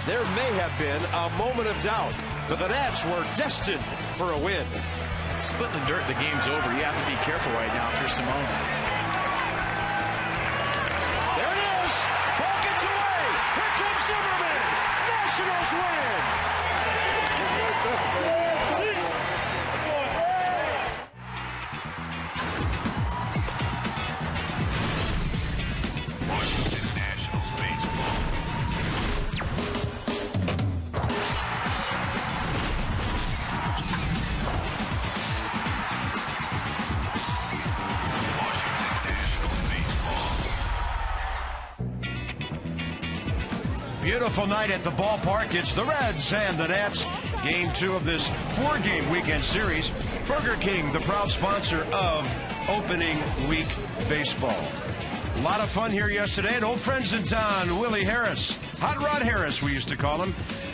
there may have been a moment of doubt, but the Nats were destined for a win. Splitting the dirt, the game's over. You have to be careful right now if you're Simone. There it is. Ball gets away. Here comes Zimmerman. Nationals win. Washington Nationals baseball. Beautiful night at the ballpark. It's the Reds and the Nats. Game 2 of this 4-game weekend series. Burger King, the proud sponsor of opening week baseball. A lot of fun here yesterday. And old friends in town, Willie Harris, Hot Rod Harris, we used to call him,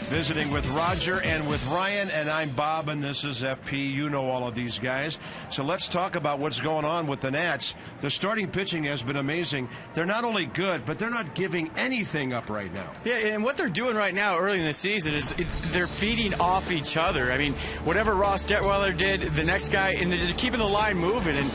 visiting with Roger and with Ryan. And I'm Bob, and this is FP. You know all of these guys. So let's talk about what's going on with the Nats. The starting pitching has been amazing. They're not only good, but they're not giving anything up right now. Yeah, and what they're doing right now early in the season is they're feeding off each other. I mean, whatever Ross Detweiler did, the next guy, and they're keeping the line moving. And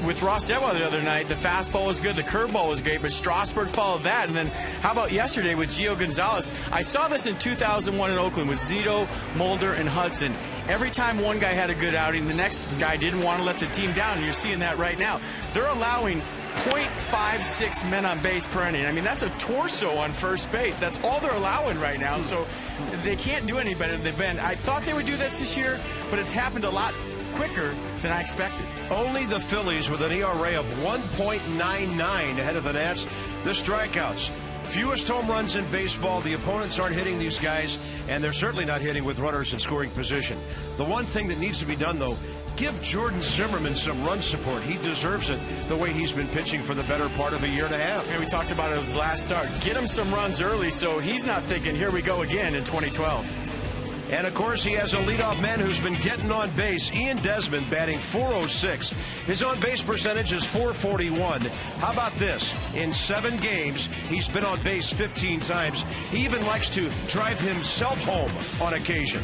with Ross Detweiler the other night, the fastball was good, the curveball was great, but Strasburg followed that. And then how about yesterday with Gio Gonzalez? I saw this in 2001 in Oakland with Zito, Mulder, and Hudson. Every time one guy had a good outing, the next guy didn't want to let the team down, and you're seeing that right now. They're allowing .56 men on base per inning. I mean, that's a torso on first base. That's all they're allowing right now, so they can't do any better than they've been. I thought they would do this year, but it's happened a lot quicker than I expected. Only the Phillies with an ERA of 1.99 ahead of the Nats. The strikeouts. Fewest home runs in baseball. The opponents aren't hitting these guys, and they're certainly not hitting with runners in scoring position. The one thing that needs to be done, though, give Jordan Zimmerman some run support. He deserves it the way he's been pitching for the better part of a year and a half. And we talked about it his last start. Get him some runs early so he's not thinking, here we go again in 2012. And, of course, he has a leadoff man who's been getting on base. Ian Desmond batting .406. His on-base percentage is .441. How about this? In 7 games, he's been on base 15 times. He even likes to drive himself home on occasion.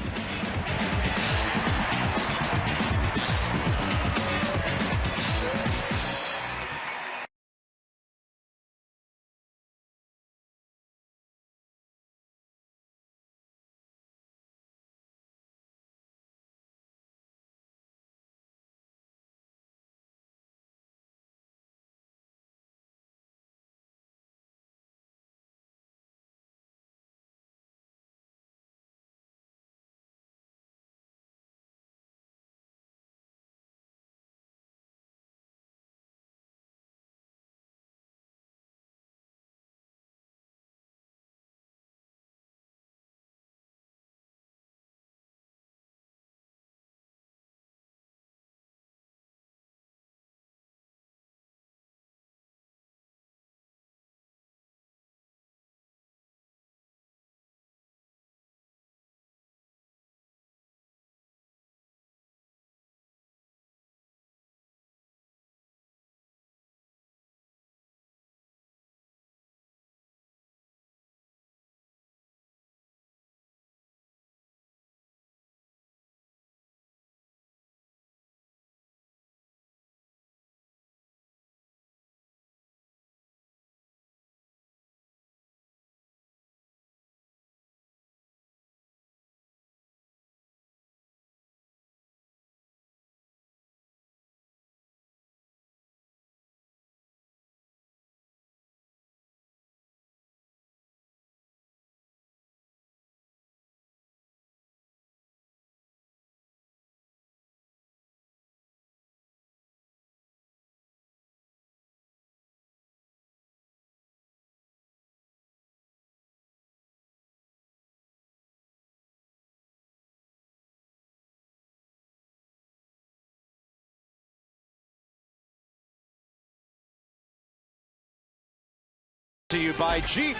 To you by Jeep.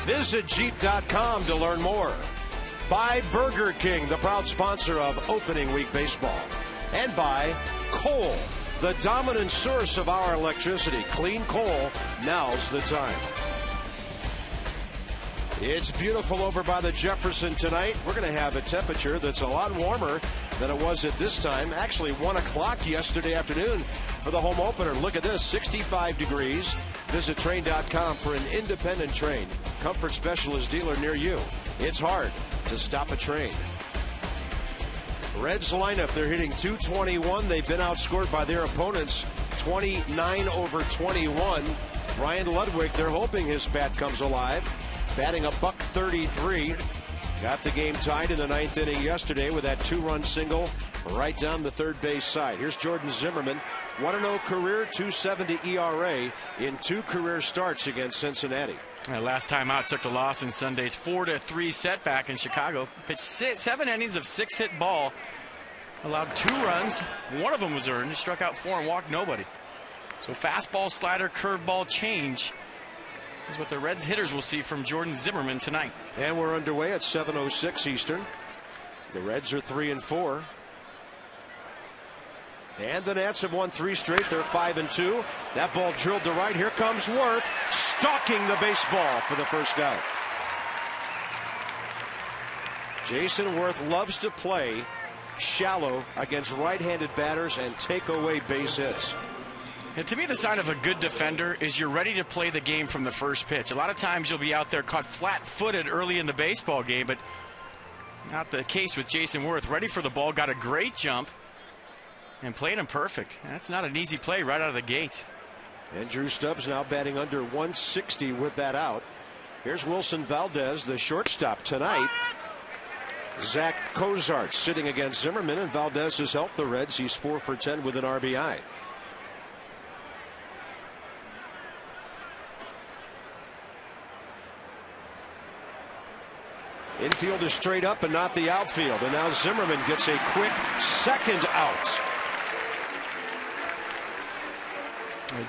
Visit Jeep.com to learn more. By Burger King, the proud sponsor of opening week baseball. And by coal, the dominant source of our electricity. Clean coal, now's the time. It's beautiful over by the Jefferson tonight. We're going to have a temperature that's a lot warmer than it was at this time. Actually, 1 o'clock yesterday afternoon for the home opener. Look at this, 65 degrees. Visit Trane.com for an independent Trane comfort specialist dealer near you. It's hard to stop a Trane. Reds lineup, they're hitting .221. They've been outscored by their opponents 29-21. Ryan Ludwig, they're hoping his bat comes alive. Batting a .133. Got the game tied in the 9th inning yesterday with that 2-run single right down the third base side. Here's Jordan Zimmerman, 1-0 career, .270 ERA in 2 career starts against Cincinnati. Last time out took the loss in Sunday's 4-3 setback in Chicago. Pitched 7 innings of 6-hit ball. Allowed 2 runs. 1 of them was earned. He struck out 4 and walked nobody. So fastball, slider, curveball change is what the Reds hitters will see from Jordan Zimmerman tonight. And we're underway at 7:06 Eastern. The Reds are 3-4. And the Nats have won 3 straight. They're 5-2. That ball drilled to right. Here comes Worth, stalking the baseball for the first out. Jason Worth loves to play shallow against right-handed batters and take away base hits. And to me, the sign of a good defender is you're ready to play the game from the first pitch. A lot of times you'll be out there caught flat-footed early in the baseball game, but not the case with Jason Worth. Ready for the ball, got a great jump, and played him perfect. That's not an easy play right out of the gate. And Drew Stubbs now batting under 160 with that out. Here's Wilson Valdez, the shortstop tonight. Zach Cozart sitting against Zimmerman, and Valdez has helped the Reds. He's 4 for 10 with an RBI. Infield is straight up and not the outfield. And now Zimmerman gets a quick second out.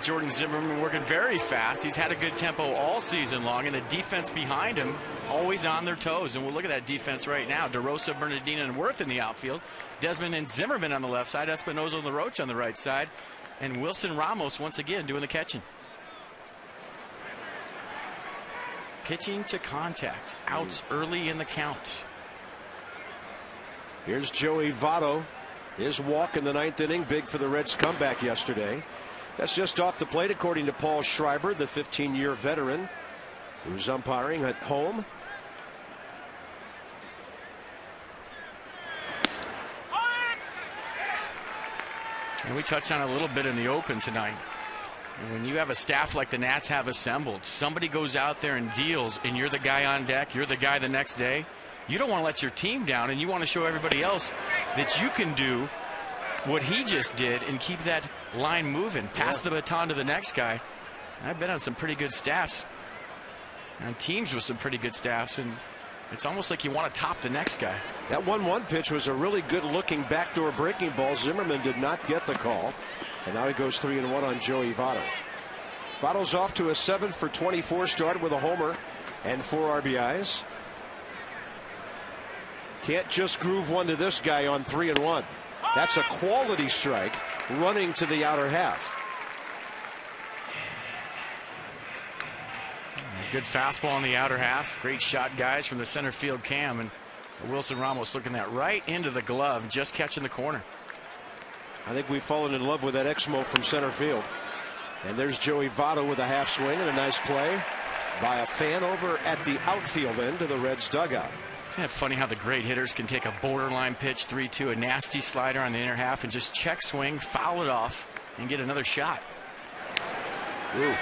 Jordan Zimmerman working very fast. He's had a good tempo all season long, and the defense behind him always on their toes. And we'll look at that defense right now. DeRosa, Bernardino, and Worth in the outfield. Desmond and Zimmerman on the left side. Espinosa and LaRoche on the right side. And Wilson Ramos once again doing the catching. Pitching to contact. Outs early in the count. Here's Joey Votto. His walk in the 9th inning, big for the Reds' comeback yesterday. That's just off the plate, according to Paul Schreiber, the 15-year veteran who's umpiring at home. And we touched on it a little bit in the open tonight. And when you have a staff like the Nats have assembled, somebody goes out there and deals, and you're the guy on deck, you're the guy the next day, you don't want to let your team down, and you want to show everybody else that you can do what he just did and keep that line moving, pass the baton to the next guy. I've been on some pretty good staffs, and teams with some pretty good staffs, and it's almost like you want to top the next guy. That 1-1 pitch was a really good-looking backdoor breaking ball. Zimmerman did not get the call. And now he goes 3-1 on Joey Votto. Votto's off to a 7 for 24 start with a homer and 4 RBIs. Can't just groove one to this guy on 3-1. That's a quality strike running to the outer half. Good fastball in the outer half. Great shot, guys, from the center field cam. And Wilson Ramos looking that right into the glove, just catching the corner. I think we've fallen in love with that Exmo from center field. And there's Joey Votto with a half swing and a nice play by a fan over at the outfield end of the Reds dugout. Yeah, funny how the great hitters can take a borderline pitch, 3-2, a nasty slider on the inner half, and just check swing, foul it off, and get another shot. Ooh,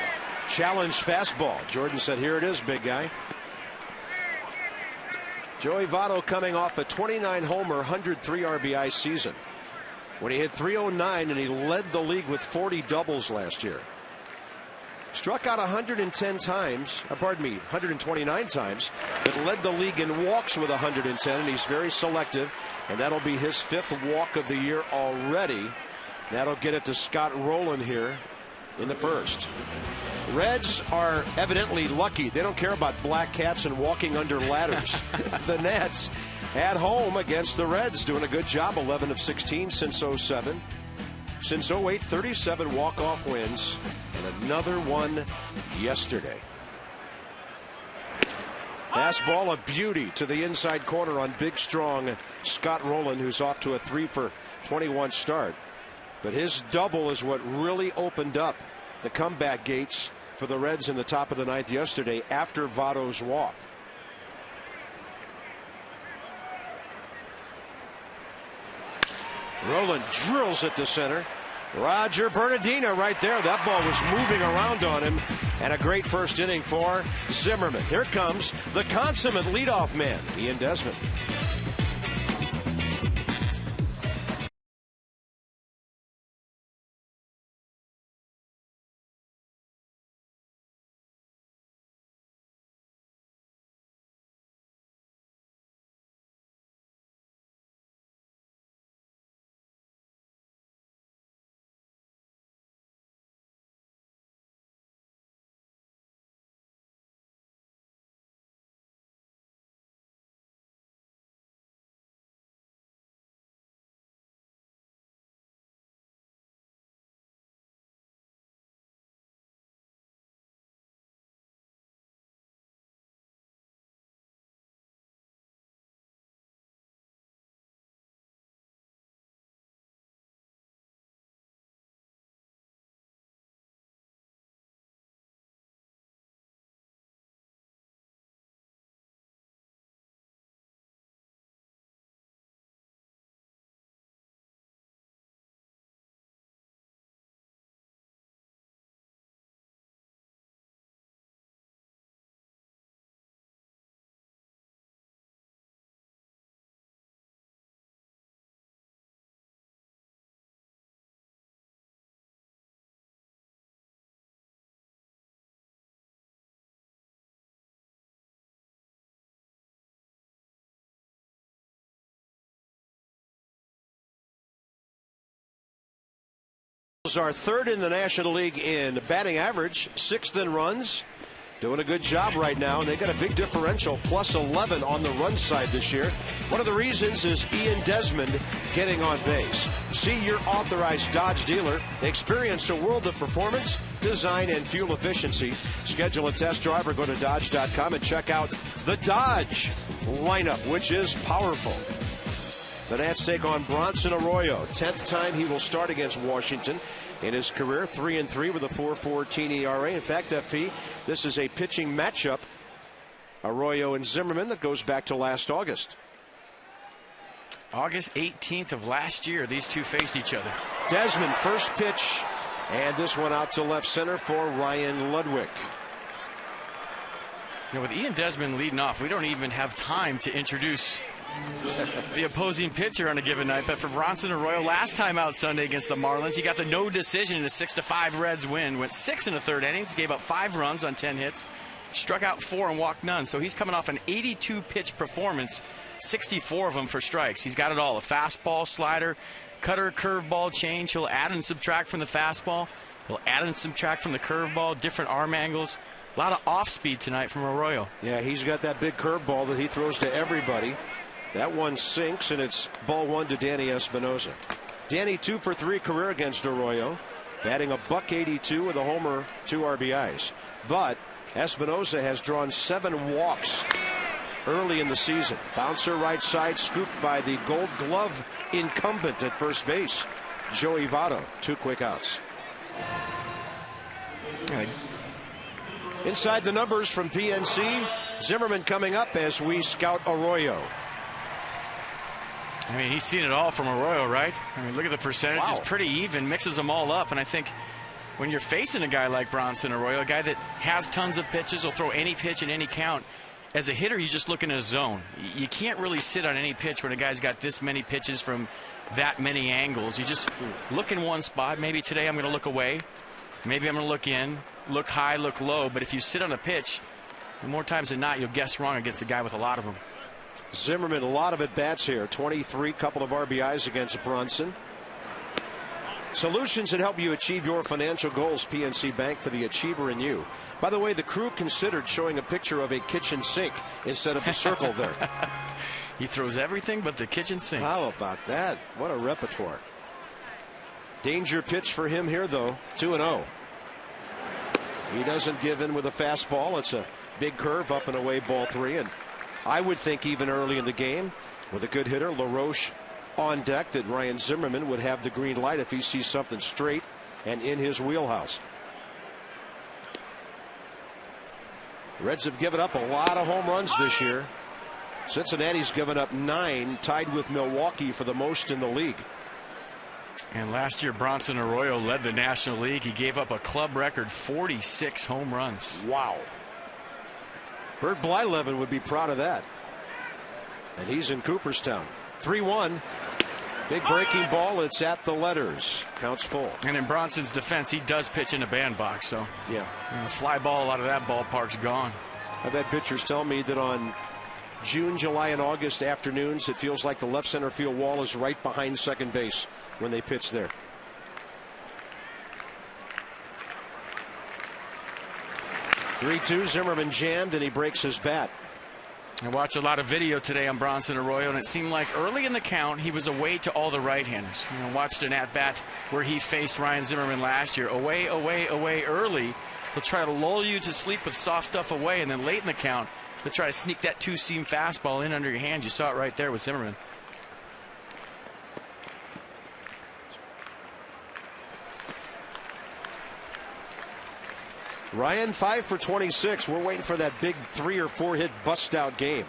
challenge fastball. Jordan said, here it is, big guy. Joey Votto coming off a 29 homer, 103 RBI season, when he hit .309 and he led the league with 40 doubles last year. Struck out 110 times, 129 times, but led the league in walks with 110, and he's very selective, and that'll be his 5th walk of the year already. That'll get it to Scott Rowland here in the first. Reds are evidently lucky. They don't care about black cats and walking under ladders. The Nats at home against the Reds doing a good job, 11 of 16 since 07. Since 08, 37 walk-off wins, and another one yesterday. Fastball, a beauty to the inside corner on big, strong Scott Rowland, who's off to a 3 for 21 start. But his double is what really opened up the comeback gates for the Reds in the top of the ninth yesterday after Votto's walk. Rowland drills it to center. Roger Bernardino right there. That ball was moving around on him. And a great first inning for Zimmerman. Here comes the consummate leadoff man, Ian Desmond. Are third in the National League in batting average, sixth in runs. Doing a good job right now, and they got a big differential, plus 11 on the run side this year. One of the reasons is Ian Desmond getting on base. See your authorized Dodge dealer. Experience a world of performance, design, and fuel efficiency. Schedule a test drive or go to Dodge.com and check out the Dodge lineup, which is powerful. The Nats take on Bronson Arroyo. 10th time he will start against Washington in his career. 3-3 with a 4.14 ERA. In fact, FP, this is a pitching matchup, Arroyo and Zimmerman, that goes back to last August. August 18th of last year, these two faced each other. Desmond, first pitch, and this one out to left center for Ryan Ludwig. You know, with Ian Desmond leading off, we don't even have time to introduce the opposing pitcher on a given night. But for Bronson Arroyo, last time out Sunday against the Marlins, he got the no decision in a 6-5 Reds win. Went 6 in the third innings, gave up 5 runs on 10 hits, struck out 4 and walked none. So he's coming off an 82 pitch performance, 64 of them for strikes. He's got it all: a fastball, slider, cutter, curveball, change. He'll add and subtract from the fastball. He'll add and subtract from the curveball, different arm angles. A lot of off speed tonight from Arroyo. Yeah, he's got that big curveball that he throws to everybody. That one sinks, and it's ball 1 to Danny Espinosa. Danny 2 for 3 career against Arroyo, batting a .182 with a homer, 2 RBIs. But Espinosa has drawn 7 walks early in the season. Bouncer right side, scooped by the Gold Glove incumbent at first base, Joey Votto. 2 quick outs. Inside the numbers from PNC, Zimmerman coming up as we scout Arroyo. I mean, he's seen it all from Arroyo, right? I mean, look at the percentage. Wow. It's pretty even, mixes them all up. And I think when you're facing a guy like Bronson Arroyo, a guy that has tons of pitches, will throw any pitch in any count, as a hitter, you just look in a zone. You can't really sit on any pitch when a guy's got this many pitches from that many angles. You just look in one spot. Maybe today I'm going to look away. Maybe I'm going to look in, look high, look low. But if you sit on a pitch, more times than not, you'll guess wrong against a guy with a lot of them. Zimmerman, a lot of at-bats here. 23, couple of RBIs against Brunson. Solutions that help you achieve your financial goals. PNC Bank, for the achiever in you. By the way, the crew considered showing a picture of a kitchen sink instead of the circle there. He throws everything but the kitchen sink. How about that? What a repertoire. Danger pitch for him here, though. 2-0. He doesn't give in with a fastball. It's a Big curve up and away, ball 3. And I would think even early in the game with a good hitter, LaRoche, on deck, that Ryan Zimmerman would have the green light if he sees something straight and in his wheelhouse. The Reds have given up a lot of home runs this year. Cincinnati's given up 9, tied with Milwaukee for the most in the league. And last year, Bronson Arroyo led the National League. He gave up a club record 46 home runs. Wow. Bert Blyleven would be proud of that. And he's in Cooperstown. 3-1. Big breaking ball. It's at the letters. Counts full. And in Bronson's defense, he does pitch in a bandbox. So yeah, fly ball out of that ballpark's gone. I've had pitchers tell me that on June, July, and August afternoons, it feels like the left center field wall is right behind second base when they pitch there. Zimmerman jammed and he breaks his bat. I watched a lot of video today on Bronson Arroyo, and it seemed like early in the count he was away to all the right-handers. Watched an at-bat where he faced Ryan Zimmerman last year. Away early. He'll try to lull you to sleep with soft stuff away, and then late in the count he'll try to sneak that two-seam fastball in under your hand. You saw it right there with Zimmerman. Ryan 5 for 26. We're waiting for that big 3 or 4 hit bust out game.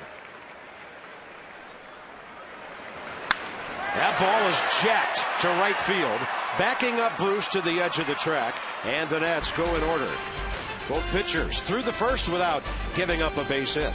That ball is jacked to right field, backing up Bruce to the edge of the track, and the Nats go in order. Both pitchers through the first without giving up a base hit.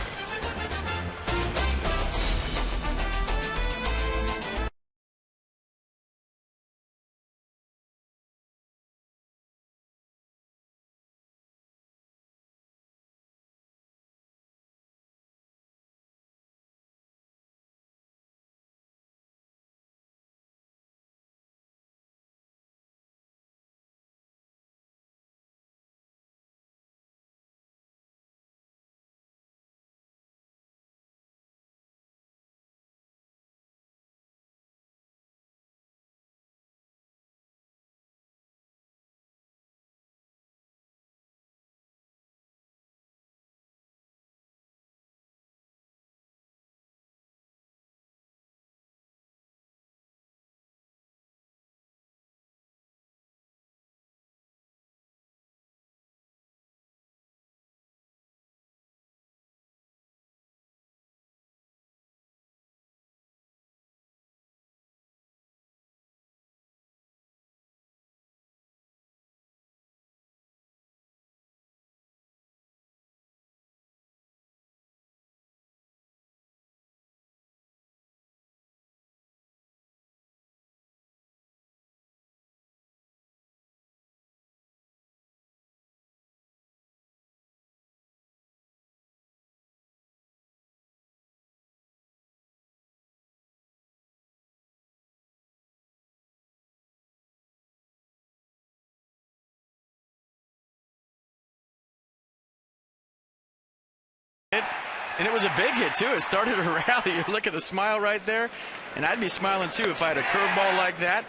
And it was a big hit, too. It started a rally. You look at the smile right there, and I'd be smiling, too, if I had a curveball like that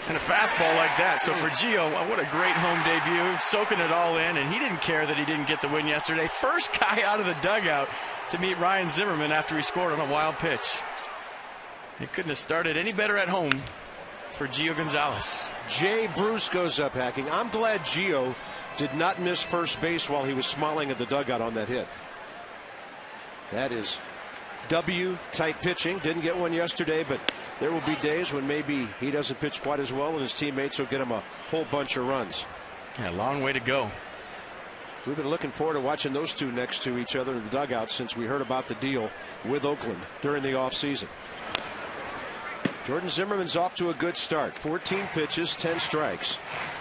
and a fastball like that. So for Gio, what a great home debut, soaking it all in, and he didn't care that he didn't get the win yesterday. First guy out of the dugout to meet Ryan Zimmerman after he scored on a wild pitch. He couldn't have started any better at home for Gio Gonzalez. Jay Bruce goes up hacking. I'm glad Gio did not miss first base while he was smiling at the dugout on that hit. That is W-type pitching. Didn't get one yesterday, but there will be days when maybe he doesn't pitch quite as well and his teammates will get him a whole bunch of runs. Yeah, long way to go. We've been looking forward to watching those two next to each other in the dugout since we heard about the deal with Oakland during the offseason. Jordan Zimmerman's off to a good start. 14 pitches, 10 strikes.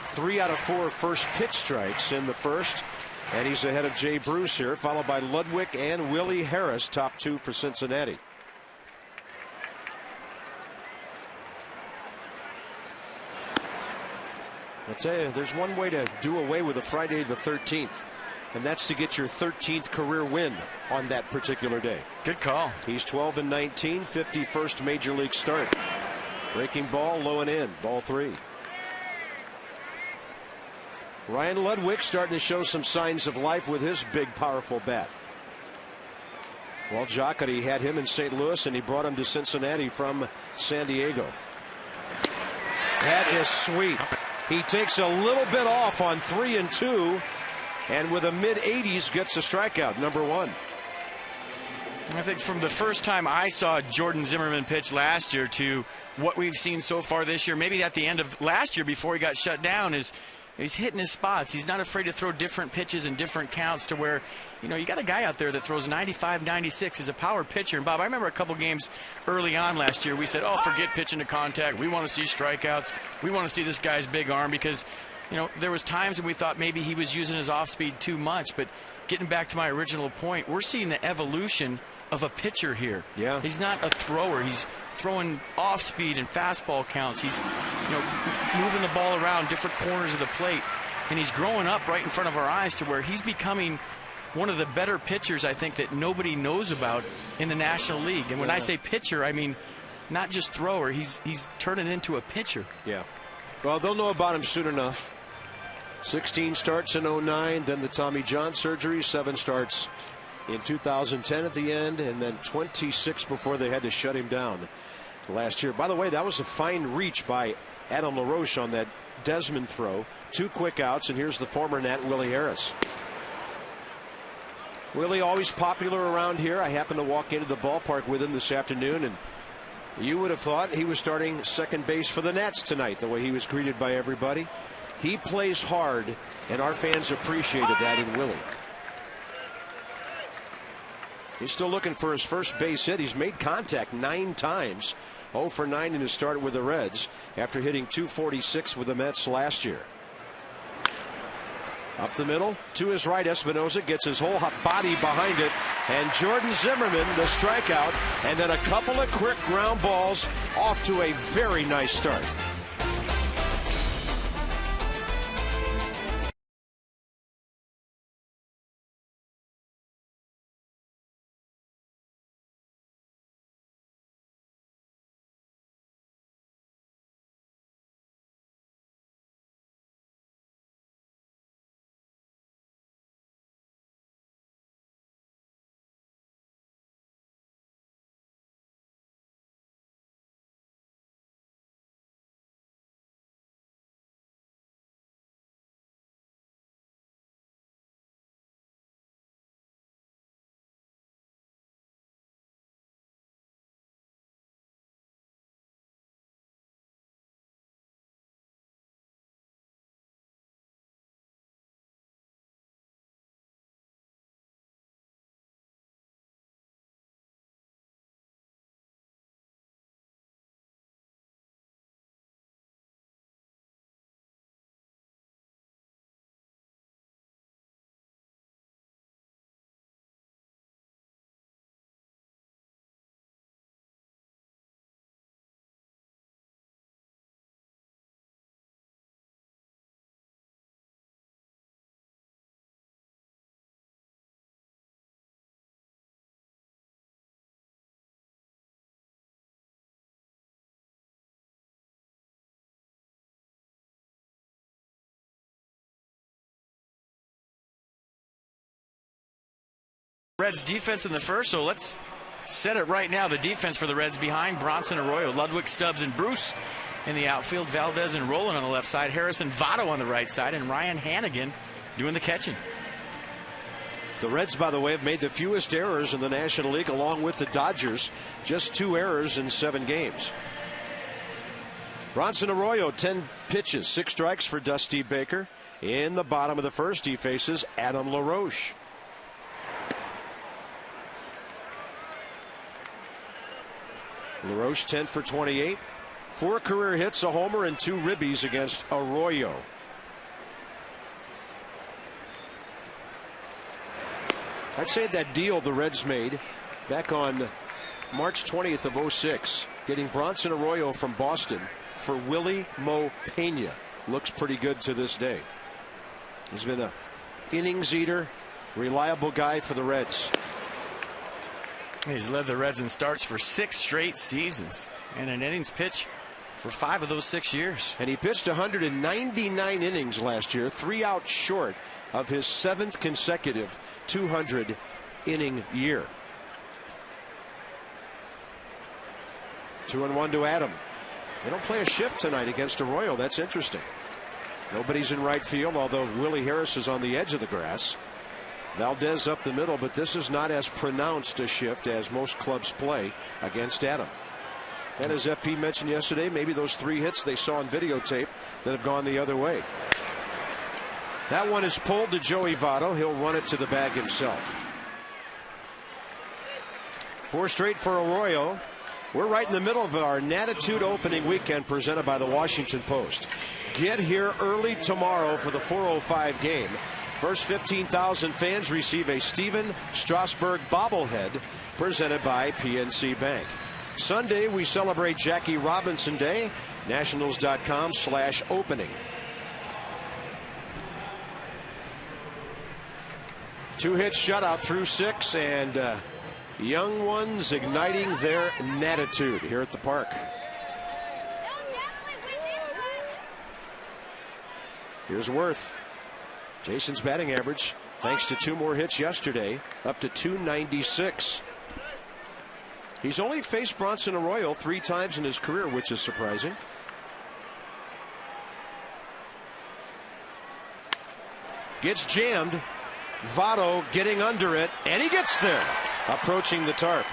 3 out of 4 first pitch strikes in the first. And he's ahead of Jay Bruce here, followed by Ludwig and Willie Harris, top 2 for Cincinnati. I tell you, there's one way to do away with a Friday the 13th, and that's to get your 13th career win on that particular day. Good call. He's 12-19, 51st major league start. Breaking ball, low and in, ball 3. Ryan Ludwig starting to show some signs of life with his big, powerful bat. Well, Jocketty had him in St. Louis, and he brought him to Cincinnati from San Diego. That is sweet. He takes a little bit off on 3 and 2, and with a mid-80s gets a strikeout, number 1. I think from the first time I saw Jordan Zimmermann pitch last year to what we've seen so far this year, maybe at the end of last year before he got shut down, is he's hitting his spots. He's not afraid to throw different pitches and different counts to where, you got a guy out there that throws 95, 96. He's a power pitcher. And, Bob, I remember a couple games early on last year, we said, oh, forget pitching to contact. We want to see strikeouts. We want to see this guy's big arm because, there was times when we thought maybe he was using his off-speed too much. But getting back to my original point, we're seeing the evolution of a pitcher here. Yeah. He's not a thrower. He's throwing off speed and fastball counts. He's moving the ball around different corners of the plate, and he's growing up right in front of our eyes to where he's becoming one of the better pitchers, I think, that nobody knows about in the National League. And when I say pitcher, I mean not just thrower. He's turning into a pitcher. Yeah. Well, they'll know about him soon enough. 16 starts in 09, then the Tommy John surgery, 7 starts in 2010 at the end, and then 26 before they had to shut him down last year. By the way, that was a fine reach by Adam LaRoche on that Desmond throw. 2 quick outs, and here's the former Nat, Willie Harris. Willie always popular around here. I happened to walk into the ballpark with him this afternoon, and you would have thought he was starting second base for the Nats tonight, the way he was greeted by everybody. He plays hard, and our fans appreciated that in Willie. He's still looking for his first base hit. He's made contact 9 times. 0 for 9 in his start with the Reds after hitting .246 with the Mets last year. Up the middle to his right, Espinosa gets his whole body behind it, and Jordan Zimmermann the strikeout, and then a couple of quick ground balls off to a very nice start. Reds defense in the first, so let's set it right now. The defense for the Reds behind Bronson Arroyo, Ludwig, Stubbs, and Bruce in the outfield. Valdez and Roland on the left side. Harrison Votto on the right side, and Ryan Hannigan doing the catching. The Reds, by the way, have made the fewest errors in the National League, along with the Dodgers. Just 2 errors in 7 games. Bronson Arroyo, 10 pitches, 6 strikes for Dusty Baker. In the bottom of the first, he faces Adam LaRoche. LaRoche 10 for 28. 4 career hits, a homer, and 2 ribbies against Arroyo. I'd say that deal the Reds made back on March 20th of 06, getting Bronson Arroyo from Boston for Willie Mo Pena, looks pretty good to this day. He's been a innings eater, reliable guy for the Reds. He's led the Reds in starts for 6 straight seasons, and in innings pitch for 5 of those 6 years. And he pitched 199 innings last year, 3 out short of his 7th consecutive 200 inning year. 2-1 to Adam. They don't play a shift tonight against Arroyo. That's interesting. Nobody's in right field, although Willie Harris is on the edge of the grass. Valdez up the middle, but this is not as pronounced a shift as most clubs play against Adam. And as FP mentioned yesterday, maybe those 3 hits they saw on videotape that have gone the other way. That one is pulled to Joey Votto. He'll run it to the bag himself. 4 straight for Arroyo. We're right in the middle of our Natitude opening weekend presented by the Washington Post. Get here early tomorrow for the 4:05 game. First 15,000 fans receive a Steven Strasburg bobblehead presented by PNC Bank. Sunday, we celebrate Jackie Robinson Day. Nationals.com/opening. 2-hit shutout through 6, and young ones igniting their natitude here at the park. Here's Worth. Jason's batting average, thanks to 2 more hits yesterday, up to 296. He's only faced Bronson Arroyo 3 times in his career, which is surprising. Gets jammed. Votto getting under it, and he gets there, approaching the tarp.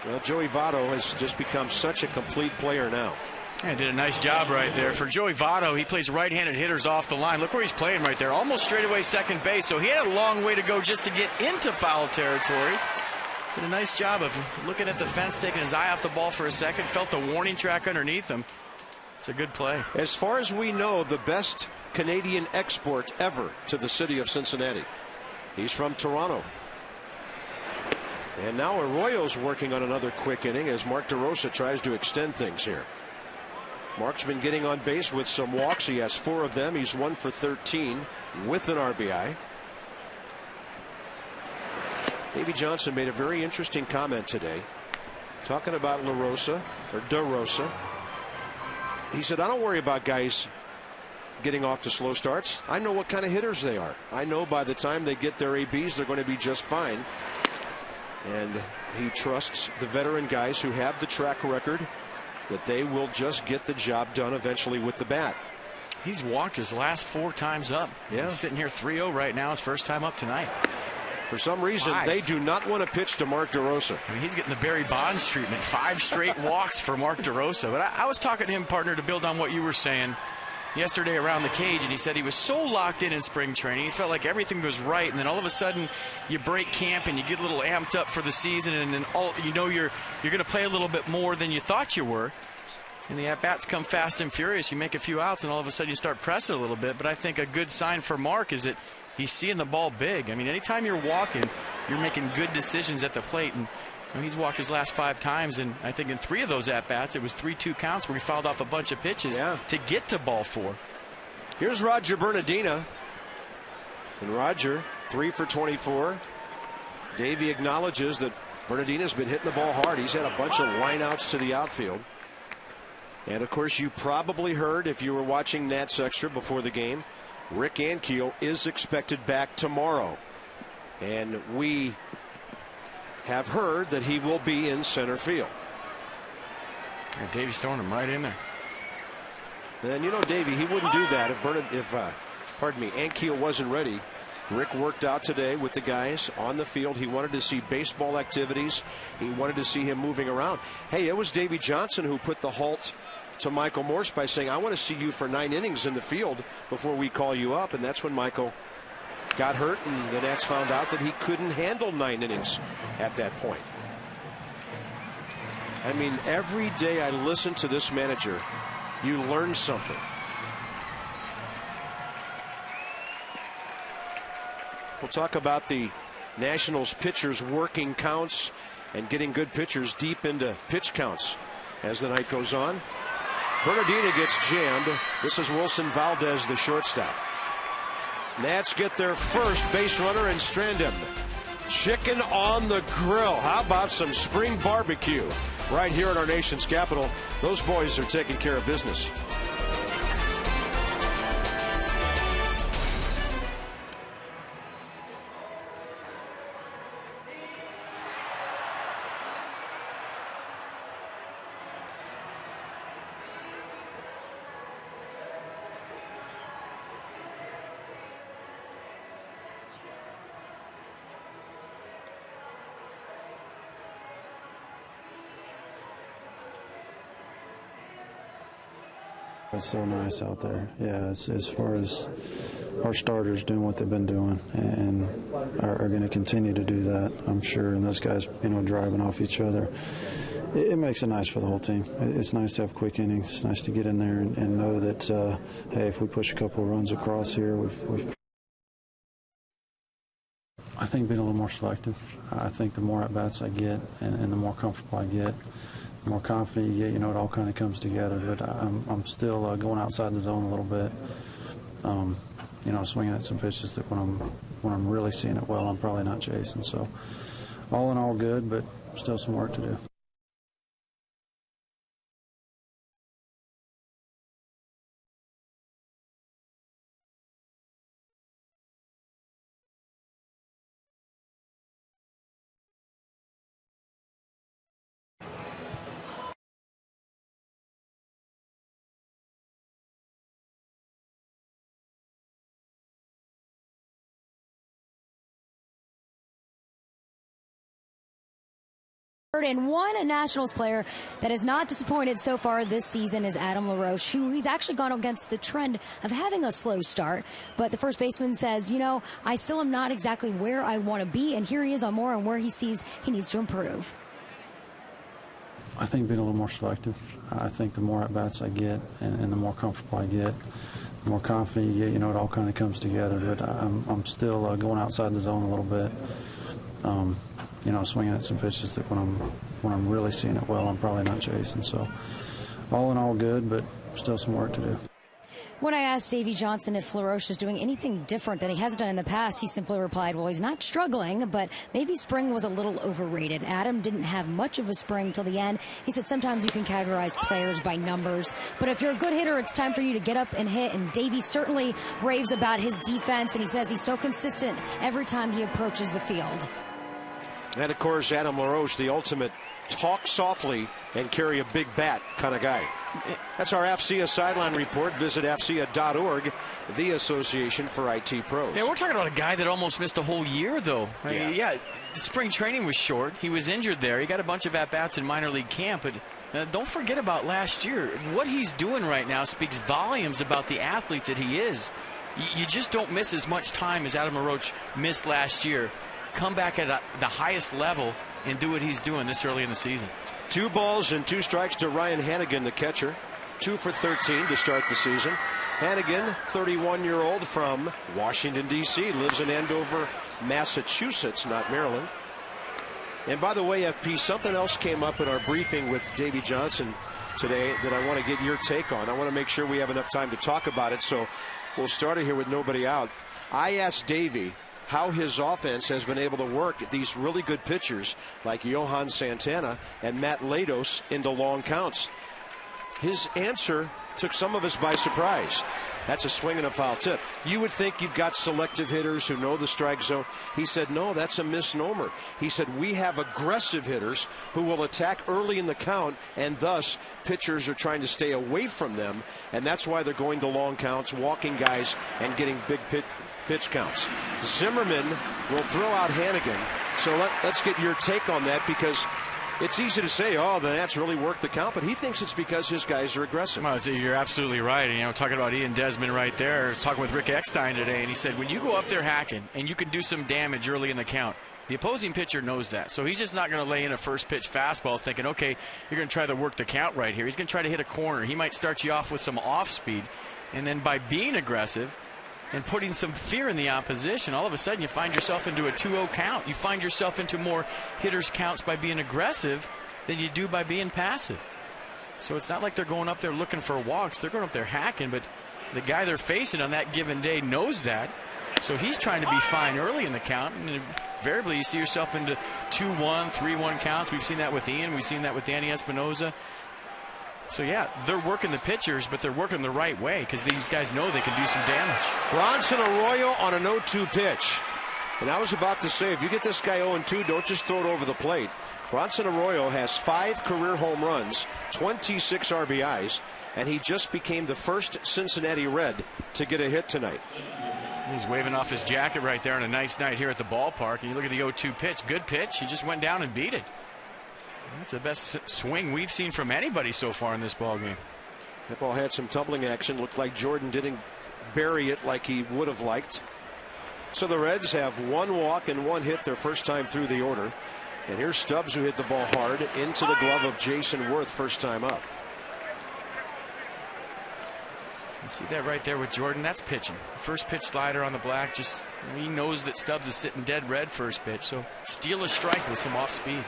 Well, Joey Votto has just become such a complete player now. Yeah, did a nice job right there. For Joey Votto, he plays right-handed hitters off the line. Look where he's playing right there. Almost straightaway second base. So he had a long way to go just to get into foul territory. Did a nice job of looking at the fence, taking his eye off the ball for a second. Felt the warning track underneath him. It's a good play. As far as we know, the best Canadian export ever to the city of Cincinnati. He's from Toronto. And now Arroyo's working on another quick inning as Mark DeRosa tries to extend things here. Mark's been getting on base with some walks. He has 4 of them. He's 1 for 13 with an RBI. Davey Johnson made a very interesting comment today talking about LaRosa or DeRosa. He said, I don't worry about guys getting off to slow starts. I know what kind of hitters they are. I know by the time they get their ABs, they're going to be just fine. And he trusts the veteran guys who have the track record that they will just get the job done eventually with the bat. He's walked his last 4 times up. Yeah. He's sitting here 3-0 right now, his first time up tonight. For some reason, 5. they do not want to pitch to Mark DeRosa. I mean, he's getting the Barry Bonds treatment. 5 straight walks for Mark DeRosa. But I was talking to him, partner, to build on what you were saying yesterday around the cage, and he said he was so locked in spring training. He felt like everything was right, and then all of a sudden you break camp and you get a little amped up for the season, and then you're going to play a little bit more than you thought you were. And the at-bats come fast and furious. You make a few outs, and all of a sudden you start pressing a little bit. But I think a good sign for Mark is that he's seeing the ball big. I mean, anytime you're walking, you're making good decisions at the plate. And he's walked his last 5 times, and I think in 3 of those at-bats, it was 3-2 counts where he fouled off a bunch of pitches to get to ball 4. Here's Roger Bernardina. And Roger, 3 for 24. Davey acknowledges that Bernardina's been hitting the ball hard. He's had a bunch of lineouts to the outfield. And, of course, you probably heard, if you were watching Nats Extra before the game, Rick Ankiel is expected back tomorrow. And we have heard that he will be in center field. And Davey's throwing him right in there. And, you know, Davey, he wouldn't do that if Ankiel wasn't ready. Rick worked out today with the guys on the field. He wanted to see baseball activities. He wanted to see him moving around. Hey, it was Davey Johnson who put the halt to Michael Morse by saying, I want to see you for 9 innings in the field before we call you up. And that's when Michael got hurt, and the Nats found out that he couldn't handle 9 innings at that point. I mean, every day I listen to this manager, you learn something. We'll talk about the Nationals pitchers working counts and getting good pitchers deep into pitch counts as the night goes on. Bernardina gets jammed. This is Wilson Valdez, the shortstop. Nats get their first base runner and strand him. chicken on the grill. How about some spring barbecue right here in our nation's capital? Those boys are taking care of business. It's so nice out there. Yeah, as far as our starters doing what they've been doing and are going to continue to do that, I'm sure. And those guys, driving off each other. It makes it nice for the whole team. It's nice to have quick innings. It's nice to get in there and know that, hey, if we push a couple of runs across here, we've I think being a little more selective. I think the more at-bats I get and the more comfortable I get, the more confident you get, it all kind of comes together. But I'm still going outside the zone a little bit, swinging at some pitches that when I'm really seeing it well, I'm probably not chasing. So all in all good, but still some work to do. And one Nationals player that has not disappointed so far this season is Adam LaRoche, who he's actually gone against the trend of having a slow start. But the first baseman says, I still am not exactly where I want to be, and here he is on more and where he sees he needs to improve. I think being a little more selective. I think the more at-bats I get and the more comfortable I get, the more confident you get, it all kind of comes together. But I'm still going outside the zone a little bit. Swinging at some pitches that when I'm really seeing it well, I'm probably not chasing. So all in all good, but still some work to do. When I asked Davey Johnson if LaRoche is doing anything different than he has done in the past, he simply replied, well, he's not struggling, but maybe spring was a little overrated. Adam didn't have much of a spring till the end. He said sometimes you can categorize players by numbers, but if you're a good hitter, it's time for you to get up and hit. And Davey certainly raves about his defense, and he says he's so consistent every time he approaches the field. And, of course, Adam LaRoche, the ultimate talk softly and carry a big bat kind of guy. That's our AFCIA sideline report. Visit AFCIA.org, the Association for IT Pros. Yeah, we're talking about a guy that almost missed a whole year, though. Yeah, spring training was short. He was injured there. He got a bunch of at-bats in minor league camp. But don't forget about last year. What he's doing right now speaks volumes about the athlete that he is. You just don't miss as much time as Adam LaRoche missed last year. Come back at the highest level and do what he's doing this early in the season. 2 balls and 2 strikes to Ryan Hannigan, the catcher. 2 for 13 to start the season. Hannigan, 31-year-old from Washington, D.C., lives in Andover, Massachusetts, not Maryland. And by the way, FP, something else came up in our briefing with Davey Johnson today that I want to get your take on. I want to make sure we have enough time to talk about it, so we'll start it here with nobody out. I asked Davey how his offense has been able to work these really good pitchers like Johan Santana and Matt Latos into long counts. His answer took some of us by surprise. That's a swing and a foul tip. You would think you've got selective hitters who know the strike zone. He said, no, that's a misnomer. He said, we have aggressive hitters who will attack early in the count, and thus pitchers are trying to stay away from them, and that's why they're going to long counts, walking guys, and getting big pitch counts. Zimmerman will throw out Hannigan. So let's get your take on that, because it's easy to say, oh, the Nats really worked the count, but he thinks it's because his guys are aggressive. Well, you're absolutely right. Talking about Ian Desmond right there, talking with Rick Eckstein today, and he said when you go up there hacking and you can do some damage early in the count, the opposing pitcher knows that. So he's just not going to lay in a first pitch fastball thinking, okay, you're going to try to work the count right here. He's going to try to hit a corner. He might start you off with some off speed, and then by being aggressive and putting some fear in the opposition, all of a sudden you find yourself into a 2-0 count. You find yourself into more hitters' counts by being aggressive than you do by being passive. So it's not like they're going up there looking for walks. They're going up there hacking, but the guy they're facing on that given day knows that, So he's trying to be fine early in the count, and invariably you see yourself into 2-1, 3-1 counts. We've seen that with Ian. We've seen that with Danny Espinosa. So, yeah, they're working the pitchers, but they're working the right way because these guys know they can do some damage. Bronson Arroyo on a 0-2 pitch. And I was about to say, if you get this guy 0-2, don't just throw it over the plate. Bronson Arroyo has 5 career home runs, 26 RBIs, and he just became the first Cincinnati Red to get a hit tonight. He's waving off his jacket right there on a nice night here at the ballpark. And you look at the 0-2 pitch. Good pitch. He just went down and beat it. That's the best swing we've seen from anybody so far in this ball game. That ball had some tumbling action. Looked like Jordan didn't bury it like he would have liked. So the Reds have 1 walk and 1 hit their first time through the order. And here's Stubbs, who hit the ball hard into the glove of Jason Worth first time up. You see that right there with Jordan? That's pitching. First pitch slider on the black. Just he knows that Stubbs is sitting dead red first pitch. So steal a strike with some off speed.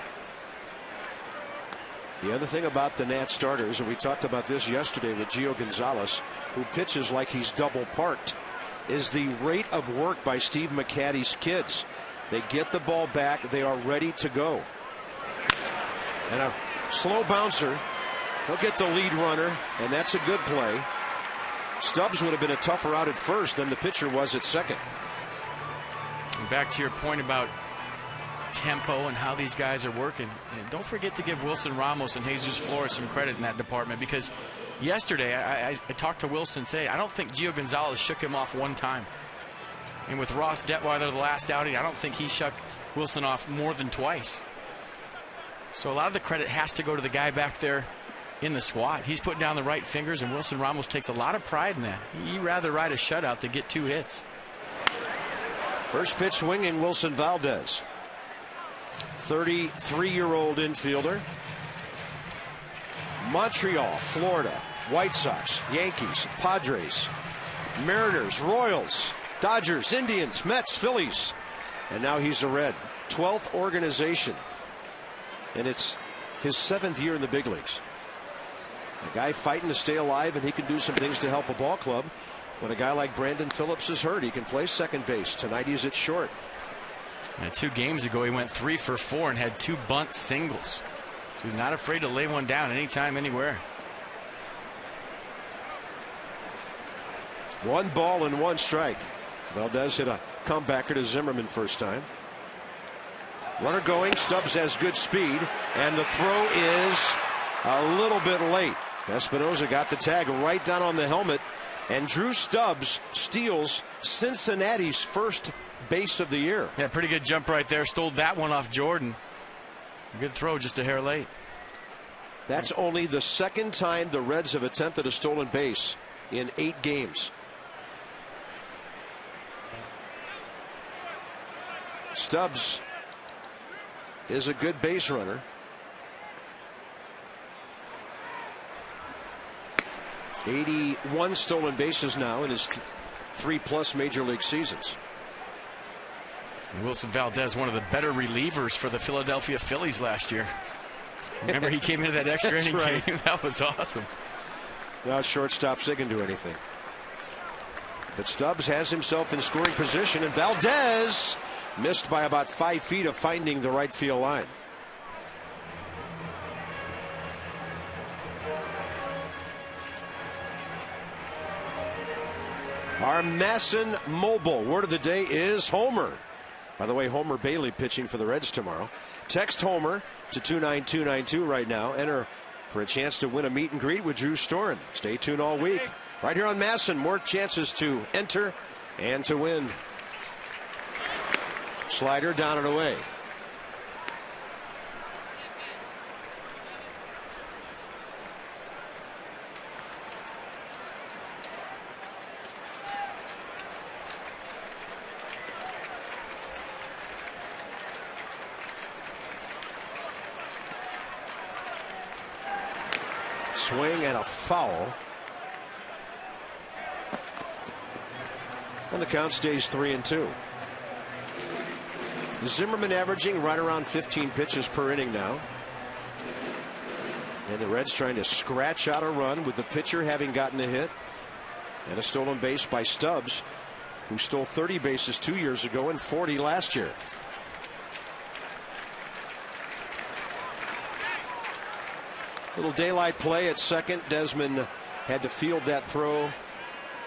The other thing about the Nats starters, and we talked about this yesterday with Gio Gonzalez, who pitches like he's double parked, is the rate of work by Steve McCaddy's kids. They get the ball back. They are ready to go. And a slow bouncer. He'll get the lead runner, and that's a good play. Stubbs would have been a tougher out at first than the pitcher was at second. And back to your point about tempo and how these guys are working. And don't forget to give Wilson Ramos and Jesus Flores some credit in that department, because yesterday I talked to Wilson today. I don't think Gio Gonzalez shook him off one time. And with Ross Detweiler the last outing, I don't think he shook Wilson off more than twice. So a lot of the credit has to go to the guy back there in the squad. He's putting down the right fingers, and Wilson Ramos takes a lot of pride in that. He'd rather ride a shutout than get 2 hits. First pitch swinging, Wilson Valdez. 33-year-old infielder. Montreal, Florida, White Sox, Yankees, Padres, Mariners, Royals, Dodgers, Indians, Mets, Phillies. And now he's a Red. 12th organization. And it's his 7th year in the big leagues. A guy fighting to stay alive, and he can do some things to help a ball club. When a guy like Brandon Phillips is hurt, he can play second base. Tonight he's at short. And 2 games ago, he went 3 for 4 and had 2 bunt singles. So he's not afraid to lay one down anytime, anywhere. 1 ball and 1 strike. Valdez hit a comebacker to Zimmerman first time. Runner going. Stubbs has good speed, and the throw is a little bit late. Espinosa got the tag right down on the helmet, and Drew Stubbs steals Cincinnati's first base of the year. Yeah, pretty good jump right there. Stole that one off Jordan. Good throw, just a hair late. That's only the 2nd time the Reds have attempted a stolen base in 8 games. Stubbs is a good base runner. 81 stolen bases now in his 3+ major league seasons. Wilson Valdez, one of the better relievers for the Philadelphia Phillies last year. Remember, he came into that extra inning game. That was awesome. Now shortstops, they can do anything. But Stubbs has himself in scoring position, and Valdez missed by about 5 feet of finding the right field line. Our Masson Mobile word of the day is Homer. By the way, Homer Bailey pitching for the Reds tomorrow. Text Homer to 29292 right now. Enter for a chance to win a meet and greet with Drew Storen. Stay tuned all week. Right here on Masson, more chances to enter and to win. Slider down and away. Swing and a foul. And the count stays 3-2. Zimmerman averaging right around 15 pitches per inning now. And the Reds trying to scratch out a run with the pitcher having gotten a hit. And a stolen base by Stubbs. who stole 30 bases 2 years ago and 40 last year. Little daylight play at second. Desmond had to field that throw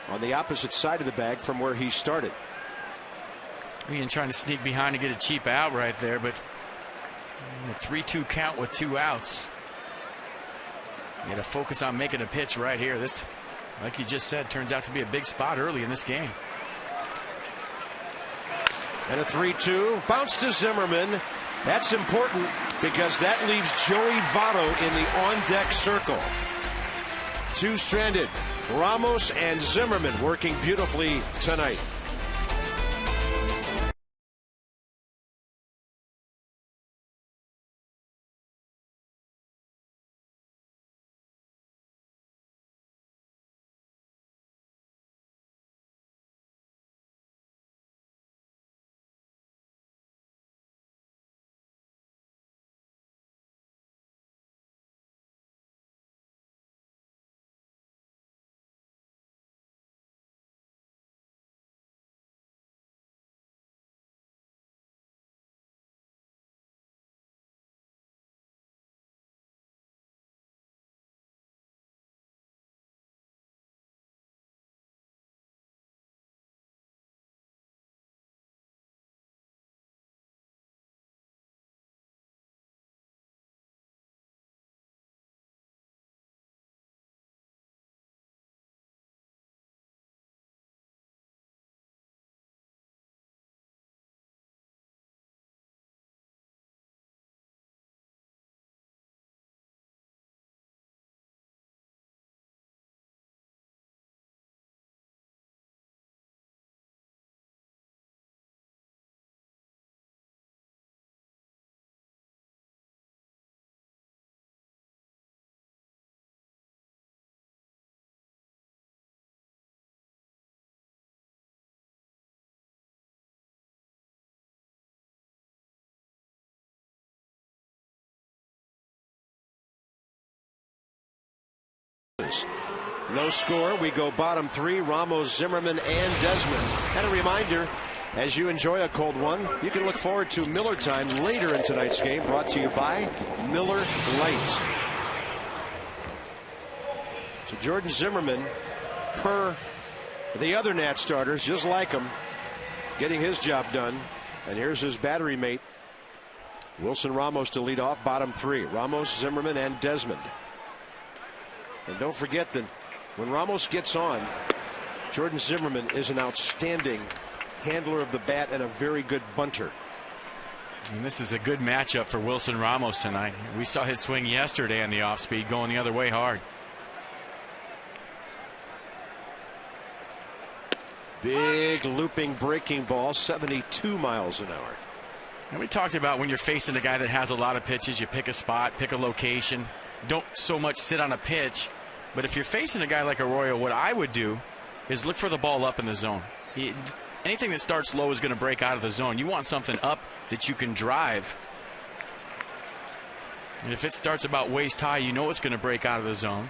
on the opposite side of the bag from where he started. Ian trying to sneak behind to get a cheap out right there, but a 3-2 count with 2 outs. You got to focus on making a pitch right here. This, like you just said, turns out to be a big spot early in this game. And a 3-2 bounce to Zimmerman. That's important because that leaves Joey Votto in the on-deck circle. 2 stranded. Ramos and Zimmerman working beautifully tonight. No score. We go bottom 3. Ramos, Zimmerman, and Desmond. And a reminder, as you enjoy a cold one, you can look forward to Miller Time later in tonight's game, brought to you by Miller Lite. So Jordan Zimmerman, per the other Nat starters, just like him, getting his job done. And here's his battery mate, Wilson Ramos, to lead off bottom 3. Ramos, Zimmerman, and Desmond. And don't forget that when Ramos gets on, Jordan Zimmerman is an outstanding handler of the bat and a very good bunter. And this is a good matchup for Wilson Ramos tonight. We saw his swing yesterday on the off speed going the other way hard. Big looping breaking ball, 72 miles an hour. And we talked about when you're facing a guy that has a lot of pitches, you pick a spot, pick a location. Don't so much sit on a pitch. But if you're facing a guy like Arroyo, what I would do is look for the ball up in the zone. Anything that starts low is going to break out of the zone. You want something up that you can drive. And if it starts about waist high, you know it's going to break out of the zone.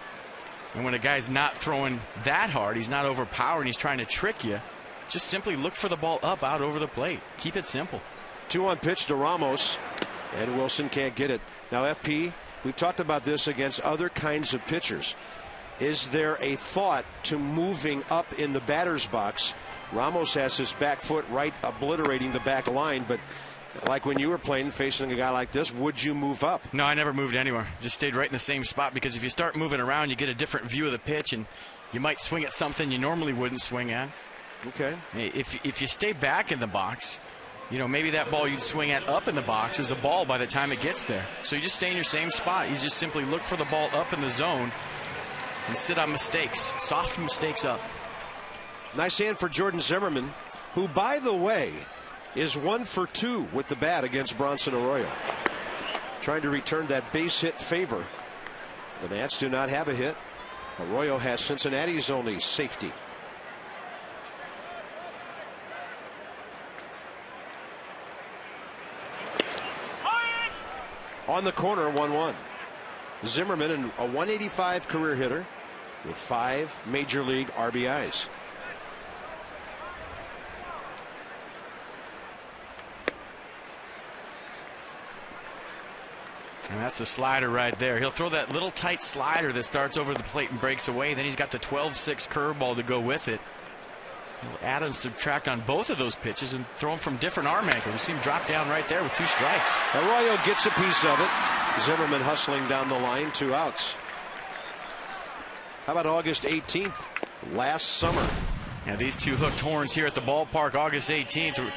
And when a guy's not throwing that hard, he's not overpowering, he's trying to trick you, just simply look for the ball up out over the plate. Keep it simple. 2-1 pitch to Ramos, and Wilson can't get it. Now, FP, we've talked about this against other kinds of pitchers. Is there a thought to moving up in the batter's box? Ramos has his back foot right obliterating the back line, but like when you were playing facing a guy like this, would you move up? No, I never moved anywhere. Just stayed right in the same spot, because if you start moving around, you get a different view of the pitch, and you might swing at something you normally wouldn't swing at. Okay. If you stay back in the box, you know, maybe that ball you'd swing at up in the box is a ball by the time it gets there. So you just stay in your same spot. You just simply look for the ball up in the zone and sit on mistakes, soft mistakes up. Nice hand for Jordan Zimmerman, who, by the way, is 1 for 2 with the bat against Bronson Arroyo. Trying to return that base hit favor. The Nats do not have a hit. Arroyo has Cincinnati's only safety. On the corner, 1-1. Zimmerman, a 185 career hitter with 5 major league RBIs. And that's a slider right there. He'll throw that little tight slider that starts over the plate and breaks away. Then he's got the 12-6 curveball to go with it. He'll add and subtract on both of those pitches and throw them from different arm angles. We see him drop down right there with 2 strikes. Arroyo gets a piece of it. Zimmerman hustling down the line, 2 outs. How about August 18th, last summer? Now these 2 hooked horns here at the ballpark, August 18th.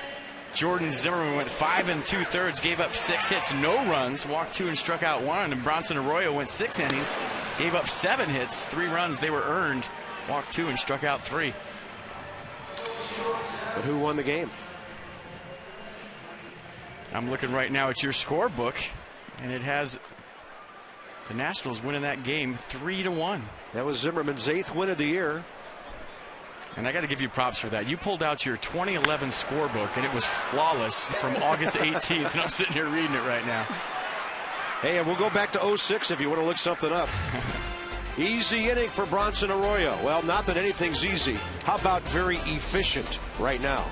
Jordan Zimmerman went 5 2/3, gave up 6 hits, no runs, walked 2 and struck out 1. And Bronson Arroyo went 6 innings, gave up 7 hits, 3 runs. They were earned, walked 2 and struck out 3. But who won the game? I'm looking right now at your scorebook, and it has the Nationals winning that game 3-1. That was Zimmerman's 8th win of the year. And I got to give you props for that. You pulled out your 2011 scorebook, and it was flawless from August 18th, and I'm sitting here reading it right now. Hey, we'll go back to 06 if you want to look something up. Easy inning for Bronson Arroyo. Well, not that anything's easy. How about very efficient right now?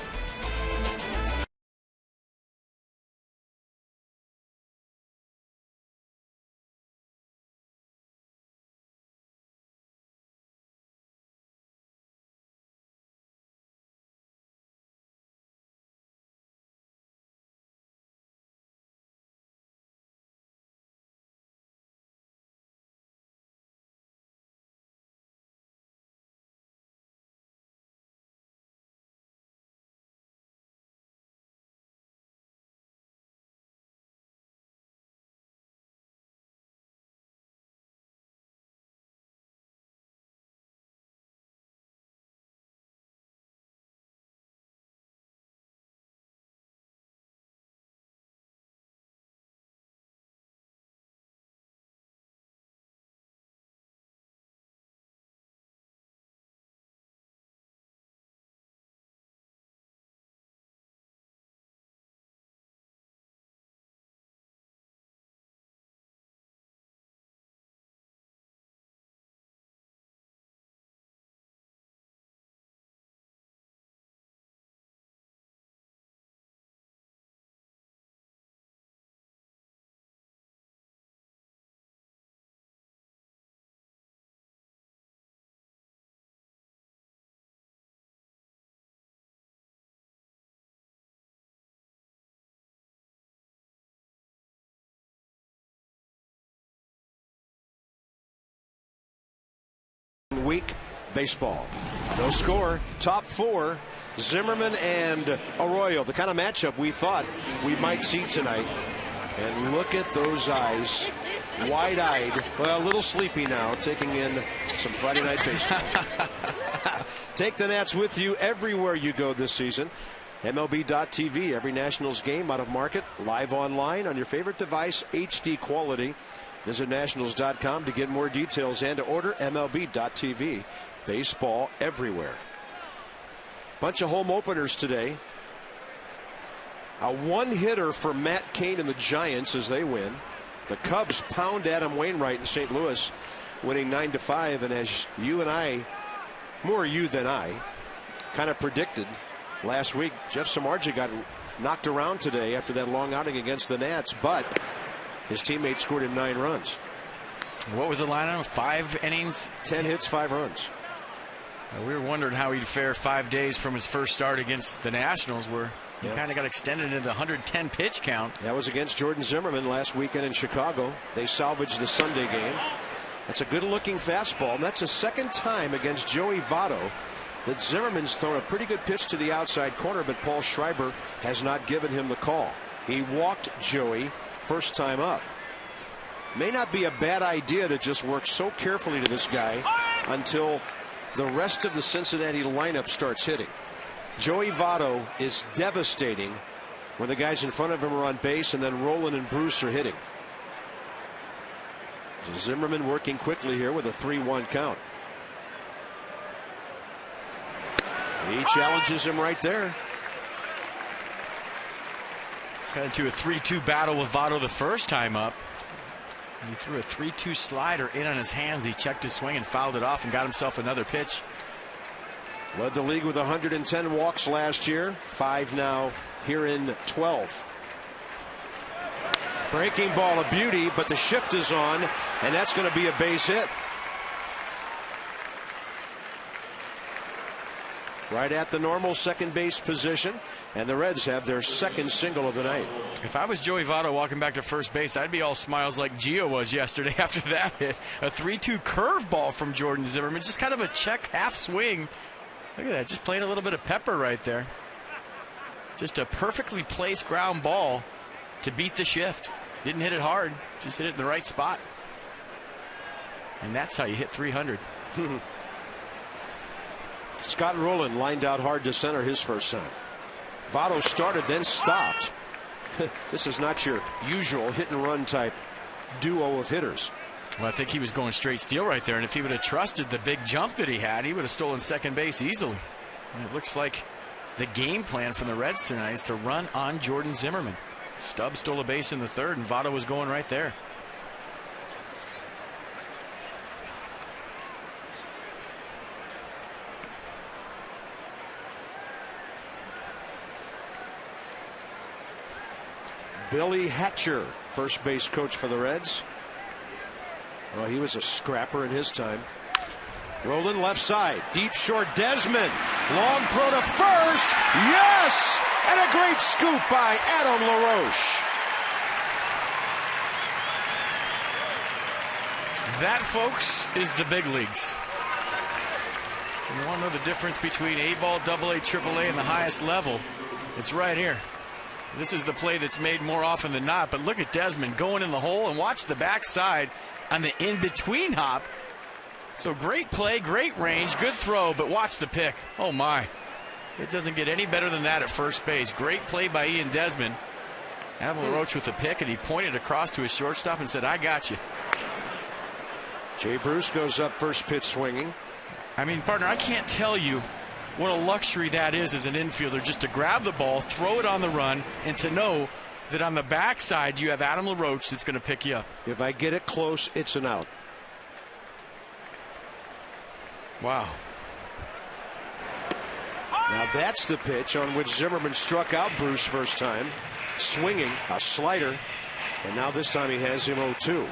Week baseball. No score. Top 4. Zimmerman and Arroyo. The kind of matchup we thought we might see tonight. And look at those eyes. Wide-eyed. Well, a little sleepy now. Taking in some Friday night baseball. Take the Nats with you everywhere you go this season. MLB.TV. Every Nationals game out of market. Live online on your favorite device. HD quality. Visit Nationals.com to get more details and to order MLB.TV. Baseball everywhere. Bunch of home openers today. A 1-hitter for Matt Cain and the Giants as they win. The Cubs pound Adam Wainwright in St. Louis, winning 9-5. And as you and I, more you than I, kind of predicted last week, Jeff Samardzija got knocked around today after that long outing against the Nats, but his teammate scored him 9 runs. What was the lineup? 5 innings? 10 hits, 5 runs. We were wondering how he'd fare 5 days from his first start against the Nationals, where he kind of got extended into the 110 pitch count. That was against Jordan Zimmerman last weekend in Chicago. They salvaged the Sunday game. That's a good-looking fastball, and that's the second time against Joey Votto that Zimmerman's thrown a pretty good pitch to the outside corner, but Paul Schreiber has not given him the call. He walked Joey first time up. May not be a bad idea to just work so carefully to this guy until the rest of the Cincinnati lineup starts hitting. Joey Votto is devastating when the guys in front of him are on base and then Rolen and Bruce are hitting. Zimmerman working quickly here with a 3-1 count. He challenges him right there. Got into a 3-2 battle with Votto the first time up. He threw a 3-2 slider in on his hands. He checked his swing and fouled it off and got himself another pitch. Led the league with 110 walks last year. 5 now here in 12. Breaking ball, a beauty, but the shift is on, and that's going to be a base hit. Right at the normal second base position, and the Reds have their second single of the night. If I was Joey Votto walking back to first base, I'd be all smiles like Gio was yesterday after that hit. A 3-2 curveball from Jordan Zimmerman, just kind of a check half swing. Look at that, just playing a little bit of pepper right there. Just a perfectly placed ground ball to beat the shift. Didn't hit it hard, just hit it in the right spot. And that's how you hit 300. Scott Rowland lined out hard to center his first time. Votto started, then stopped. This is not your usual hit and run type duo of hitters. Well, I think he was going straight steal right there, and if he would have trusted the big jump that he had, he would have stolen second base easily. And it looks like the game plan from the Reds tonight is to run on Jordan Zimmerman. Stubbs stole a base in the third, and Votto was going right there. Billy Hatcher, first base coach for the Reds. Well, he was a scrapper in his time. Rowland left side, deep short Desmond. Long throw to first. Yes! And a great scoop by Adam LaRoche. That, folks, is the big leagues. You want to know the difference between A-ball, AA, AAA, and the highest level? It's right here. This is the play that's made more often than not, but look at Desmond going in the hole, and watch the backside on the in-between hop. So great play, great range, good throw, but watch the pick. Oh, my. It doesn't get any better than that at first base. Great play by Ian Desmond. Adam LaRoche with the pick, and he pointed across to his shortstop and said, I got you. Jay Bruce goes up first pitch swinging. I mean, partner, I can't tell you what a luxury that is as an infielder, just to grab the ball, throw it on the run, and to know that on the backside you have Adam LaRoche that's going to pick you up. If I get it close, it's an out. Wow. Now that's the pitch on which Zimmerman struck out Bruce first time. Swinging, a slider, and now this time he has him 0-2.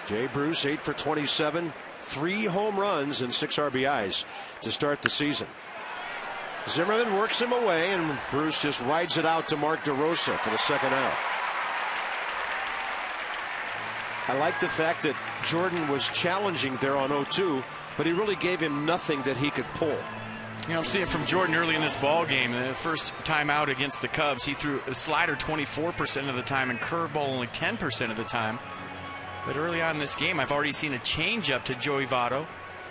Jay Bruce 8 for 27, 3 home runs and 6 RBIs to start the season. Zimmerman works him away, and Bruce just rides it out to Mark DeRosa for the second out. I like the fact that Jordan was challenging there on 0-2, but he really gave him nothing that he could pull. You know, I'm seeing from Jordan early in this ball game, the first time out against the Cubs, he threw a slider 24% of the time and curveball only 10% of the time. But early on in this game, I've already seen a changeup to Joey Votto,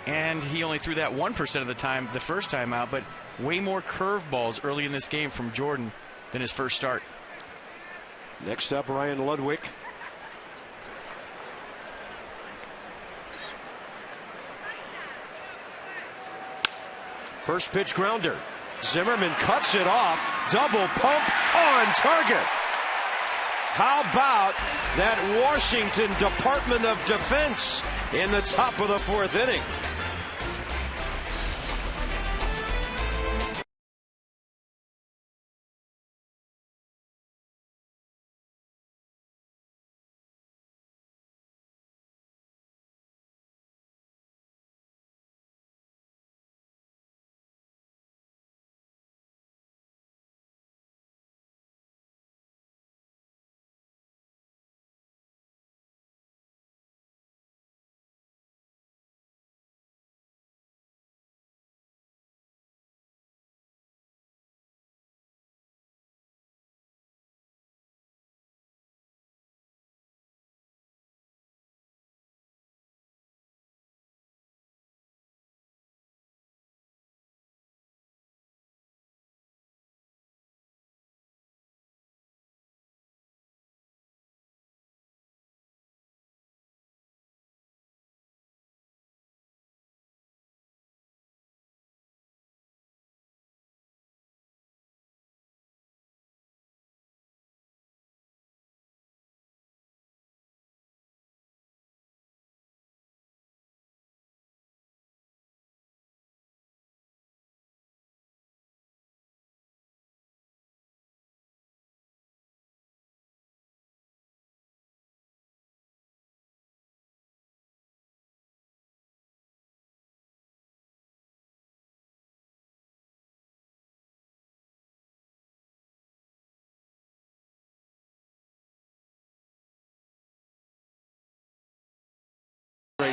and he only threw that 1% of the time the first time out, but way more curveballs early in this game from Jordan than his first start. Next up, Ryan Ludwig. First pitch grounder. Zimmerman cuts it off. Double pump on target. How about that Washington Department of Defense in the top of the 4th inning?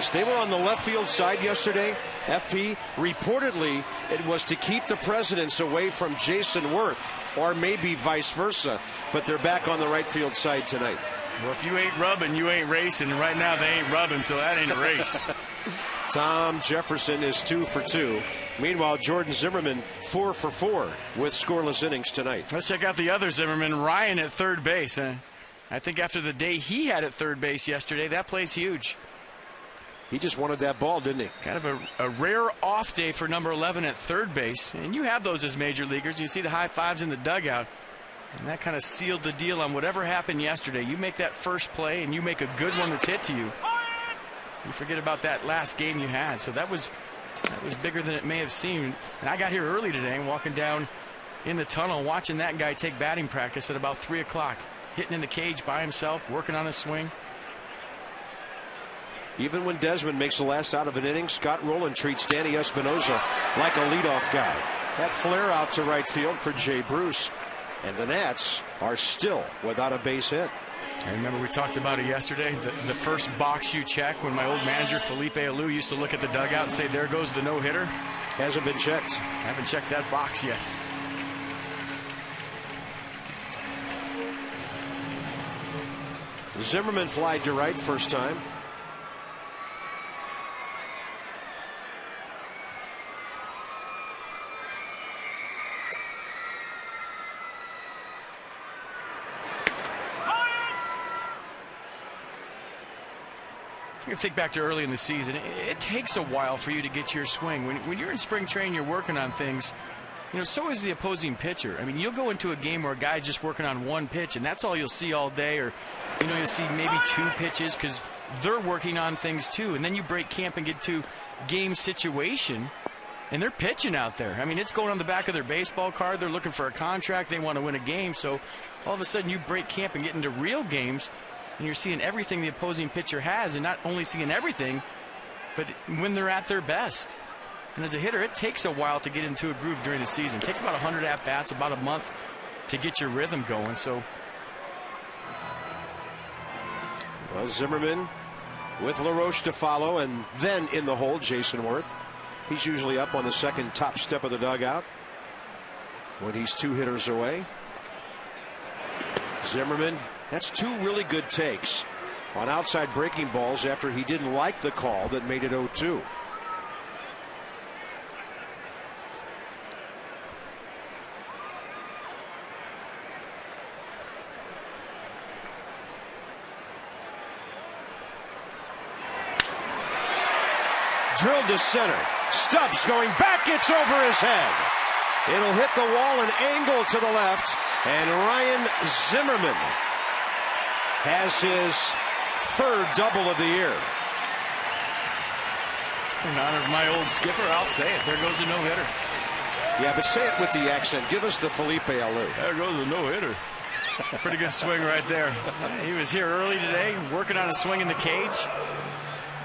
base. They were on the left field side yesterday. FP, reportedly, it was to keep the Presidents away from Jason Worth, or maybe vice versa. But they're back on the right field side tonight. Well, if you ain't rubbing, you ain't racing. And right now, they ain't rubbing, so that ain't a race. Tom Jefferson is 2 for 2. Meanwhile, Jordan Zimmerman 4 for 4 with scoreless innings tonight. Let's check out the other Zimmerman, Ryan at third base. I think after the day he had at third base yesterday, that play's huge. He just wanted that ball, didn't he? Kind of a rare off day for number 11 at third base. And you have those as major leaguers. You see the high fives in the dugout. And that kind of sealed the deal on whatever happened yesterday. You make that first play and you make a good one that's hit to you. You forget about that last game you had. So that was bigger than it may have seemed. And I got here early today and walking down in the tunnel watching that guy take batting practice at about 3 o'clock. Hitting in the cage by himself, working on his swing. Even when Desmond makes the last out of an inning, Scott Rowland treats Danny Espinosa like a leadoff guy. That flare out to right field for Jay Bruce. And the Nats are still without a base hit. I remember we talked about it yesterday. The first box you check, when my old manager Felipe Alou used to look at the dugout and say, there goes the no-hitter. Hasn't been checked. Haven't checked that box yet. Zimmerman flied to right first time. You think back to early in the season, it takes a while for you to get your swing. When you're in spring training, you're working on things. You know, so is the opposing pitcher. I mean, you'll go into a game where a guy's just working on one pitch, and that's all you'll see all day. Or, you know, you'll see maybe 2 pitches because they're working on things too. And then you break camp and get to game situation, and they're pitching out there. I mean, it's going on the back of their baseball card. They're looking for a contract. They want to win a game. So all of a sudden you break camp and get into real games, and you're seeing everything the opposing pitcher has, and not only seeing everything, but when they're at their best. And as a hitter, it takes a while to get into a groove during the season. It takes about 100 at-bats, about a month to get your rhythm going. So, well, Zimmerman with LaRoche to follow, and then in the hole, Jason Worth. He's usually up on the second top step of the dugout when he's 2 hitters away. Zimmerman, that's 2 really good takes on outside breaking balls after he didn't like the call that made it 0-2. Drilled to center. Stubbs going back. It's over his head. It'll hit the wall and angle to the left. And Ryan Zimmerman has his 3rd double of the year. In honor of my old skipper, I'll say it. There goes a no-hitter. Yeah, but say it with the accent. Give us the Felipe Alou. There goes a no-hitter. Pretty good swing right there. He was here early today, working on a swing in the cage.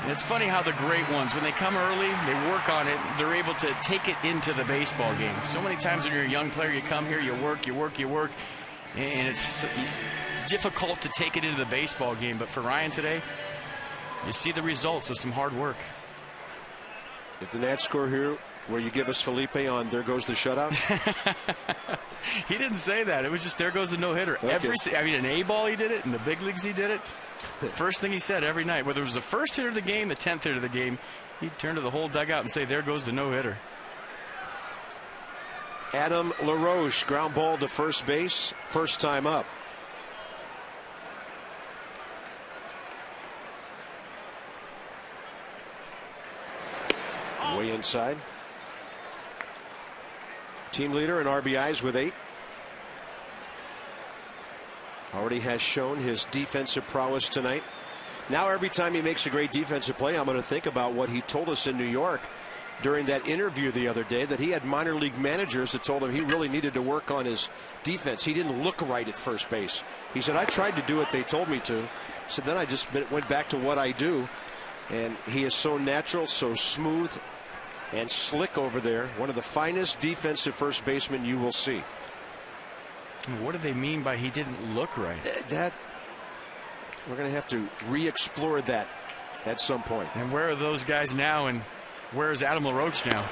And it's funny how the great ones, when they come early, they work on it, they're able to take it into the baseball game. So many times when you're a young player, you come here, you work, and it's difficult to take it into the baseball game. But for Ryan today, you see the results of some hard work. If the Nats score here, will you give us Felipe on there goes the shutout? He didn't say that. It was just there goes the no-hitter. Okay. I mean, in A-ball he did it. In the big leagues he did it. First thing he said every night, whether it was the first hitter of the game, the 10th hitter of the game, he'd turn to the whole dugout and say, there goes the no-hitter. Adam LaRoche, ground ball to first base, first time up. Way inside. Team leader in RBIs with 8. Already has shown his defensive prowess tonight. Now every time he makes a great defensive play, I'm going to think about what he told us in New York during that interview the other day, that he had minor league managers that told him he really needed to work on his defense. He didn't look right at first base. He said, I tried to do what they told me to. He said, then I just went back to what I do. And he is so natural, so smooth and slick over there. One of the finest defensive first basemen you will see. What do they mean by he didn't look right? That we're going to have to re-explore that at some point. And where are those guys now, and where is Adam LaRoche now?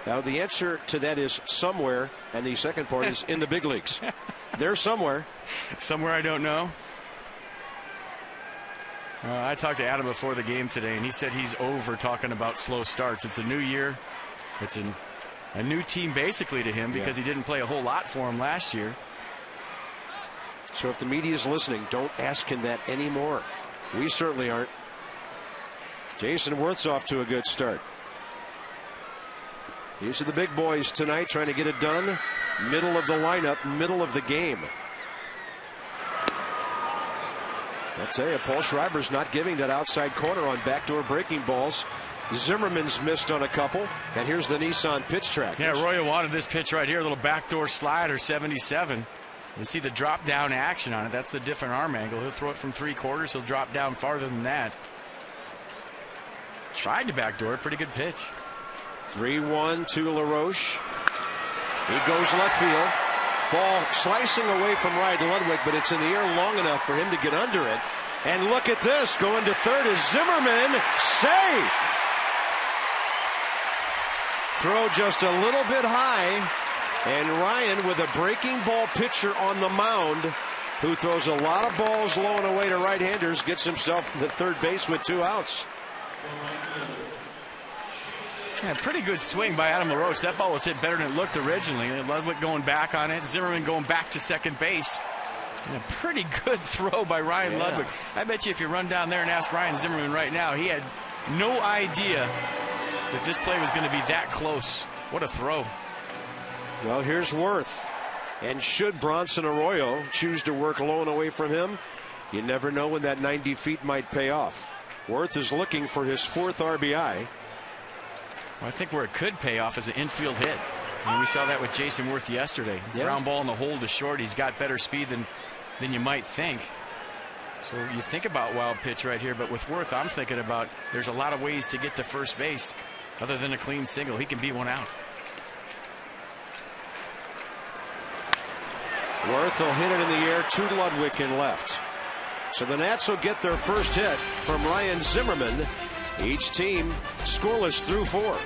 Now, the answer to that is somewhere, and the second part is in the big leagues. They're somewhere. Somewhere I don't know. I talked to Adam before the game today, and he said he's over talking about slow starts. It's a new year. It's a new team basically to him because he didn't play a whole lot for him last year. So if the media is listening, don't ask him that anymore. We certainly aren't. Jason Worth's off to a good start. These are the big boys tonight trying to get it done. Middle of the lineup, middle of the game. I'll tell you, Paul Schreiber's not giving that outside corner on backdoor breaking balls. Zimmerman's missed on a couple. And here's the Nissan pitch track. Yeah, Royo wanted this pitch right here, a little backdoor slider, 77. You see the drop down action on it. That's the different arm angle. He'll throw it from 3/4. He'll drop down farther than that. Tried to backdoor, pretty good pitch. 3-1 to LaRoche. He goes left field. Ball slicing away from Ryan Ludwig, but it's in the air long enough for him to get under it. And look at this. Going to third is Zimmerman. Safe. Throw just a little bit high. And Ryan, with a breaking ball pitcher on the mound, who throws a lot of balls low and away to right-handers, gets himself to third base with 2 outs. Yeah, pretty good swing by Adam LaRoche. That ball was hit better than it looked originally. Ludwig going back on it. Zimmerman going back to second base. And a pretty good throw by Ryan Ludwig. I bet you if you run down there and ask Ryan Zimmerman right now, he had no idea that this play was going to be that close. What a throw. Well, here's Worth. And should Bronson Arroyo choose to work low and away from him, you never know when that 90 feet might pay off. Worth is looking for his 4th RBI. Well, I think where it could pay off is an infield hit. And we saw that with Jason Worth yesterday. Ground ball in the hole to short. He's got better speed than you might think. So you think about wild pitch right here, but with Worth, I'm thinking about there's a lot of ways to get to first base other than a clean single. He can beat one out. Worth will hit it in the air to Ludwig in left. So the Nats will get their first hit from Ryan Zimmerman. Each team scoreless through 4.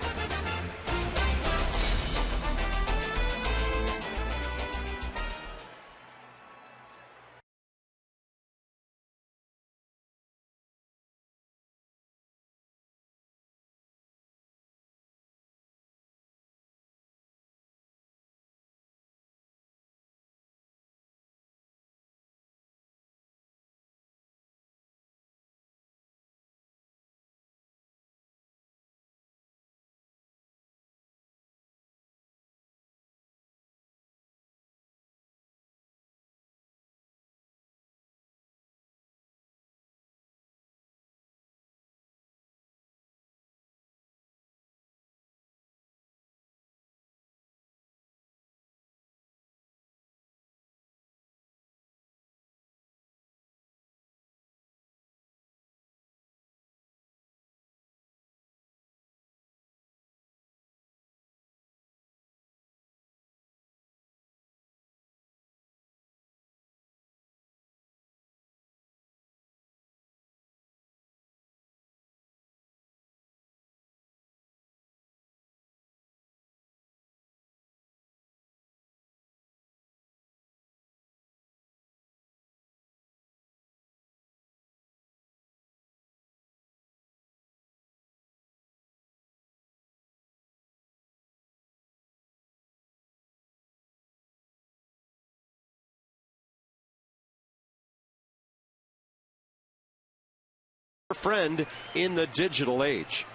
Friend in the digital age.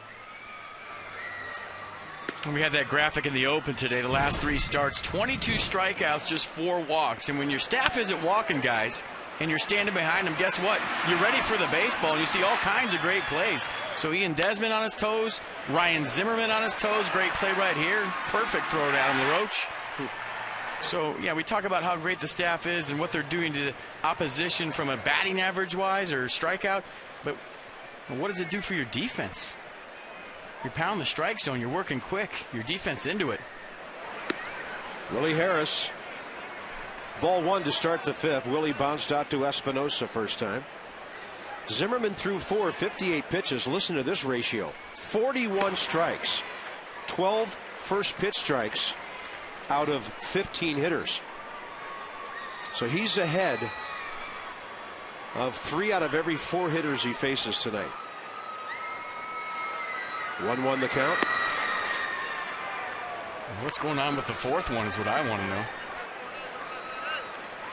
We had that graphic in the open today. The last 3 starts, 22 strikeouts, just 4 walks. And when your staff isn't walking guys and you're standing behind them, guess what? You're ready for the baseball and you see all kinds of great plays. So Ian Desmond on his toes, Ryan Zimmerman on his toes, great play right here. Perfect throw to Adam LaRoche. So, yeah, we talk about how great the staff is and what they're doing to the opposition from a batting average wise or strikeout. But what does it do for your defense? You're pounding the strike zone. You're working quick. Your defense into it. Willie Harris. Ball 1 to start the 5th. Willie bounced out to Espinosa first time. Zimmerman threw 58 pitches. Listen to this ratio: 41 strikes, 12 first pitch strikes out of 15 hitters. So he's ahead of 3 out of every 4 hitters he faces tonight. 1-1 the count. What's going on with the fourth one is what I want to know.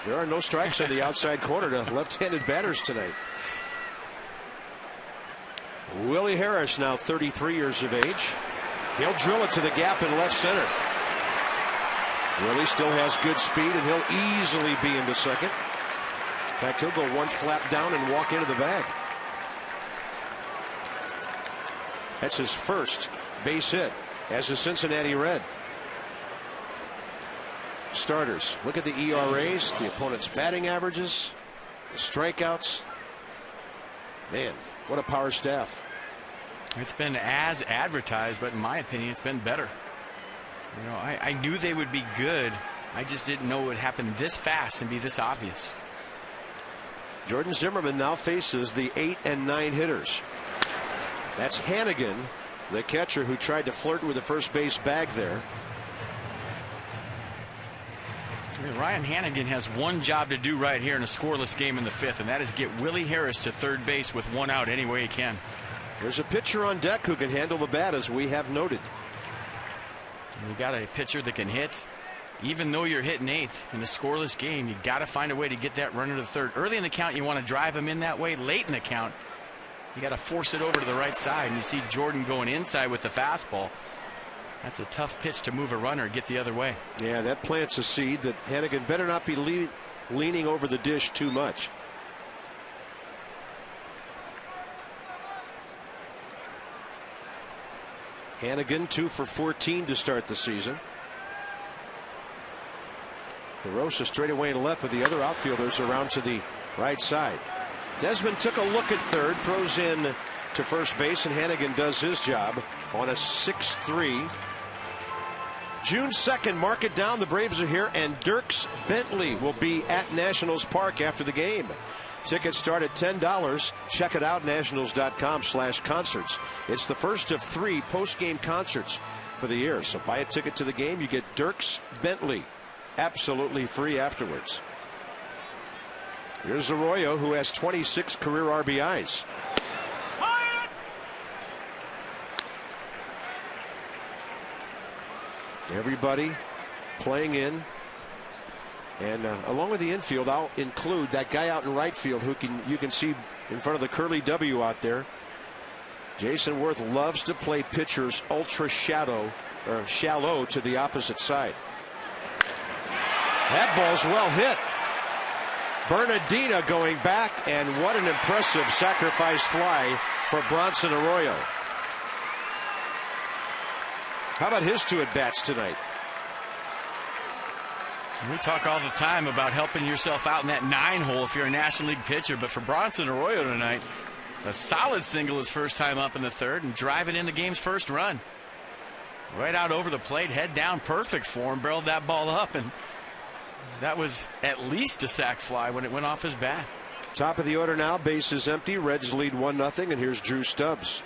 There are no strikes on the outside corner to left-handed batters tonight. Willie Harris, now 33 years of age. He'll drill it to the gap in left center. Willie still has good speed, and he'll easily be into second. In fact, he'll go one flap down and walk into the bag. That's his first base hit as a Cincinnati Red. Starters, look at the ERAs, the opponent's batting averages, the strikeouts. Man, what a power staff. It's been as advertised, but in my opinion, it's been better. You know, I knew they would be good. I just didn't know it would happen this fast and be this obvious. Jordan Zimmerman now faces the 8 and 9 hitters. That's Hannigan, the catcher, who tried to flirt with the first base bag there. Ryan Hannigan has one job to do right here in a scoreless game in the 5th, and that is get Willie Harris to third base with 1 out any way he can. There's a pitcher on deck who can handle the bat, as we have noted. And you got a pitcher that can hit. Even though you're hitting 8th in a scoreless game, you got to find a way to get that runner to third. Early in the count, you want to drive him in that way. Late in the count, you got to force it over to the right side. And you see Jordan going inside with the fastball. That's a tough pitch to move a runner, get the other way. Yeah, that plants a seed that Hannigan better not be leaning over the dish too much. Hannigan 2 for 14 to start the season. LaRoche straight away and left, with the other outfielders around to the right side. Desmond took a look at third, throws in to first base, and Hannigan does his job on a 6-3. June 2nd, mark it down. The Braves are here, and Dierks Bentley will be at Nationals Park after the game. Tickets start at $10. Check it out, nationals.com/concerts. It's the first of 3 post-game concerts for the year. So buy a ticket to the game. You get Dierks Bentley absolutely free afterwards. Here's Arroyo, who has 26 career RBIs. Everybody playing in, and along with the infield, I'll include that guy out in right field who you can see in front of the curly W out there. Jason Worth loves to play pitchers ultra shallow to the opposite side. That ball's well hit. Bernardina going back, and what an impressive sacrifice fly for Bronson Arroyo. How about his 2 at-bats tonight? We talk all the time about helping yourself out in that 9-hole if you're a National League pitcher, but for Bronson Arroyo tonight, a solid single his first time up in the 3rd and driving in the game's first run. Right out over the plate, head down, perfect for him, barreled that ball up, and that was at least a sac fly when it went off his bat. Top of the order now, base is empty. Reds lead 1-0, and here's Drew Stubbs.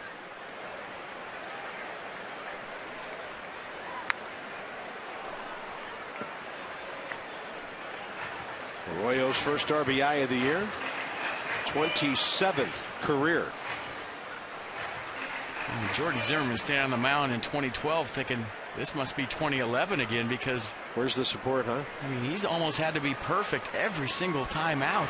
Arroyo's first RBI of the year, 27th career. And Jordan Zimmerman standing on the mound in 2012 thinking this must be 2011 again, because where's the support, huh? I mean, he's almost had to be perfect every single time out.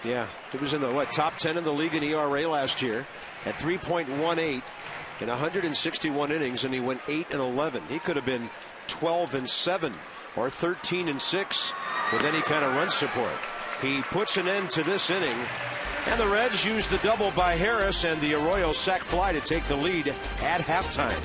Yeah, he was in the top 10 in the league in ERA last year at 3.18 in 161 innings, and he went 8-11. He could have been 12-7 or 13-6 with any kind of run support. He puts an end to this inning, and the Reds use the double by Harris and the Arroyo sac fly to take the lead at halftime.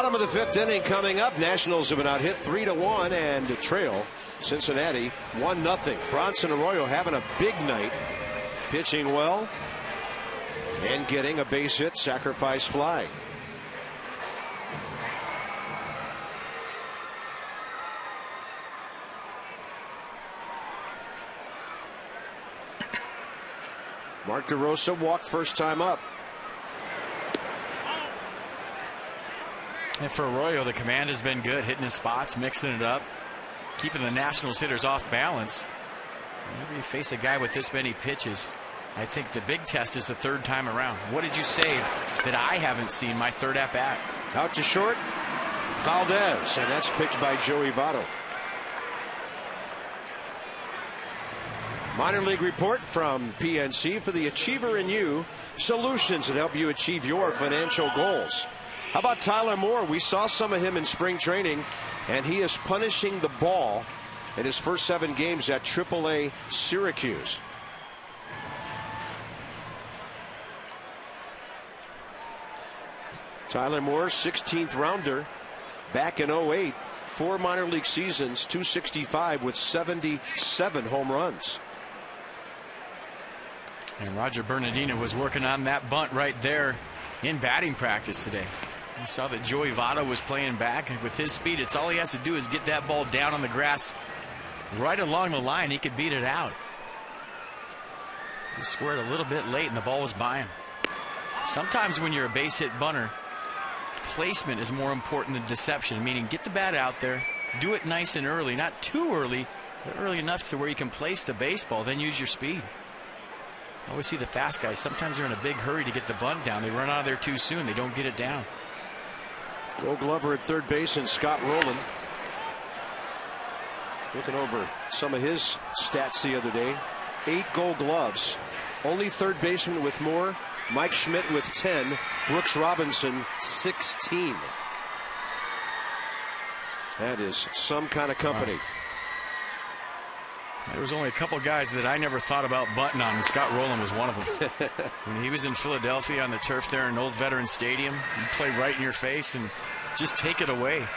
Bottom of the 5th inning coming up. Nationals have been out hit 3-1 and trail Cincinnati 1-0. Bronson Arroyo having a big night, pitching well and getting a base hit sacrifice fly. Mark DeRosa walked first time up. And for Arroyo, the command has been good, hitting his spots, mixing it up, keeping the Nationals hitters off balance. Whenever you face a guy with this many pitches, I think the big test is the third time around. What did you save that I haven't seen my third at bat? Out to short, Valdez, and that's picked by Joey Votto. Minor league report from PNC for the Achiever in You, solutions that help you achieve your financial goals. How about Tyler Moore? We saw some of him in spring training, and he is punishing the ball in his first 7 games at AAA Syracuse. Tyler Moore, 16th rounder back in 08, 4 minor league seasons, 265 with 77 home runs. And Roger Bernardino was working on that bunt right there in batting practice today. You saw that Joey Votto was playing back, and with his speed, it's all he has to do is get that ball down on the grass right along the line. He could beat it out. He squared a little bit late, and the ball was by him. Sometimes when you're a base hit bunter, placement is more important than deception, meaning get the bat out there, do it nice and early, not too early, but early enough to where you can place the baseball, then use your speed. I always see the fast guys, sometimes they're in a big hurry to get the bunt down. They run out of there too soon. They don't get it down. Gold Glover at third base and Scott Rowland. Looking over some of his stats the other day. 8 Gold Gloves. Only third baseman with more. Mike Schmidt with 10. Brooks Robinson 16. That is some kind of company. There was only a couple guys that I never thought about bunting on, and Scott Rowland was one of them. When he was in Philadelphia on the turf there in Old Veterans Stadium, he'd play right in your face and just take it away.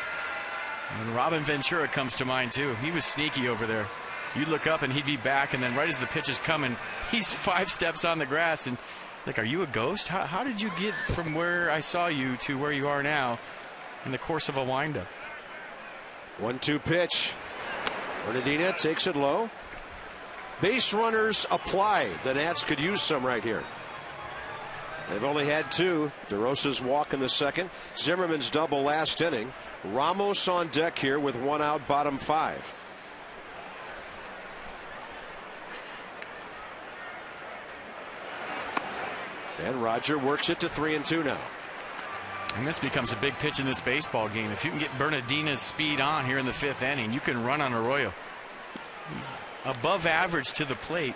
And Robin Ventura comes to mind too. He was sneaky over there. You'd look up and he'd be back, and then right as the pitch is coming, he's 5 steps on the grass. And like, are you a ghost? How did you get from where I saw you to where you are now in the course of a windup? 1-2 pitch. Bernardina takes it low. Base runners apply. The Nats could use some right here. They've only had 2. DeRosa's walk in the second. Zimmerman's double last inning. Ramos on deck here with 1 out, bottom 5. And Roger works it to 3-2 now. And this becomes a big pitch in this baseball game. If you can get Bernardina's speed on here in the 5th inning, you can run on Arroyo. He's above average to the plate,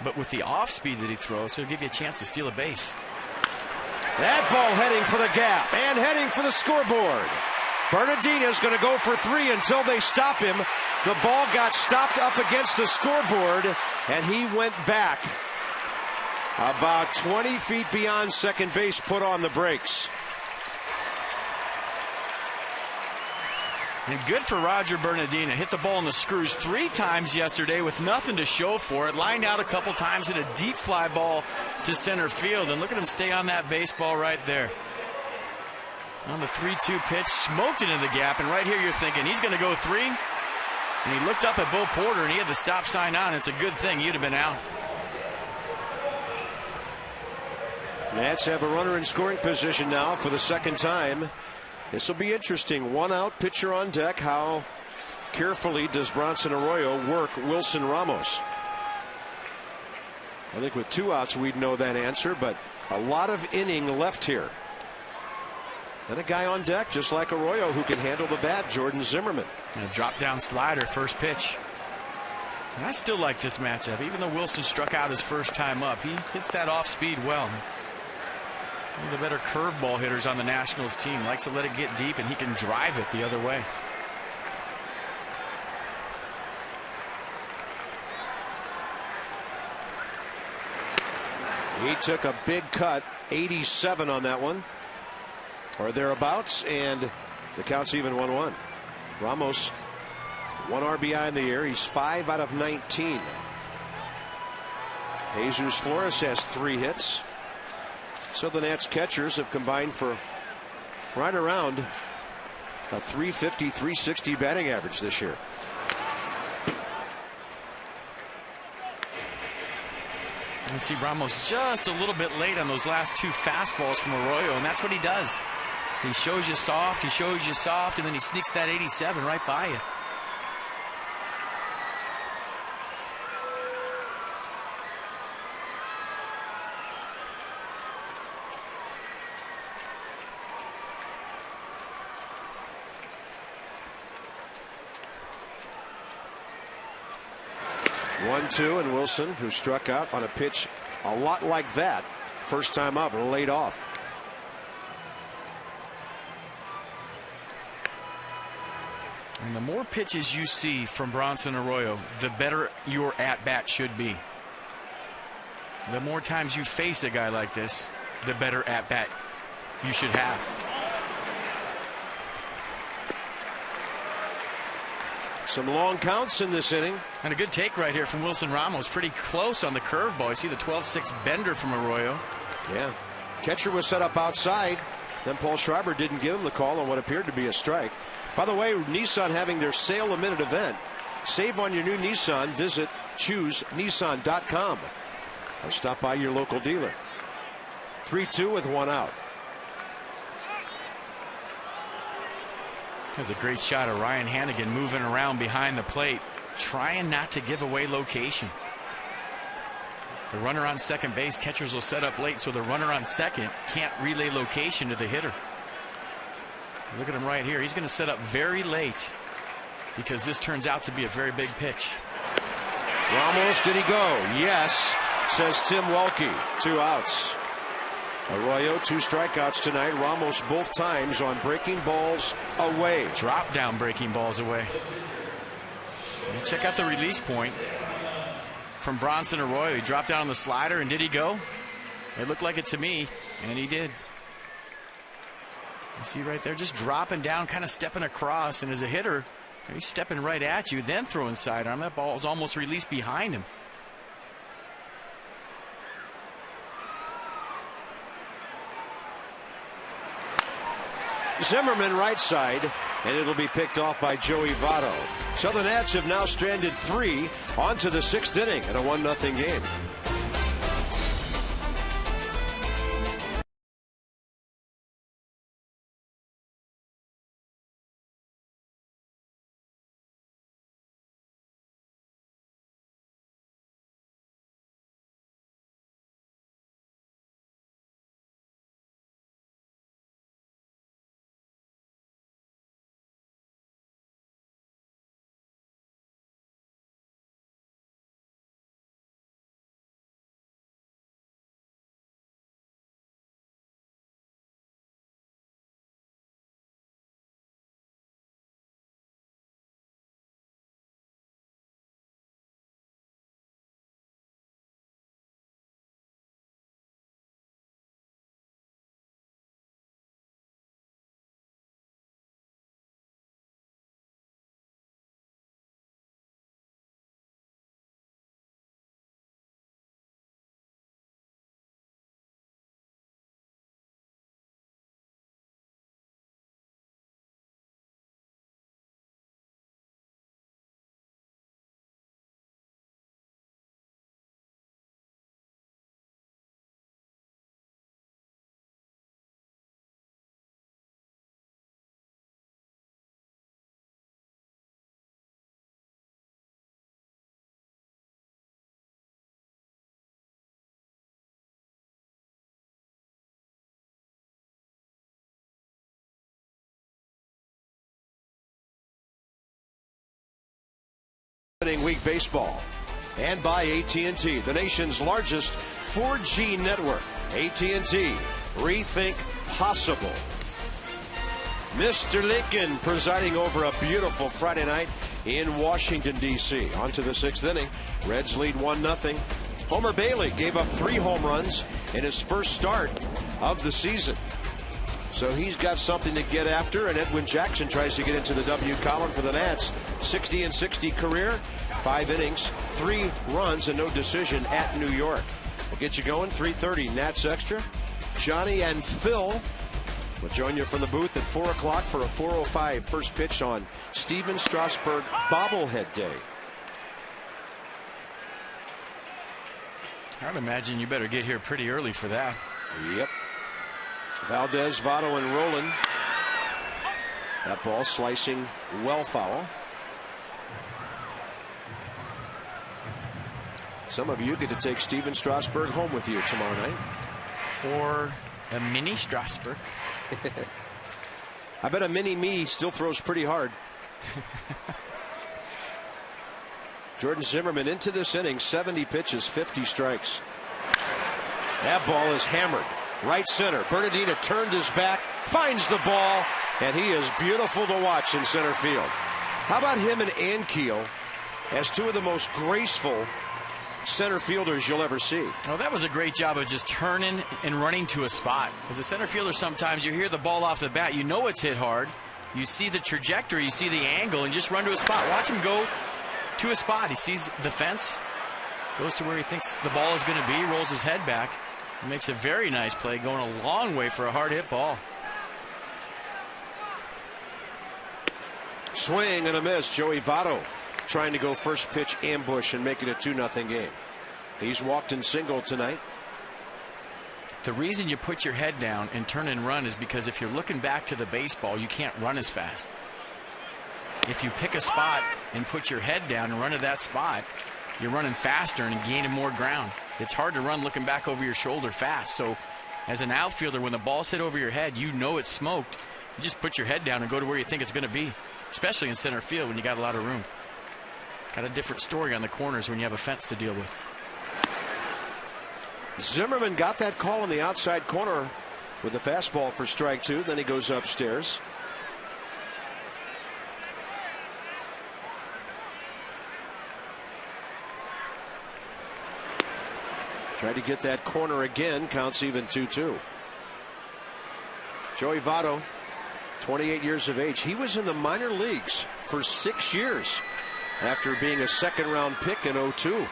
but with the off speed that he throws, he'll give you a chance to steal a base. That ball heading for the gap and heading for the scoreboard. Bernardina's going to go for 3 until they stop him. The ball got stopped up against the scoreboard, and he went back about 20 feet beyond second base, put on the brakes. And good for Roger Bernardina. Hit the ball in the screws 3 times yesterday with nothing to show for it. Lined out a couple times, hit a deep fly ball to center field. And look at him stay on that baseball right there. On the 3-2 pitch, smoked it in the gap. And right here you're thinking he's going to go 3. And he looked up at Bo Porter and he had the stop sign on. It's a good thing he'd have been out. Nats have a runner in scoring position now for the second time. This will be interesting. 1 out, pitcher on deck. How carefully does Bronson Arroyo work Wilson Ramos? I think with 2 outs we'd know that answer, but a lot of inning left here. And a guy on deck just like Arroyo who can handle the bat, Jordan Zimmerman. And a drop down slider, first pitch. And I still like this matchup. Even though Wilson struck out his first time up, he hits that off speed well. One of the better curveball hitters on the Nationals team. Likes to let it get deep, and he can drive it the other way. He took a big cut, 87 on that one. or thereabouts, and the count's even 1-1. Ramos, 1 RBI in the year. He's 5 out of 19. Jesus Flores has 3 hits. So the Nats catchers have combined for right around a 350, 360 batting average this year. You see Ramos just a little bit late on those last 2 fastballs from Arroyo, and that's what he does. He shows you soft, and then he sneaks that 87 right by you. One-two, and Wilson, who struck out on a pitch a lot like that, first time up, laid off. And the more pitches you see from Bronson Arroyo, the better your at-bat should be. The more times you face a guy like this, the better at-bat you should have. Some long counts in this inning. And a good take right here from Wilson Ramos. Pretty close on the curveball. You see the 12-6 bender from Arroyo. Yeah. Catcher was set up outside. Then Paul Schreiber didn't give him the call on what appeared to be a strike. By the way, Nissan having their Sale a Minute event. Save on your new Nissan. Visit ChooseNissan.com. Or stop by your local dealer. 3-2 with 1 out. That's a great shot of Ryan Hannigan moving around behind the plate, trying not to give away location. The runner on second base, catchers will set up late, so the runner on second can't relay location to the hitter. Look at him right here. He's going to set up very late because this turns out to be a very big pitch. Ramos, did he go? Yes, says Tim Welke. 2 outs. Arroyo, 2 strikeouts tonight. Ramos both times on breaking balls away. Drop down breaking balls away. And check out the release point from Bronson Arroyo. He dropped down on the slider, and did he go? It looked like it to me, and he did. You see right there, just dropping down, kind of stepping across, and as a hitter, he's stepping right at you, then throwing sidearm. That ball is almost released behind him. Zimmerman right side, and it'll be picked off by Joey Votto. So the Nats have now stranded 3 onto the 6th inning in a 1-0 game. Week baseball, and by AT&T, the nation's largest 4G network. AT&T, rethink possible. Mr. Lincoln presiding over a beautiful Friday night in Washington, D.C. On to the 6th inning. Reds lead 1-0. Homer Bailey gave up 3 home runs in his first start of the season. So he's got something to get after, and Edwin Jackson tries to get into the W column for the Nats. 60-60 career, 5 innings, 3 runs, and no decision at New York. We'll get you going, 3:30 Nats Extra. Johnny and Phil will join you from the booth at 4 o'clock for a 4:05 first pitch on Steven Strasburg Bobblehead Day. I would imagine you better get here pretty early for that. Yep. Valdez, Votto, and Roland. That ball slicing well foul. Some of you get to take Steven Strasburg home with you tomorrow night. Or a mini Strasburg. I bet a mini me still throws pretty hard. Jordan Zimmermann into this inning, 70 pitches, 50 strikes. That ball is hammered. Right center. Bernardina turned his back, finds the ball, and he is beautiful to watch in center field. How about him and Ankiel as two of the most graceful center fielders you'll ever see? Well, that was a great job of just turning and running to a spot. As a center fielder, sometimes you hear the ball off the bat. You know it's hit hard. You see the trajectory, you see the angle, and just run to a spot. Watch him go to a spot. He sees the fence, goes to where he thinks the ball is going to be, rolls his head back. He makes a very nice play, going a long way for a hard hit ball. Swing and a miss. Joey Votto trying to go first pitch ambush and make it a 2-0 game. He's walked in single tonight. The reason you put your head down and turn and run is because if you're looking back to the baseball, you can't run as fast. If you pick a spot and put your head down and run to that spot, you're running faster and gaining more ground. It's hard to run looking back over your shoulder fast. So as an outfielder, when the ball's hit over your head, you know it's smoked. You just put your head down and go to where you think it's going to be, especially in center field when you got a lot of room. Got a different story on the corners when you have a fence to deal with. Zimmerman got that call in the outside corner with a fastball for strike 2. Then he goes upstairs. Tried to get that corner again. Counts even 2-2. Joey Votto, 28 years of age. He was in the minor leagues for 6 years after being a second-round pick in 2002.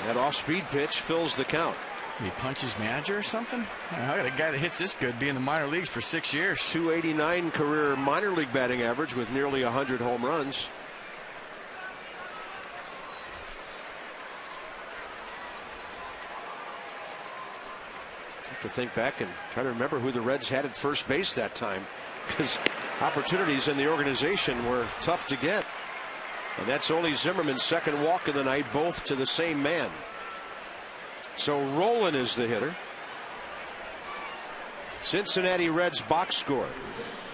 That off-speed pitch fills the count. He punches manager or something? I got a guy that hits this good, be in the minor leagues for 6 years. 289 career minor league batting average with nearly 100 home runs. To think back and try to remember who the Reds had at first base that time, because opportunities in the organization were tough to get. And that's only Zimmerman's second walk of the night, both to the same man. So Roland is the hitter. Cincinnati Reds box score.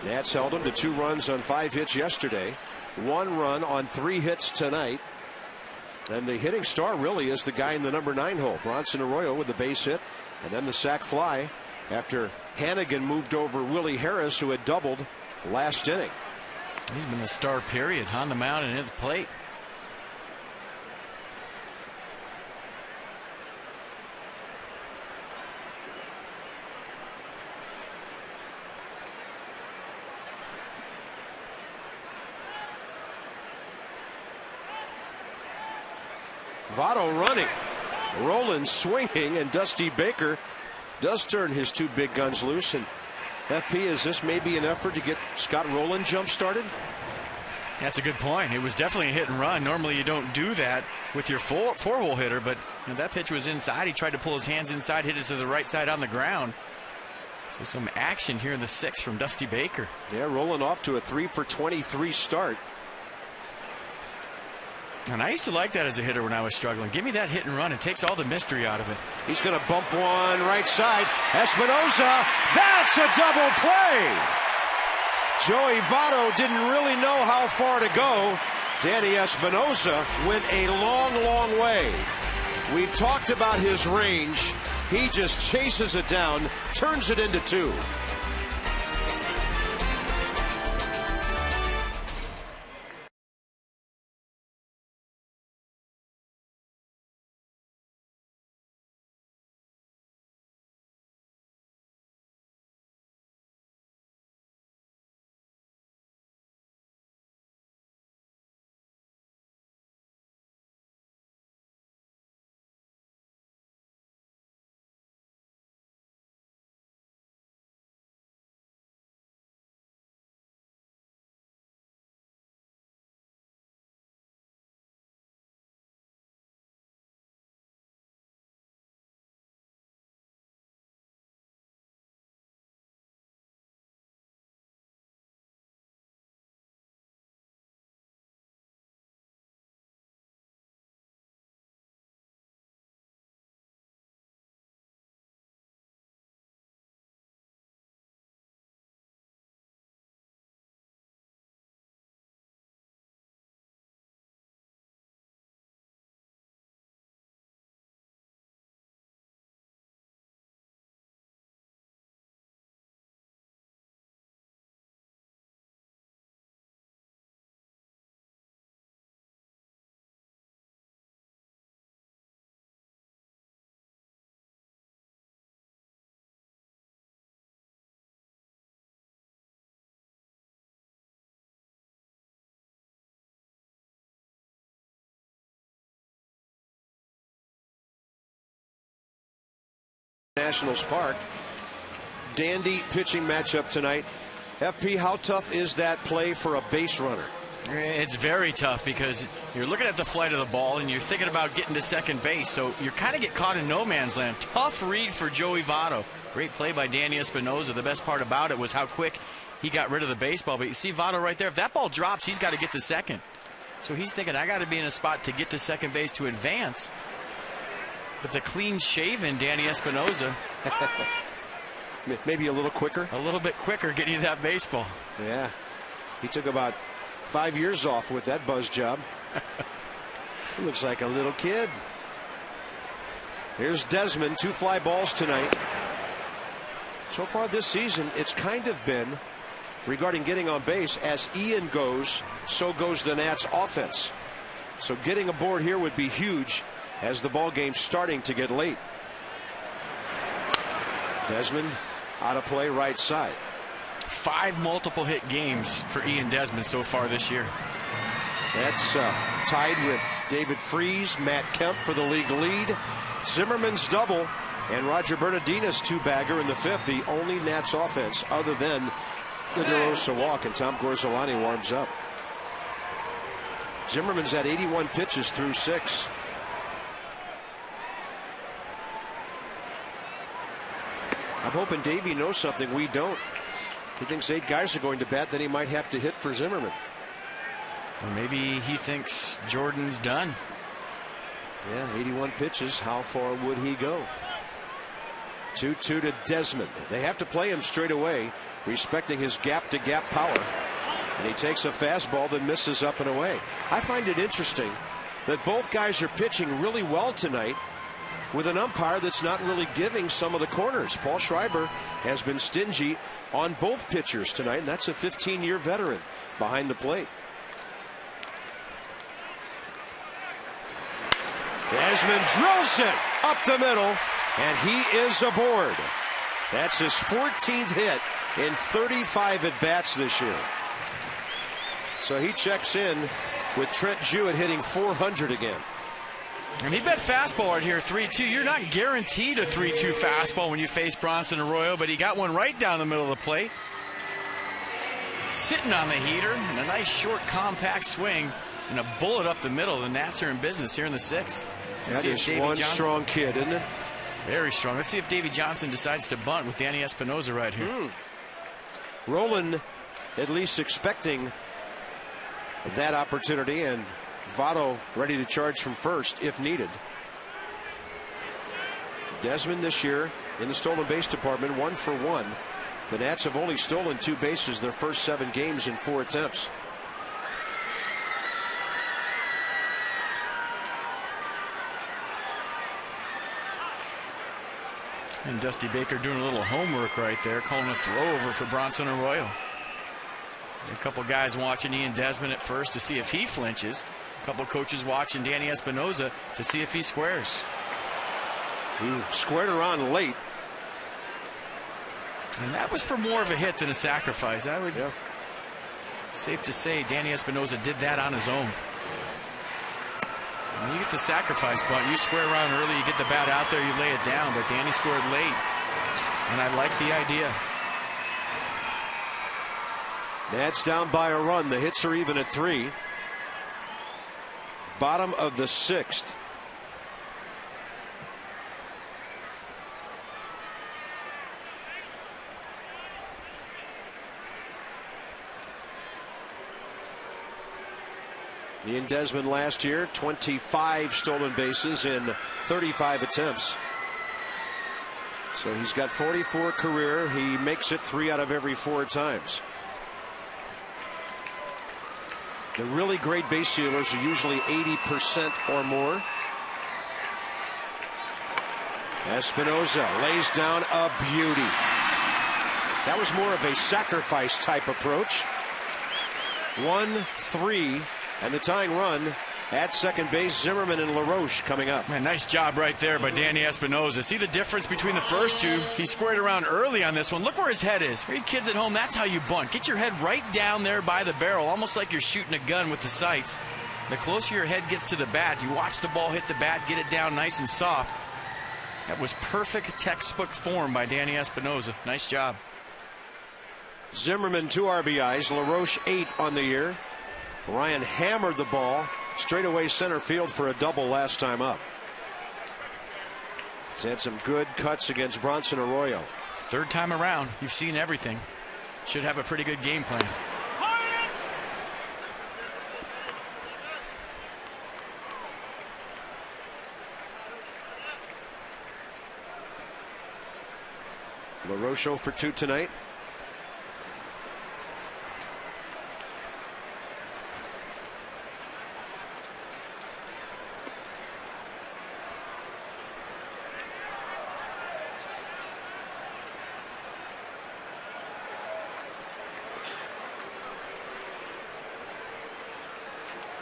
Nats held them to 2 runs on 5 hits yesterday, 1 run on 3 hits tonight. And the hitting star really is the guy in the number 9 hole, Bronson Arroyo, with the base hit and then the sac fly after Hannigan moved over Willie Harris, who had doubled last inning. He's been the star period on the mound and at the plate. Votto running, Roland swinging, and Dusty Baker does turn his 2 big guns loose. And FP, is this maybe an effort to get Scott Rolen jump started? That's a good point. It was definitely a hit and run. Normally you don't do that with your 4-hole hitter, but that pitch was inside. He tried to pull his hands inside, hit it to the right side on the ground. So some action here in the 6th from Dusty Baker. Yeah, Rolen off to a 3-for-23 start. And I used to like that as a hitter when I was struggling. Give me that hit and run. It takes all the mystery out of it. He's going to bump one right side. Espinosa, that's a double play. Joey Votto didn't really know how far to go. Danny Espinosa went a long, long way. We've talked about his range. He just chases it down, turns it into 2. Nationals Park. Dandy pitching matchup tonight. FP, how tough is that play for a base runner? It's very tough because you're looking at the flight of the ball and you're thinking about getting to second base, so you kind of get caught in no man's land. Tough read for Joey Votto. Great play by Danny Espinosa. The best part about it was how quick he got rid of the baseball. But you see Votto right there. If that ball drops, he's got to get to second. So he's thinking, I got to be in a spot to get to second base to advance. But the clean-shaven Danny Espinosa. Maybe a little quicker. A little bit quicker getting to that baseball. Yeah. He took about 5 years off with that buzz job. He looks like a little kid. Here's Desmond. 2 fly balls tonight. So far this season, it's kind of been, regarding getting on base, as Ian goes, so goes the Nats offense. So getting aboard here would be huge as the ball game's starting to get late. Desmond out of play, right side. 5 multiple hit games for Ian Desmond so far this year. That's tied with David Freese, Matt Kemp for the league lead. Zimmerman's double and Roger Bernardina's 2-bagger in the 5th. The only Nats offense other than the DeRosa walk, and Tom Gorzolani warms up. Zimmerman's at 81 pitches through 6. I'm hoping Davey knows something we don't. He thinks 8 guys are going to bat, then he might have to hit for Zimmerman. Or maybe he thinks Jordan's done. Yeah, 81 pitches. How far would he go? 2-2 to Desmond. They have to play him straight away, respecting his gap-to-gap power. And he takes a fastball that misses up and away. I find it interesting that both guys are pitching really well tonight with an umpire that's not really giving some of the corners. Paul Schreiber has been stingy on both pitchers tonight, and that's a 15-year veteran behind the plate. Desmond drills it up the middle, and he is aboard. That's his 14th hit in 35 at-bats this year. So he checks in with Trent Jewett hitting 400 again. And he bet fastball right here, 3-2. You're not guaranteed a 3-2 fastball when you face Bronson Arroyo, but he got one right down the middle of the plate. Sitting on the heater, and a nice short compact swing, and a bullet up the middle. The Nats are in business here in the 6th. That is one strong kid, isn't it? Very strong. Let's see if Davey Johnson decides to bunt with Danny Espinosa right here. Roland at least expecting that opportunity, and Votto ready to charge from first if needed. Desmond this year in the stolen base department, 1 for 1. The Nats have only stolen 2 bases their first 7 games in 4 attempts. And Dusty Baker doing a little homework right there, calling a throw over for Bronson Arroyo. A couple guys watching Ian Desmond at first to see if he flinches. A couple coaches watching Danny Espinosa to see if he squares. He squared around late. And that was for more of a hit than a sacrifice. I would, safe to say Danny Espinosa did that on his own. When you get the sacrifice bunt, you square around early, you get the bat out there, you lay it down. But Danny scored late, and I like the idea. Nats down by a run. The hits are even at 3. Bottom of the 6th. Ian Desmond last year, 25 stolen bases in 35 attempts. So he's got 44 career. He makes it 3 out of every 4 times. The really great base stealers are usually 80% or more. Espinosa lays down a beauty. That was more of a sacrifice type approach. 1-3, and the tying run at second base. Zimmerman and LaRoche coming up. Man, nice job right there by Danny Espinosa. See the difference between the first 2? He squared around early on this one. Look where his head is. For you kids at home, that's how you bunt. Get your head right down there by the barrel, almost like you're shooting a gun with the sights. The closer your head gets to the bat, you watch the ball hit the bat, get it down nice and soft. That was perfect textbook form by Danny Espinosa. Nice job. Zimmerman 2 RBIs, LaRoche 8 on the year. Ryan hammered the ball straightaway center field for a double last time up. He's had some good cuts against Bronson Arroyo. Third time around, you've seen everything. Should have a pretty good game plan. LaRoche 0 for 2 tonight.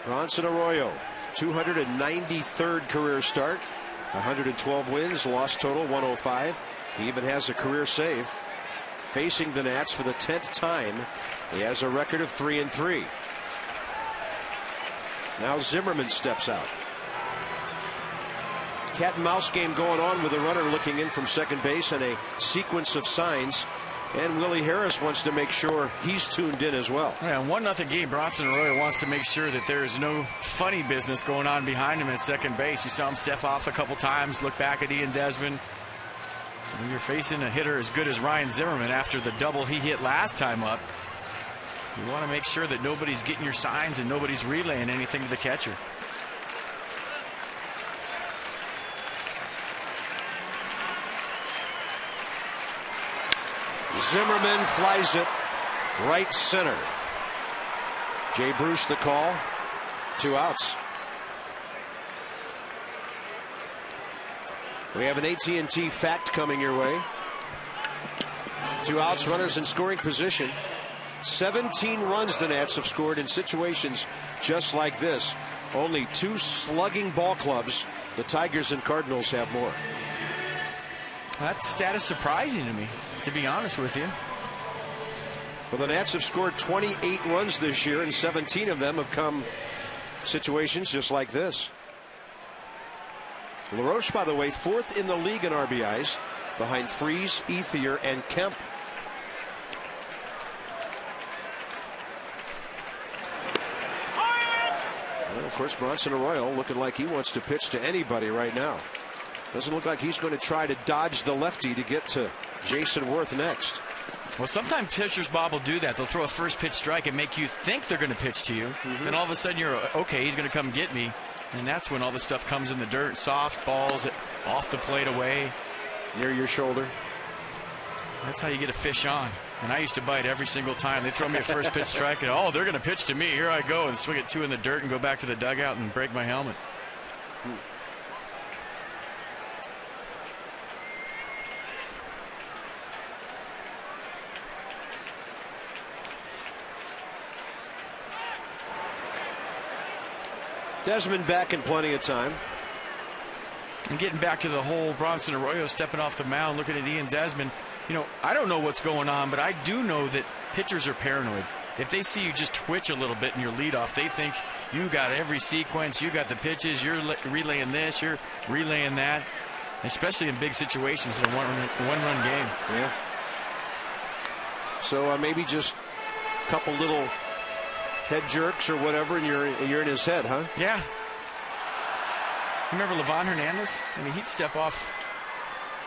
Bronson Arroyo, 293rd career start, 112 wins, loss total 105. He even has a career save. Facing the Nats for the 10th time, he has a record of 3-3. Now Zimmerman steps out. Cat and mouse game going on with the runner looking in from second base and a sequence of signs. And Willie Harris wants to make sure he's tuned in as well. Yeah, 1-0 game. Bronson Arroyo wants to make sure that there is no funny business going on behind him at second base. You saw him step off a couple times, look back at Ian Desmond. When you're facing a hitter as good as Ryan Zimmerman after the double he hit last time up, you want to make sure that nobody's getting your signs and nobody's relaying anything to the catcher. Zimmerman flies it right center. Jay Bruce the call. 2 outs. We have an AT&T fact coming your way. 2 outs, runners in scoring position. 17 runs the Nats have scored in situations just like this. Only 2 slugging ball clubs. The Tigers and Cardinals have more. That stat is surprising to me, to be honest with you. Well, the Nats have scored 28 runs this year, and 17 of them have come situations just like this. LaRoche, by the way, 4th in the league in RBIs, behind Freese, Ethier, and Kemp. Well, of course, Bronson Arroyo looking like he wants to pitch to anybody right now. Doesn't look like he's going to try to dodge the lefty to get to Jason Worth next. Well, sometimes pitchers, Bob, will do that. They'll throw a first pitch strike and make you think they're going to pitch to you. Then all of a sudden you're, okay, he's going to come get me. And that's when all the stuff comes in the dirt. Soft balls off the plate away. Near your shoulder. That's how you get a fish on. And I used to bite every single time. They throw me a first pitch strike and, oh, they're going to pitch to me. Here I go, and swing it 2 in the dirt and go back to the dugout and break my helmet. Desmond back in plenty of time. And getting back to the whole Bronson Arroyo stepping off the mound, looking at Ian Desmond, you know, I don't know what's going on, but I do know that pitchers are paranoid. If they see you just twitch a little bit in your leadoff, they think you got every sequence, you got the pitches, you're relaying this, you're relaying that, especially in big situations in a one-run game. Yeah. So maybe just a couple little head jerks or whatever, and you're in his head, huh? Yeah. Remember Livan Hernandez? I mean, he'd step off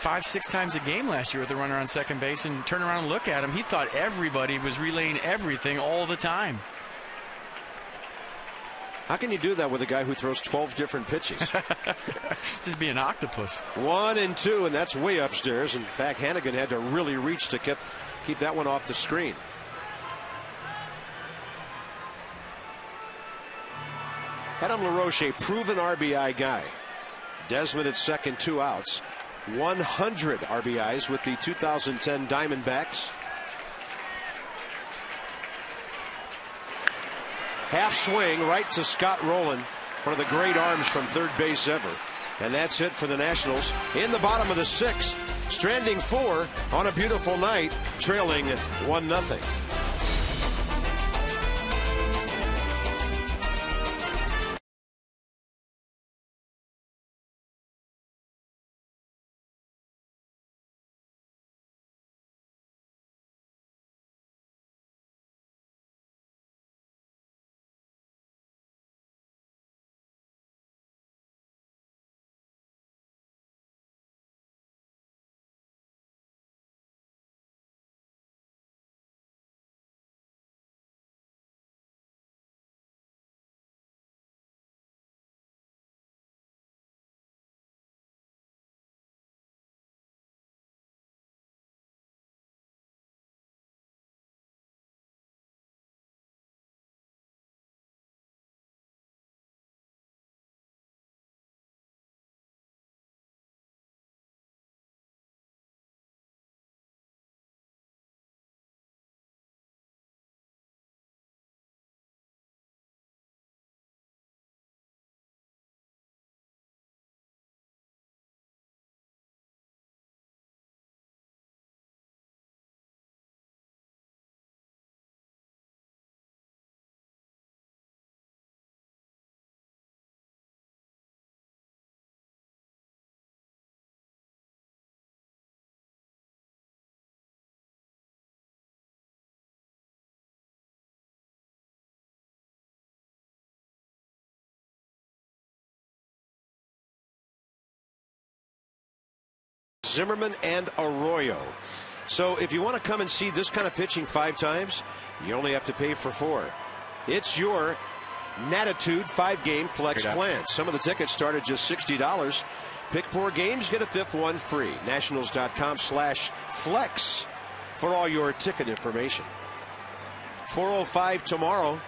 5-6 times a game last year with a runner on second base and turn around and look at him. He thought everybody was relaying everything all the time. How can you do that with a guy who throws 12 different pitches? Just be an octopus. 1 and 2, and that's way upstairs. In fact, Hannigan had to really reach to keep that one off the screen. Adam LaRoche, a proven RBI guy. Desmond at second, 2 outs. 100 RBIs with the 2010 Diamondbacks. Half swing right to Scott Rowland, one of the great arms from third base ever. And that's it for the Nationals in the bottom of the 6th, stranding 4 on a beautiful night, trailing 1-0. Zimmerman, and Arroyo. So if you want to come and see this kind of pitching 5 times, you only have to pay for 4. It's your Natitude 5-game flex plan. Some of the tickets start at just $60. Pick 4 games, get a 5th one free. Nationals.com/flex for all your ticket information. 4:05 tomorrow.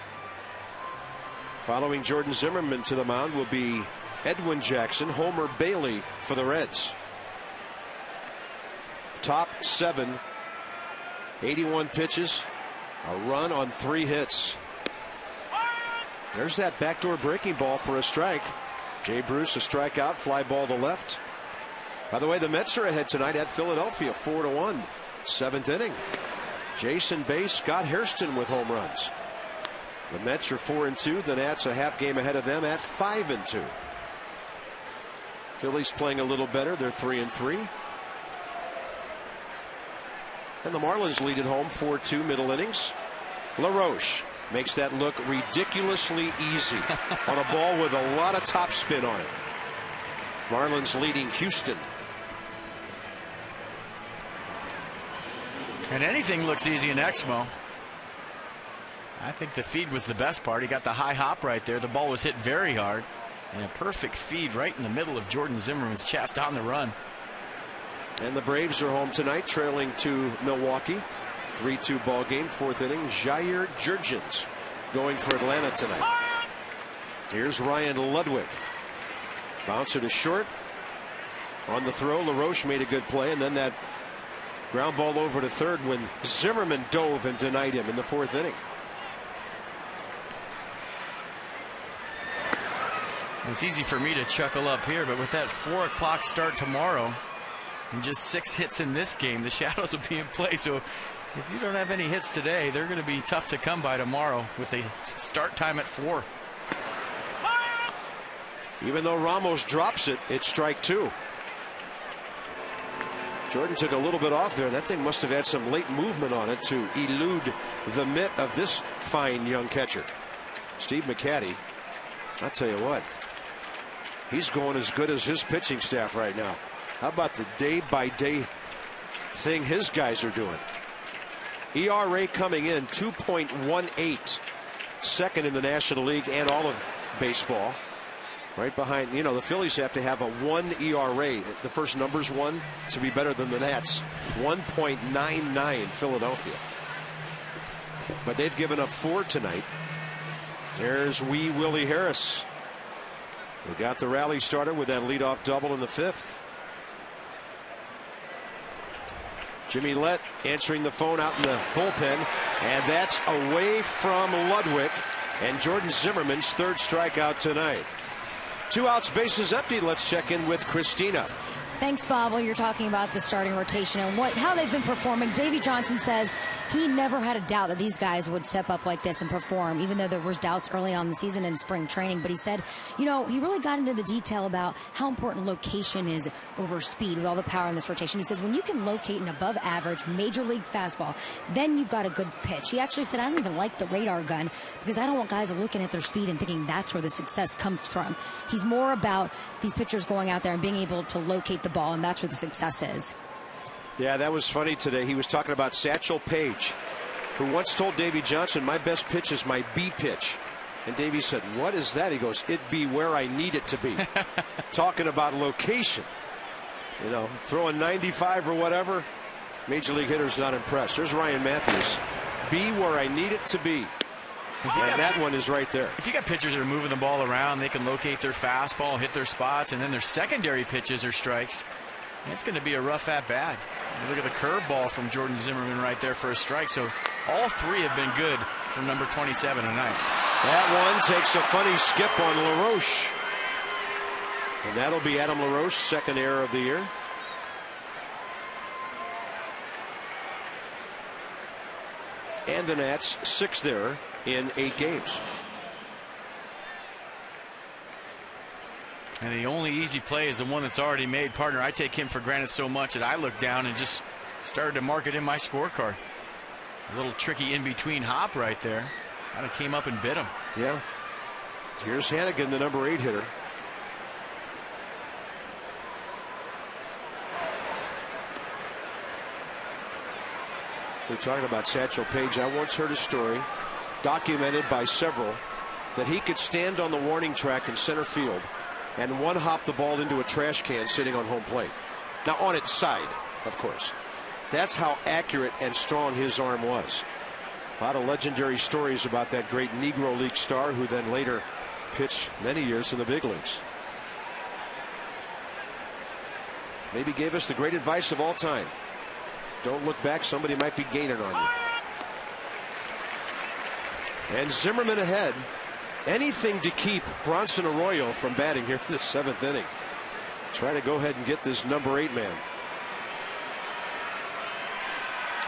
Following Jordan Zimmerman to the mound will be Edwin Jackson, Homer Bailey for the Reds. Top 7, 81 pitches, a run on 3 hits. There's that backdoor breaking ball for a strike. Jay Bruce a strikeout, fly ball to left. By the way, the Mets are ahead tonight at Philadelphia, 4-1. 7th inning. Jason Bay, Scott Hairston with home runs. The Mets are 4-2. The Nats a half game ahead of them at 5-2. Phillies playing a little better. They're 3-3. And the Marlins lead at home 4-2 middle innings. LaRoche makes that look ridiculously easy on a ball with a lot of top spin on it. Marlins leading Houston. And anything looks easy in Exmo. I think the feed was the best part. He got the high hop right there. The ball was hit very hard. And a perfect feed right in the middle of Jordan Zimmerman's chest on the run. And the Braves are home tonight, trailing to Milwaukee. 3-2 ball game, 4th inning. Jair Jurgens going for Atlanta tonight. Here's Ryan Ludwig. Bouncer to short. On the throw, LaRoche made a good play, and then that ground ball over to third when Zimmerman dove and denied him in the 4th inning. It's easy for me to chuckle up here, but with that 4 o'clock start tomorrow and just 6 hits in this game, the shadows will be in play. So if you don't have any hits today, they're going to be tough to come by tomorrow with a start time at 4. Even though Ramos drops it, it's strike 2. Jordan took a little bit off there. That thing must have had some late movement on it to elude the mitt of this fine young catcher. Steve McCaddy, I'll tell you what, he's going as good as his pitching staff right now. How about the day-by-day thing his guys are doing? ERA coming in 2.18, second in the National League and all of baseball. Right behind, you know, the Phillies have to have a 1 ERA. The first number's 1 to be better than the Nats. 1.99 Philadelphia. But they've given up 4 tonight. There's wee Willie Harris. We got the rally started with that leadoff double in the 5th. Jimmy Lett answering the phone out in the bullpen, and that's away from Ludwig and Jordan Zimmerman's 3rd strikeout tonight. 2 outs, bases empty. Let's check in with Christina. Thanks, Bob. Well, you're talking about the starting rotation and how they've been performing. Davey Johnson says he never had a doubt that these guys would step up like this and perform, even though there was doubts early on in the season in spring training. But he said, you know, he really got into the detail about how important location is over speed with all the power in this rotation. He says when you can locate an above average major league fastball, then you've got a good pitch. He actually said, I don't even like the radar gun because I don't want guys looking at their speed and thinking that's where the success comes from. He's more about these pitchers going out there and being able to locate the ball, and that's where the success is. Yeah, that was funny today. He was talking about Satchel Paige, who once told Davey Johnson, my best pitch is my B pitch. And Davey said, what is that? He goes, it be where I need it to be. Talking about location. You know, throwing 95 or whatever. Major league hitters not impressed. There's Ryan Matthews. Be where I need it to be. And that one is right there. If you got pitchers that are moving the ball around, they can locate their fastball, hit their spots, and then their secondary pitches or strikes. It's going to be a rough at bat. Look at the curveball from Jordan Zimmerman right there for a strike. So all 3 have been good from number 27 tonight. That one takes a funny skip on LaRoche. And that'll be Adam LaRoche's 2nd error of the year. And the Nats' 6th error in 8 games. And the only easy play is the one that's already made. Partner, I take him for granted so much that I looked down and just started to mark it in my scorecard. A little tricky in-between hop right there. Kind of came up and bit him. Yeah. Here's Hannigan, the number 8 hitter. We're talking about Satchel Paige. I once heard a story, documented by several, that he could stand on the warning track in center field and one-hop the ball into a trash can sitting on home plate. Now, on its side, of course. That's how accurate and strong his arm was. A lot of legendary stories about that great Negro League star who then later pitched many years in the big leagues. Maybe gave us the great advice of all time. Don't look back, somebody might be gaining on you. And Zimmerman ahead. Anything to keep Bronson Arroyo from batting here in the 7th inning. Try to go ahead and get this number 8 man.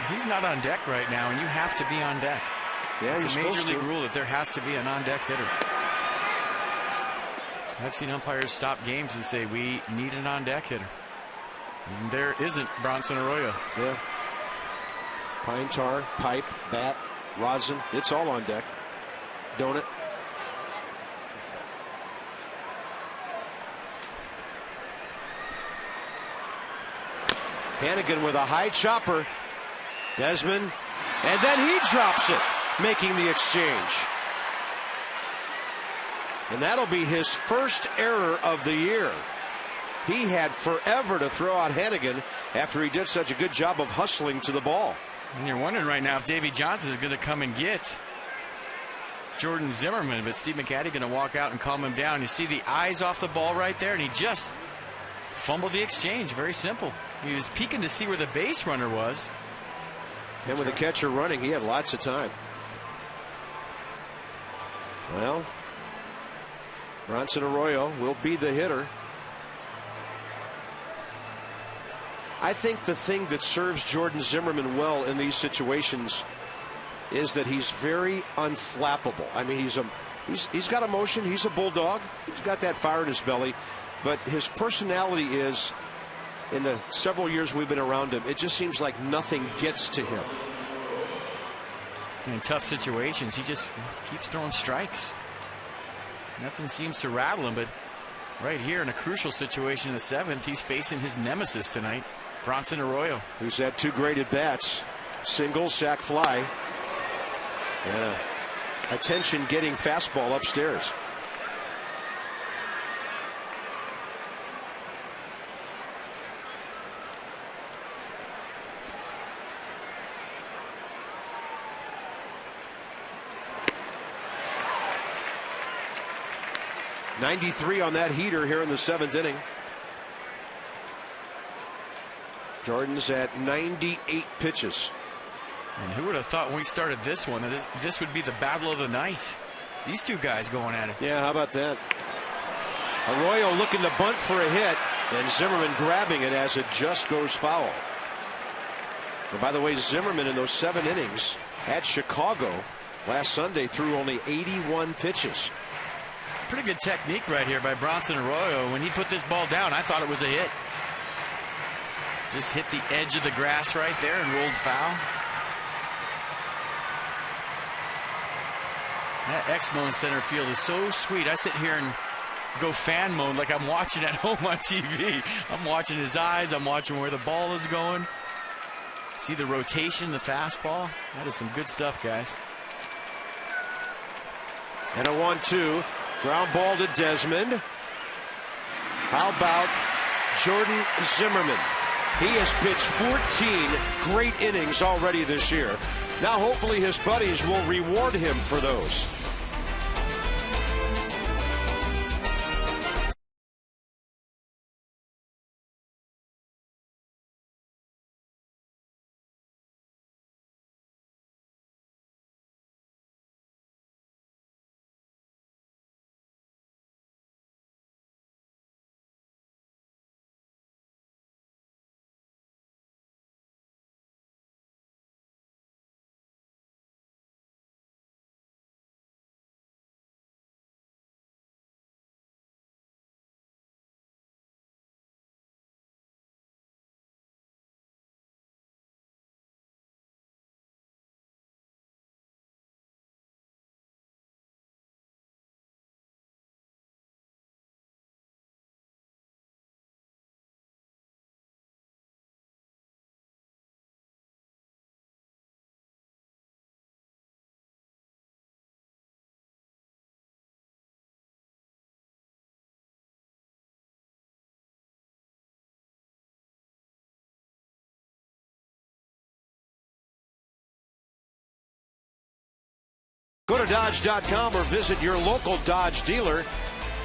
He's not on deck right now, and you have to be on deck. Yeah, it's a major league rule that there has to be an on-deck hitter. I've seen umpires stop games and say, we need an on-deck hitter. And there isn't Bronson Arroyo. Yeah. Pine tar, pipe, bat, rosin, it's all on deck. Don't it? Hannigan with a high chopper. Desmond, and then he drops it, making the exchange. And that'll be his first error of the year. He had forever to throw out Hannigan after he did such a good job of hustling to the ball. And you're wondering right now if Davy Johnson is going to come and get Jordan Zimmerman, but Steve McCatty going to walk out and calm him down. You see the eyes off the ball right there, and he just fumbled the exchange. Very simple. He was peeking to see where the base runner was. And with the catcher running, he had lots of time. Well, Bronson Arroyo will be the hitter. I think the thing that serves Jordan Zimmerman well in these situations is that he's very unflappable. I mean, he's got emotion. He's a bulldog. He's got that fire in his belly. But his personality is, in the several years we've been around him, it just seems like nothing gets to him. In tough situations, he just keeps throwing strikes. Nothing seems to rattle him, but right here in a crucial situation in the 7th, he's facing his nemesis tonight, Bronson Arroyo. Who's had 2 great at-bats. Single, sac fly, and a attention-getting fastball upstairs. .93 on that heater here in the 7th inning. Jordan's at 98 pitches. And who would have thought when we started this one that this would be the battle of the ninth? These two guys going at it. Yeah, how about that? Arroyo looking to bunt for a hit, and Zimmerman grabbing it as it just goes foul. And by the way, Zimmerman in those 7 innings at Chicago last Sunday threw only 81 pitches. Pretty good technique right here by Bronson Arroyo. When he put this ball down, I thought it was a hit. Just hit the edge of the grass right there and rolled foul. That X-Mo in center field is so sweet. I sit here and go fan mode like I'm watching at home on TV. I'm watching his eyes. I'm watching where the ball is going. See the rotation, the fastball. That is some good stuff, guys. And a 1-2. Ground ball to Desmond. How about Jordan Zimmerman? He has pitched 14 great innings already this year. Now hopefully his buddies will reward him for those. Go to Dodge.com or visit your local Dodge dealer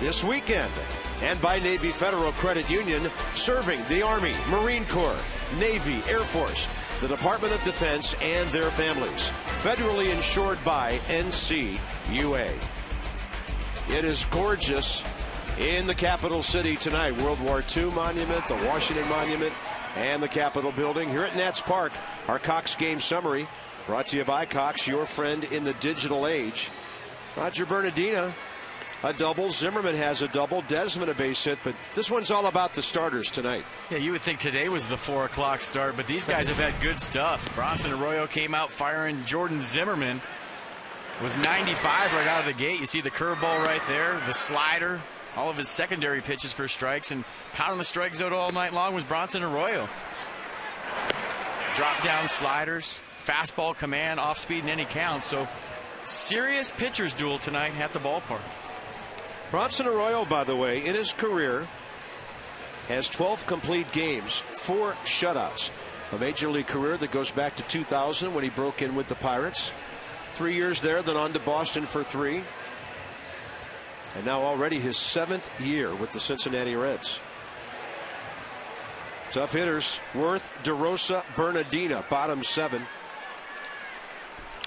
this weekend. And by Navy Federal Credit Union, serving the Army, Marine Corps, Navy, Air Force, the Department of Defense, and their families. Federally insured by NCUA. It is gorgeous in the capital city tonight. World War II Monument, the Washington Monument, and the Capitol Building. Here at Nats Park, our Cox Game Summary, brought to you by Cox, your friend in the digital age. Roger Bernardina, a double. Zimmerman has a double. Desmond a base hit, but this one's all about the starters tonight. Yeah, you would think today was the 4 o'clock start, but these guys have had good stuff. Bronson Arroyo came out firing. Jordan Zimmerman was 95 right out of the gate. You see the curveball right there, the slider, all of his secondary pitches for strikes, and pounding the strike zone all night long was Bronson Arroyo. Drop down sliders, fastball command, off speed in any count. So serious pitchers duel tonight at the ballpark. Bronson Arroyo, by the way, in his career has 12 complete games, 4 shutouts. A major league career that goes back to 2000 when he broke in with the Pirates. 3 years there, then on to Boston for 3. And now already his 7th year with the Cincinnati Reds. Tough hitters: Worth, DeRosa, Bernardina, bottom 7.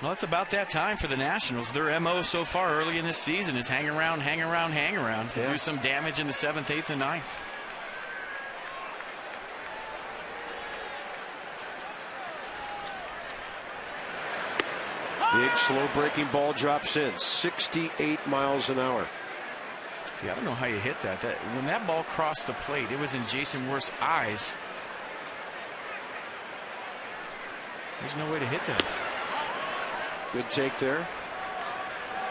Well, it's about that time for the Nationals. Their MO so far early in this season is hang around to do some damage in the 7th, 8th, and 9th. Big slow breaking ball drops in, 68 miles an hour. See, I don't know how you hit that. When that ball crossed the plate, it was in Jason Worth's eyes. There's no way to hit that. Good take there.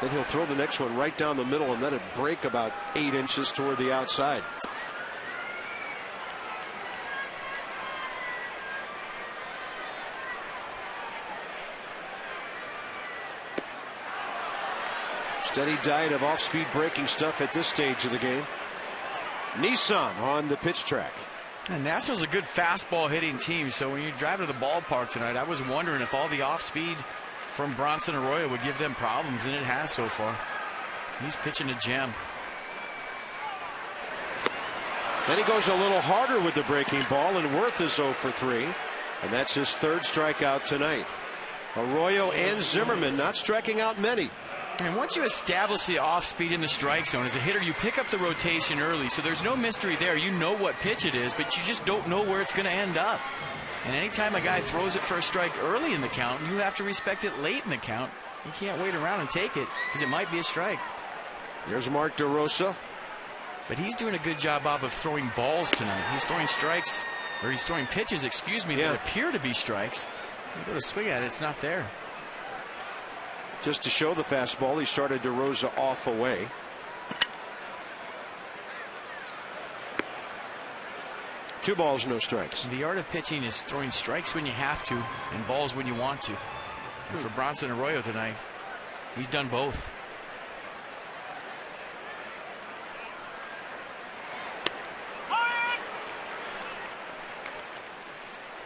Then he'll throw the next one right down the middle and let it break about 8 inches toward the outside. Steady diet of off-speed breaking stuff at this stage of the game. Nissan on the pitch track. And Nationals a good fastball hitting team, so when you drive to the ballpark tonight, I was wondering if all the off-speed from Bronson Arroyo would give them problems, and it has so far. He's pitching a gem. Then he goes a little harder with the breaking ball, and Worth is 0 for 3. And that's his 3rd strikeout tonight. Arroyo and Zimmerman not striking out many. And once you establish the off-speed in the strike zone, as a hitter, you pick up the rotation early, so there's no mystery there. You know what pitch it is, but you just don't know where it's going to end up. And anytime a guy throws it for a strike early in the count, you have to respect it late in the count. You can't wait around and take it, because it might be a strike. Here's Mark DeRosa. But he's doing a good job, Bob, of throwing balls tonight. He's throwing strikes, or he's throwing pitches, excuse me, that appear to be strikes. You go to swing at it, it's not there. Just to show the fastball, he started DeRosa off away. Two balls, no strikes. The art of pitching is throwing strikes when you have to and balls when you want to. And for Bronson Arroyo tonight, he's done both.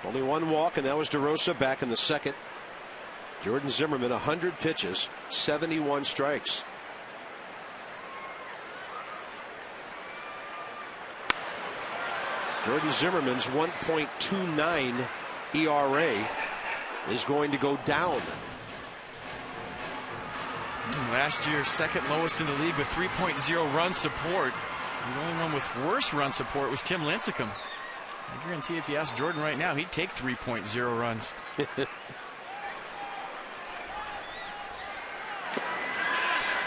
Only 1 walk, and that was DeRosa back in the 2nd. Jordan Zimmerman, 100 pitches, 71 strikes. Jordan Zimmerman's 1.29 ERA is going to go down. Last year, 2nd lowest in the league with 3.0 run support. The only one with worse run support was Tim Lincecum. I guarantee if you ask Jordan right now, he'd take 3.0 runs.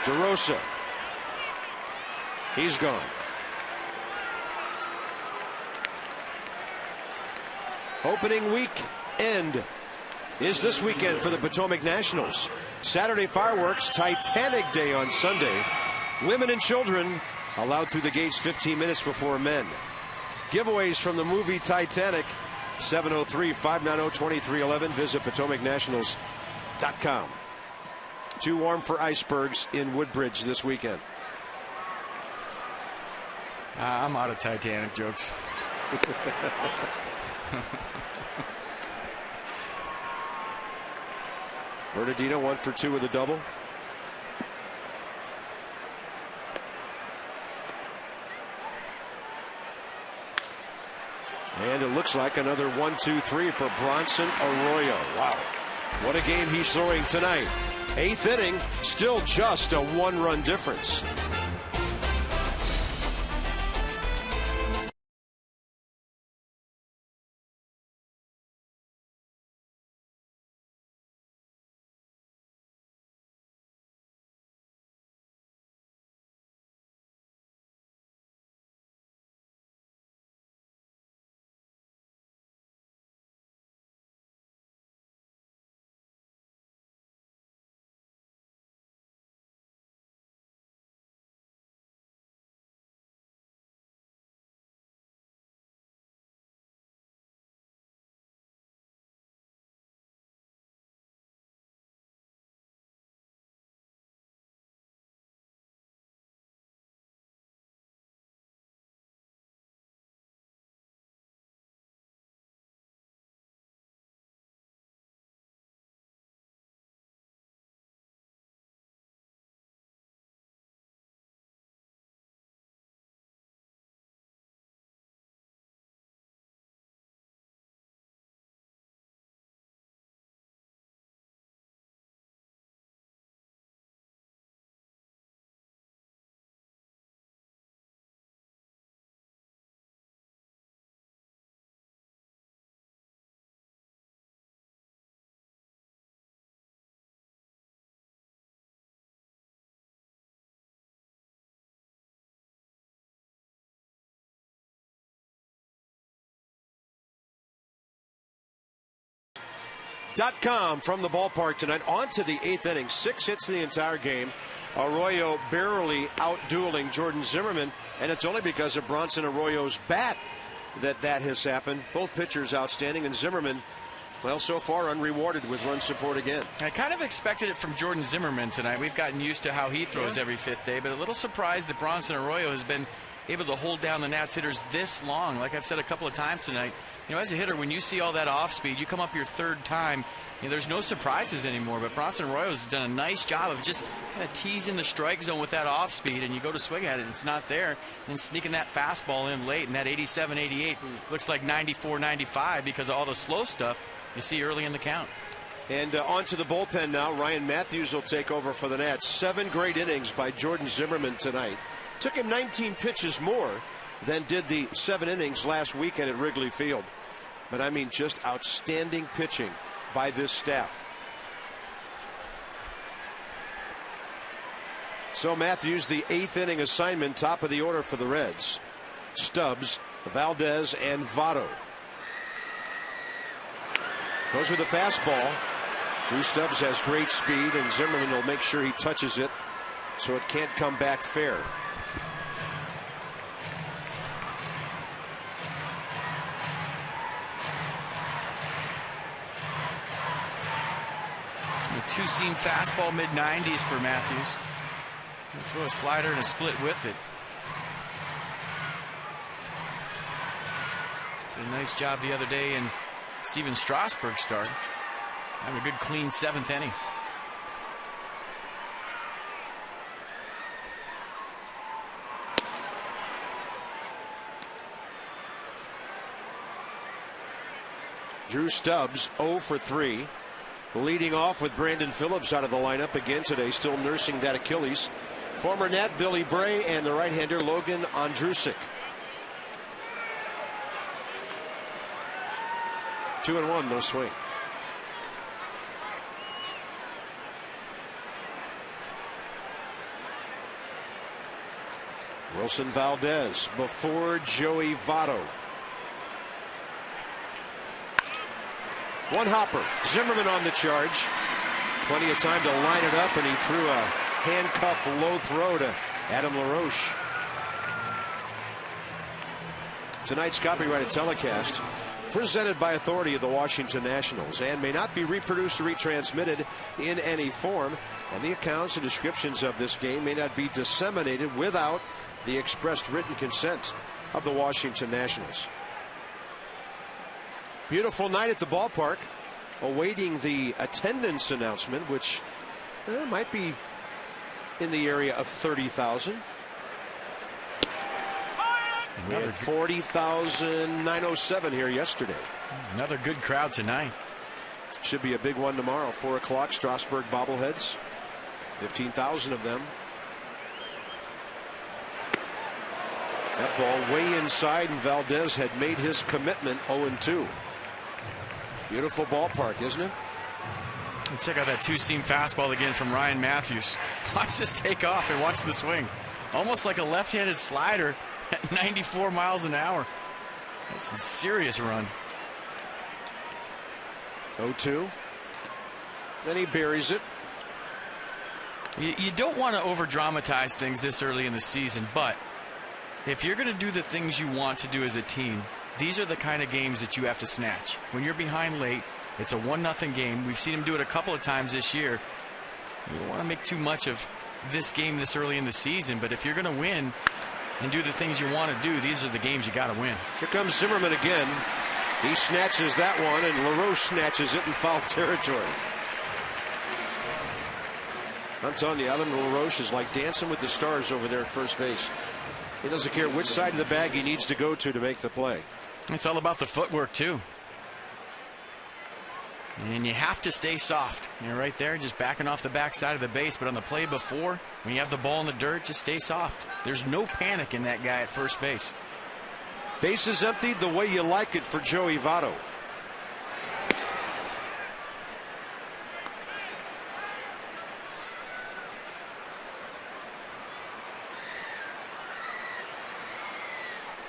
DeRosa. He's gone. Opening weekend is this weekend for the Potomac Nationals. Saturday fireworks, Titanic Day on Sunday. Women and children allowed through the gates 15 minutes before men. Giveaways from the movie Titanic. 703-590-2311. Visit PotomacNationals.com. Too warm for icebergs in Woodbridge this weekend. I'm out of Titanic jokes. Bernardino 1 for 2 with a double. And it looks like another 1-2-3 for Bronson Arroyo. Wow. What a game he's throwing tonight. 8th inning, still just a 1-run difference. .com from the ballpark tonight. On to the 8th inning. 6 hits in the entire game. Arroyo barely out-dueling Jordan Zimmerman, and it's only because of Bronson Arroyo's bat that has happened. Both pitchers outstanding, and Zimmerman, well, so far unrewarded with run support again. I kind of expected it from Jordan Zimmerman tonight. We've gotten used to how he throws every 5th day, but a little surprised that Bronson Arroyo has been able to hold down the Nats hitters this long. Like I've said a couple of times tonight, as a hitter, when you see all that off speed, you come up your 3rd time, there's no surprises anymore. But Bronson Arroyo has done a nice job of just kind of teasing the strike zone with that off speed, and you go to swing at it and it's not there, and sneaking that fastball in late, and that 87, 88 looks like 94, 95 because of all the slow stuff you see early in the count. And on to the bullpen now. Ryan Matthews will take over for the Nats. 7 great innings by Jordan Zimmerman tonight. Took him 19 pitches more than did the 7 innings last weekend at Wrigley Field. But I mean, just outstanding pitching by this staff. So Matthews, the 8th inning assignment, top of the order for the Reds. Stubbs, Valdez, and Votto. Goes with the fastball. Drew Stubbs has great speed, and Zimmerman will make sure he touches it so it can't come back fair. A 2-seam fastball, mid-90s for Matthews. He'll throw a slider and a split with it. Did a nice job the other day in Steven Strasburg's start. Having a good clean 7th inning. Drew Stubbs 0 for 3. Leading off with Brandon Phillips out of the lineup again today, still nursing that Achilles. Former Nat Billy Bray and the right-hander Logan Ondrusek. 2-1, no swing. Wilson Valdez before Joey Votto. One hopper. Zimmerman on the charge. Plenty of time to line it up, and he threw a handcuff low throw to Adam LaRoche. Tonight's copyrighted telecast presented by authority of the Washington Nationals and may not be reproduced or retransmitted in any form, and the accounts and descriptions of this game may not be disseminated without the expressed written consent of the Washington Nationals. Beautiful night at the ballpark, awaiting the attendance announcement, which might be in the area of 30,000. We had 40,907 here yesterday. Another good crowd tonight. Should be a big one tomorrow. 4 o'clock, Strasburg bobbleheads. 15,000 of them. That ball way inside, and Valdez had made his commitment. 0-2. Beautiful ballpark, isn't it? And check out that two-seam fastball again from Ryan Matthews. Watch this take off and watch the swing. Almost like a left-handed slider at 94 miles an hour. That's some serious run. 0-2. Then he buries it. You don't want to over-dramatize things this early in the season, but if you're going to do the things you want to do as a team, these are the kind of games that you have to snatch. When you're behind late, it's a 1-0 game. We've seen him do it a couple of times this year. You don't want to make too much of this game this early in the season, but if you're going to win and do the things you want to do, these are the games you got to win. Here comes Zimmerman again. He snatches that one, and LaRoche snatches it in foul territory. I'm telling you, Alan LaRoche is like dancing with the stars over there at first base. He doesn't care which side of the bag he needs to go to make the play. It's all about the footwork, too. And you have to stay soft. You're right there, just backing off the backside of the base. But on the play before, when you have the ball in the dirt, just stay soft. There's no panic in that guy at first base. Bases emptied the way you like it for Joey Votto.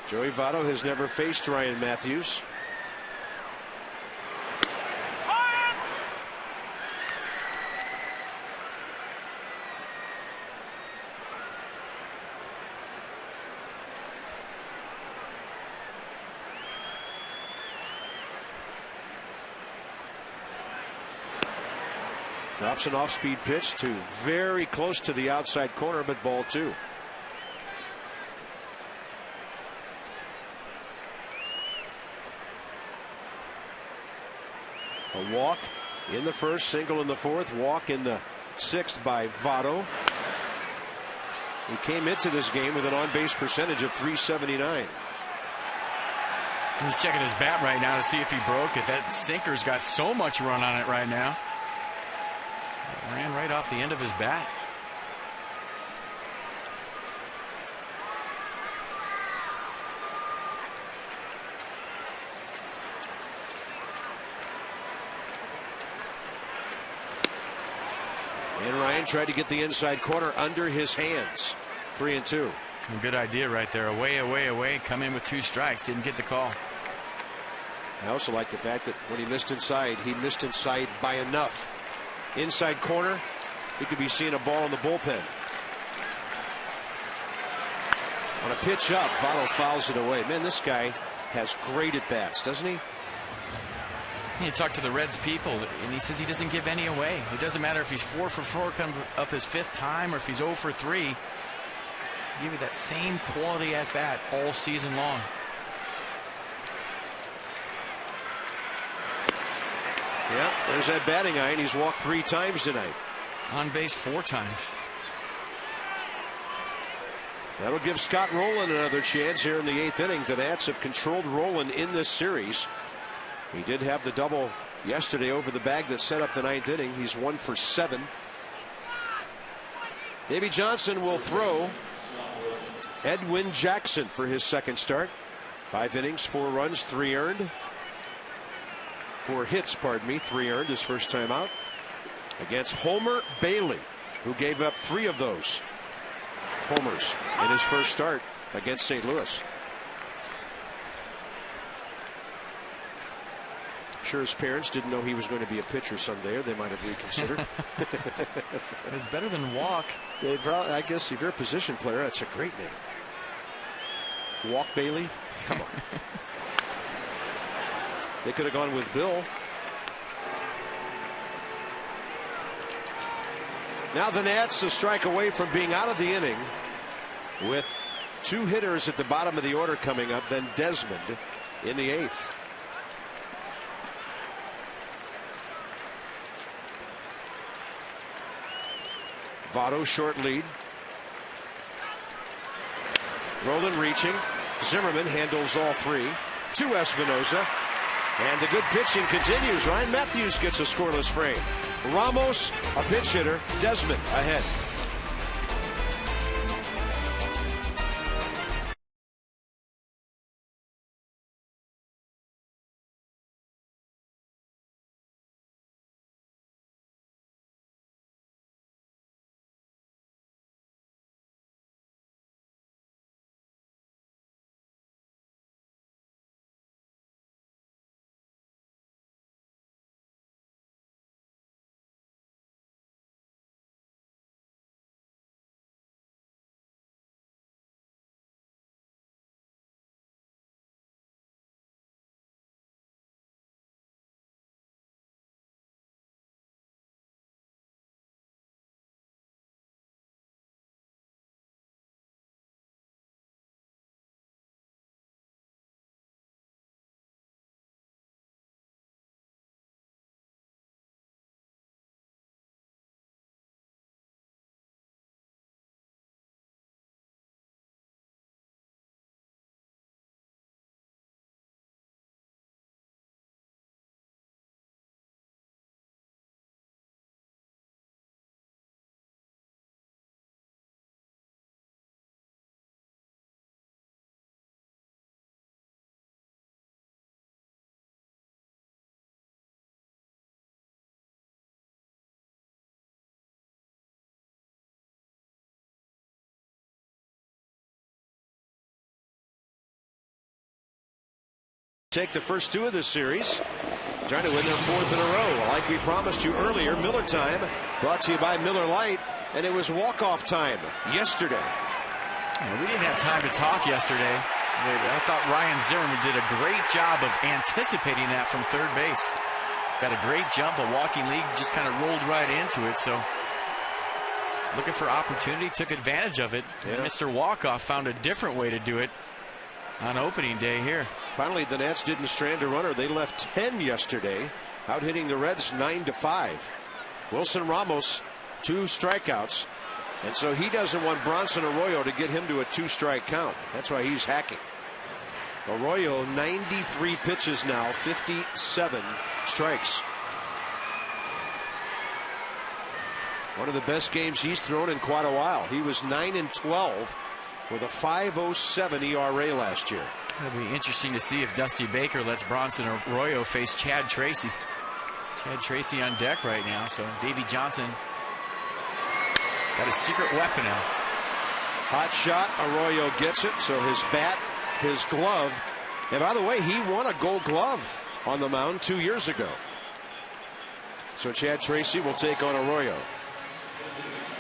Joey Votto has never faced Ryan Matthews. Drops an off-speed pitch to very close to the outside corner, but ball 2. A walk in the first, single in the fourth, walk in the sixth by Votto. He came into this game with an on-base percentage of .379. He's checking his bat right now to see if he broke it. That sinker's got so much run on it right now. It ran right off the end of his bat. And Ryan tried to get the inside corner under his hands. 3-2. A good idea right there. Away, away, away. Come in with 2 strikes. Didn't get the call. I also like the fact that when he missed inside by enough. Inside corner, he could be seeing a ball in the bullpen. On a pitch up, Votto fouls it away. Man, this guy has great at bats, doesn't he? You talk to the Reds people, and he says he doesn't give any away. It doesn't matter if he's 4 for 4 come up his 5th time, or if he's 0 for 3. Give you that same quality at bat all season long. Yeah, there's that batting eye, and he's walked 3 times tonight. On base 4 times. That'll give Scott Rowland another chance here in the 8th inning. The Nats have controlled Rowland in this series. He did have the double yesterday over the bag that set up the 9th inning. He's 1 for 7. Davey Johnson will throw. Edwin Jackson for his second start. 5 innings, 4 runs, 3 earned. 4 hits, pardon me, 3 earned his first time out. Against Homer Bailey, who gave up 3 of those homers in his first start against St. Louis. I'm sure his parents didn't know he was going to be a pitcher someday, or they might have reconsidered. It's better than walk. I guess if you're a position player, that's a great name. Walk Bailey? Come on. They could have gone with Bill. Now the Nats a strike away from being out of the inning with 2 hitters at the bottom of the order coming up, then Desmond in the 8th. Votto short lead. Rowland reaching. Zimmerman handles all three to Espinoza. And the good pitching continues. Ryan Matthews gets a scoreless frame. Ramos, a pinch hitter. Desmond ahead. Take the first two of this series, trying to win their fourth in a row. Like we promised you earlier, Miller time brought to you by Miller Lite, and it was walk-off time yesterday. We didn't have time to talk yesterday. I thought Ryan Zimmerman did a great job of anticipating that from third base. Got a great jump, a walking lead, just kind of rolled right into it. So looking for opportunity, took advantage of it. Yeah. And Mr. Walkoff found a different way to do it on opening day here. Finally, the Nats didn't strand a runner. They left 10 yesterday, out hitting the Reds 9-5. Wilson Ramos, 2 strikeouts. And so he doesn't want Bronson Arroyo to get him to a 2-strike count. That's why he's hacking. Arroyo, 93 pitches now, 57 strikes. One of the best games he's thrown in quite a while. He was 9-12 with a 5.07 ERA last year. It'll be interesting to see if Dusty Baker lets Bronson Arroyo face Chad Tracy. Chad Tracy on deck right now, so Davey Johnson got a secret weapon out. Hot shot, Arroyo gets it, so his bat, his glove, and by the way, he won a gold glove on the mound 2 years ago. So Chad Tracy will take on Arroyo.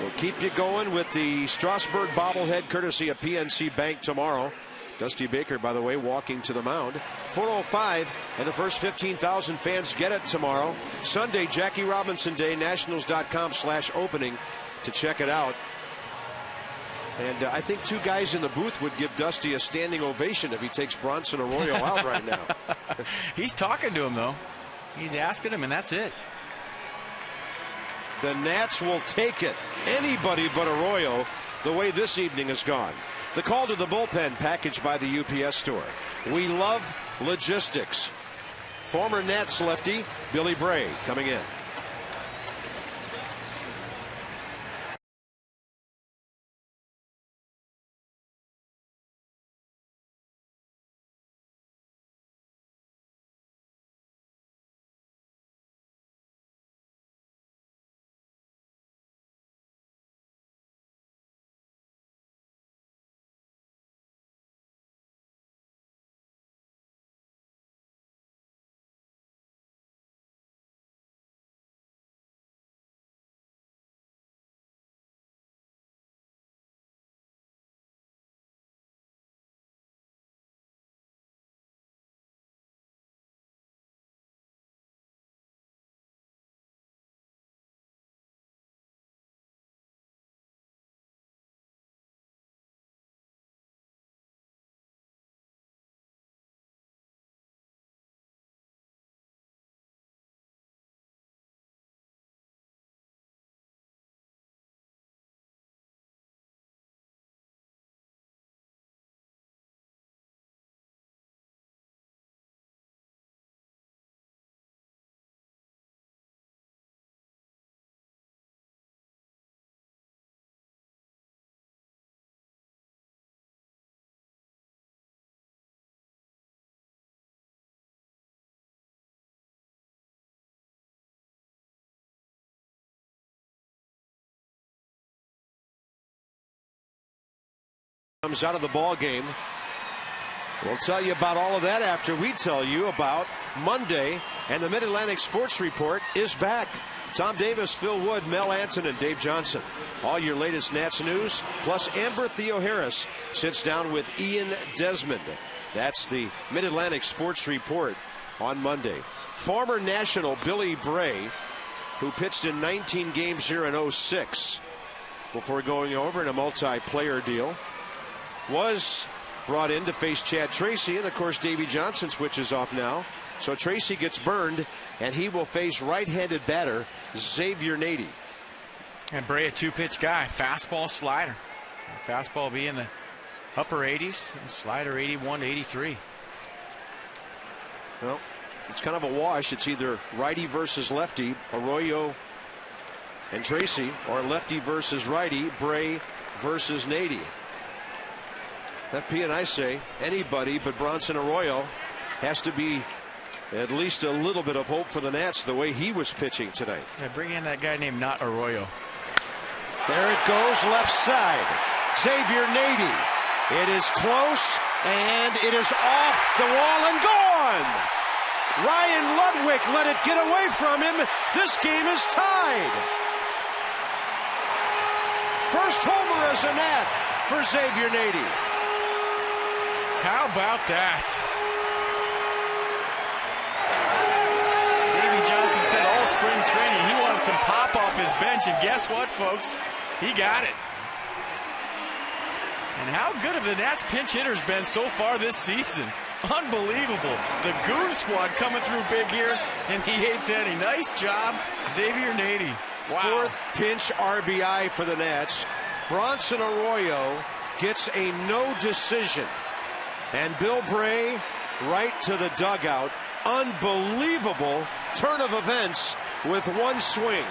We'll keep you going with the Strasburg bobblehead courtesy of PNC Bank tomorrow. Dusty Baker, by the way, walking to the mound. 4:05, and the first 15,000 fans get it tomorrow. Sunday, Jackie Robinson Day, nationals.com/opening to check it out. And I think 2 guys in the booth would give Dusty a standing ovation if he takes Bronson Arroyo out right now. He's talking to him, though. He's asking him, and that's it. The Nats will take it. Anybody but Arroyo, the way this evening has gone. The call to the bullpen, packaged by the UPS store. We love logistics. Former Nats lefty Billy Bray coming in. Comes out of the ball game. We'll tell you about all of that after we tell you about Monday, and the Mid-Atlantic Sports Report is back. Tom Davis, Phil Wood, Mel Anton, and Dave Johnson. All your latest Nats news, plus Amber Theo-Harris sits down with Ian Desmond. That's the Mid-Atlantic Sports Report on Monday. Former National Billy Bray, who pitched in 19 games here in 06 before going over in a multi-player deal, was brought in to face Chad Tracy, and of course Davey Johnson switches off now. So Tracy gets burned, and he will face right-handed batter Xavier Nady. And Bray, a two-pitch guy, fastball, slider. Fastball be in the upper 80s, slider 81 to 83. Well, it's kind of a wash. It's either righty versus lefty, Arroyo and Tracy, or lefty versus righty, Bray versus Nady. FP and I say anybody but Bronson Arroyo has to be at least a little bit of hope for the Nats the way he was pitching tonight. Yeah, bring in that guy named not Arroyo. There it goes, left side. Xavier Nady. It is close, and it is off the wall and gone. Ryan Ludwig let it get away from him. This game is tied. First homer as a Nat for Xavier Nady. How about that? Davey Johnson said all spring training he wanted some pop off his bench, and guess what, folks? He got it. And how good have the Nats pinch hitters been so far this season? Unbelievable. The Goon Squad coming through big here, and he ate that. Nice job, Xavier Nady. Wow. Fourth pinch RBI for the Nats. Bronson Arroyo gets a no decision. And Bill Bray right to the dugout. Unbelievable turn of events with one swing.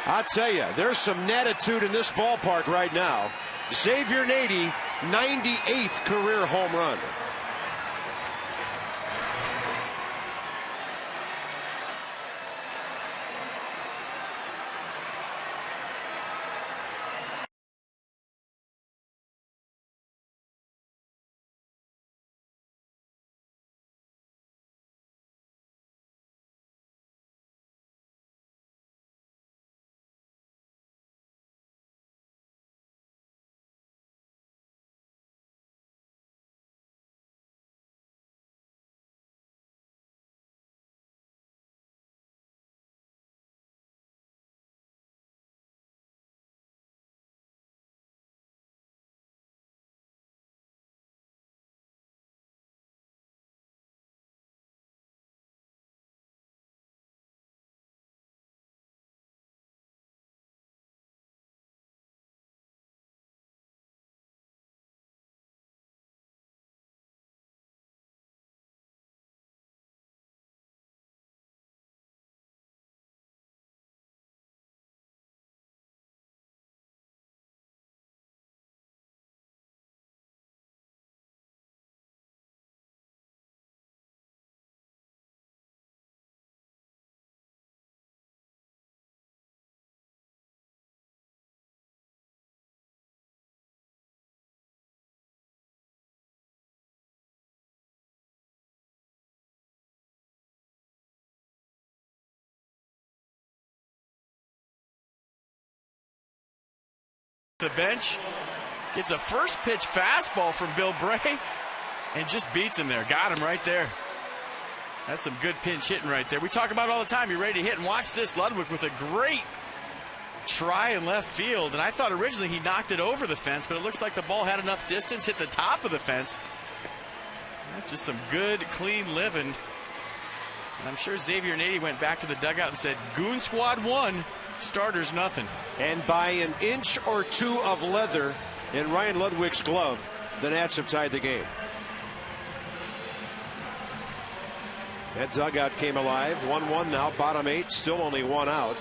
I'll tell you, there's some natitude in this ballpark right now. Xavier Nady, 98th career home run. The bench gets a first pitch fastball from Bill Bray and just beats him there. Got him right there. That's some good pinch hitting right there. We talk about it all the time. You're ready to hit, and watch this. Ludwig with a great try in left field. And I thought originally he knocked it over the fence, but it looks like the ball had enough distance, hit the top of the fence. That's just some good, clean living. And I'm sure Xavier Nady went back to the dugout and said, Goon Squad won, starters nothing. And by an inch or two of leather in Ryan Ludwig's glove, the Nats have tied the game. That dugout came alive. 1-1 now, bottom 8, still only one out.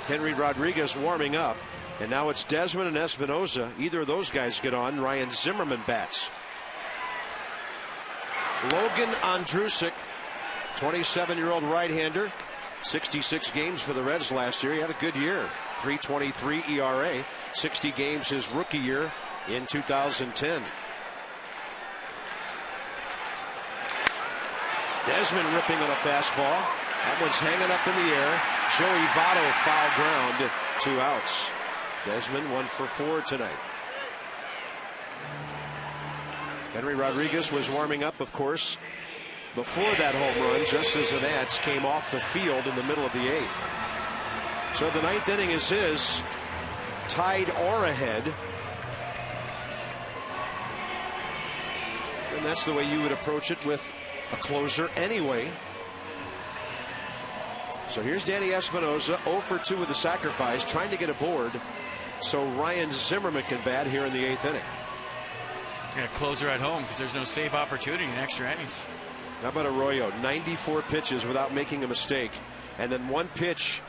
Henry Rodriguez warming up. And now it's Desmond and Espinoza. Either of those guys get on. Ryan Zimmerman bats. Logan Ondrusek, 27-year-old right-hander. 66 games for the Reds last year. He had a good year. 3.23 ERA. 60 games his rookie year. in 2010. Desmond ripping on a fastball. That one's hanging up in the air. Joey Votto foul ground. 2 outs. Desmond 1 for 4 tonight. Henry Rodriguez was warming up, of course, before that home run, just as the Nats came off the field in the middle of the 8th. So the 9th inning is his, tied or ahead. And that's the way you would approach it with a closer anyway. So here's Danny Espinosa, 0 for 2 with the sacrifice, trying to get aboard so Ryan Zimmerman can bat here in the 8th inning. Yeah, closer at home because there's no save opportunity in extra innings. How about Arroyo? 94 pitches without making a mistake. And then 1 pitch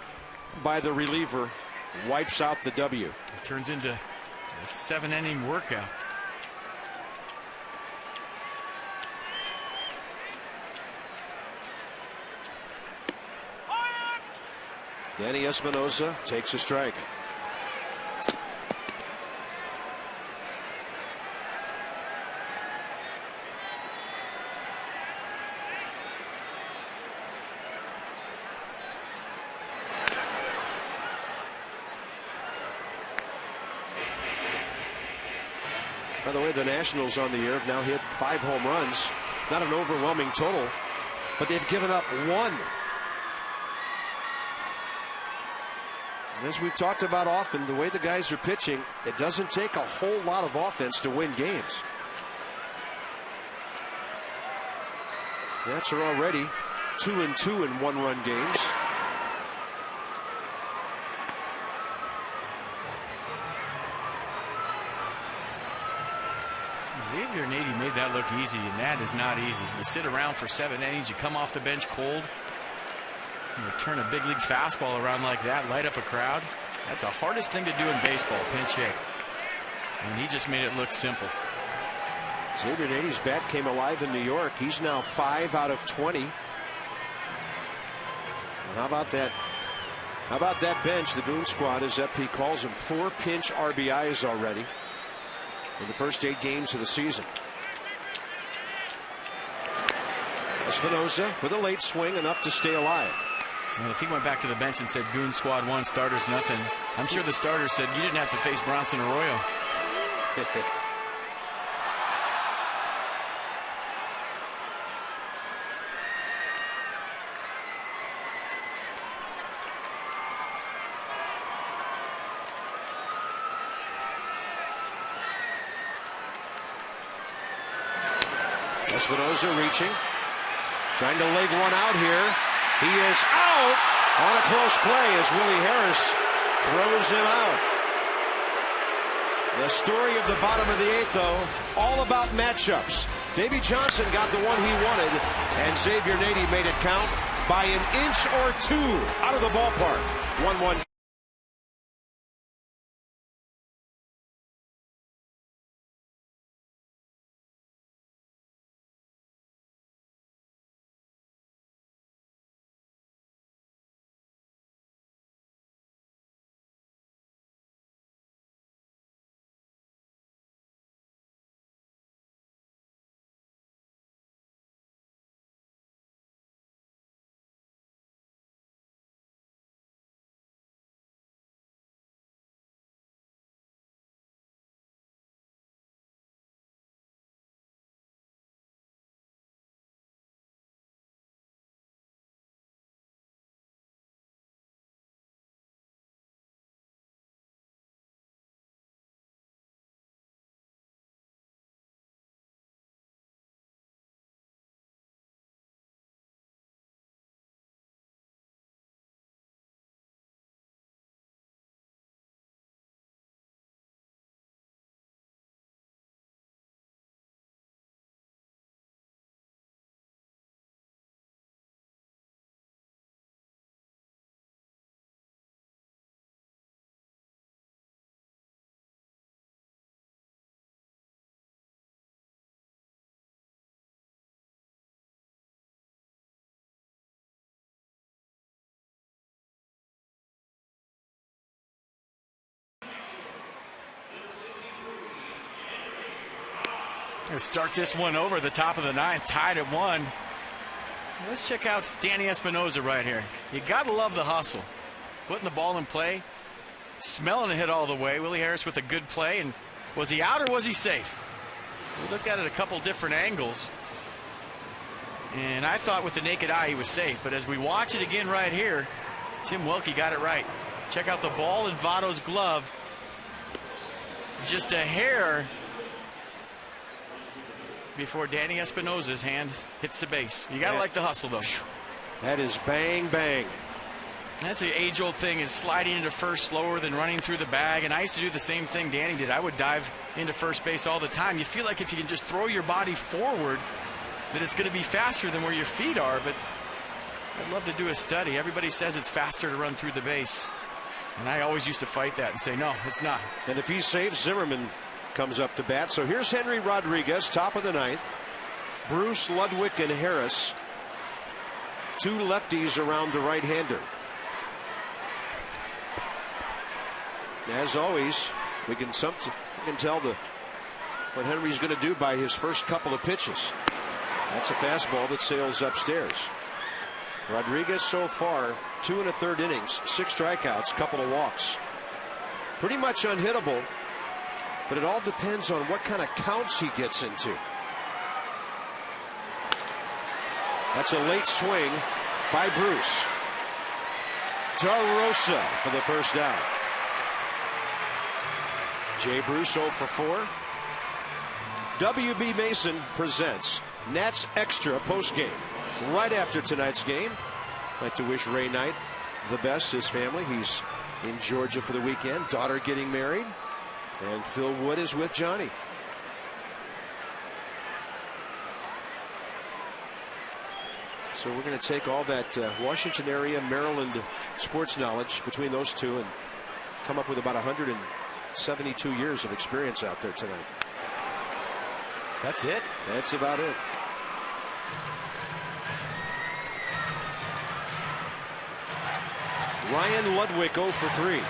by the reliever wipes out the W. It turns into a 7-inning workout. Danny Espinosa takes a strike. By the way, the Nationals on the year have now hit 5 home runs. Not an overwhelming total, but they've given up 1. And as we've talked about often, the way the guys are pitching, it doesn't take a whole lot of offense to win games. Nats are already 2-2 in 1-run games. Xavier Nady made that look easy, and that is not easy. You sit around for 7 innings, you come off the bench cold, you turn a big league fastball around like that, light up a crowd. That's the hardest thing to do in baseball, pinch hit. And he just made it look simple. Xavier Nady's bat came alive in New York. He's now 5 out of 20. And how about that? How about that bench, the Goon Squad, as FP calls them? 4 pinch RBIs already in the first 8 games of the season. Espinosa with a late swing, enough to stay alive. And if he went back to the bench and said Goon Squad 1, starters nothing, I'm sure the starters said you didn't have to face Bronson Arroyo. Espinosa reaching, trying to leg one out here. He is out on a close play as Willie Harris throws him out. The story of the bottom of the 8th, though, all about matchups. Davey Johnson got the one he wanted, and Xavier Nady made it count by an inch or 2 out of the ballpark. 1-1. Let's start this one over the top of the ninth, tied at 1. Let's check out Danny Espinosa right here. You got to love the hustle. Putting the ball in play, smelling a hit all the way. Willie Harris with a good play. And was he out or was he safe? We looked at it a couple different angles. And I thought with the naked eye he was safe. But as we watch it again right here, Tim Welke got it right. Check out the ball in Votto's glove. Just a hair before Danny Espinosa's hand hits the base. You gotta like the hustle, though. That is bang, bang. That's the age-old thing, is sliding into first slower than running through the bag. And I used to do the same thing Danny did. I would dive into first base all the time. You feel like if you can just throw your body forward, that it's going to be faster than where your feet are. But I'd love to do a study. Everybody says it's faster to run through the base. And I always used to fight that and say, no, it's not. And if he's safe, Zimmerman comes up to bat. So here's Henry Rodriguez, top of the ninth. Bruce, Ludwig, and Harris. Two lefties around the right-hander. As always, we can tell what Henry's going to do by his first couple of pitches. That's a fastball that sails upstairs. Rodriguez so far 2 1/3 innings, 6 strikeouts, couple of walks. Pretty much unhittable, but it all depends on what kind of counts he gets into. That's a late swing by Bruce. DeRosa for the first down. Jay Bruce 0 for 4. WB Mason presents Nats Extra postgame right after tonight's game. I'd like to wish Ray Knight the best, his family. He's in Georgia for the weekend. Daughter getting married. And Phil Wood is with Johnny. So we're going to take all that Washington area, Maryland sports knowledge between those two and come up with about 172 years of experience out there tonight. That's it? That's about it. Ryan Ludwig 0 for 3.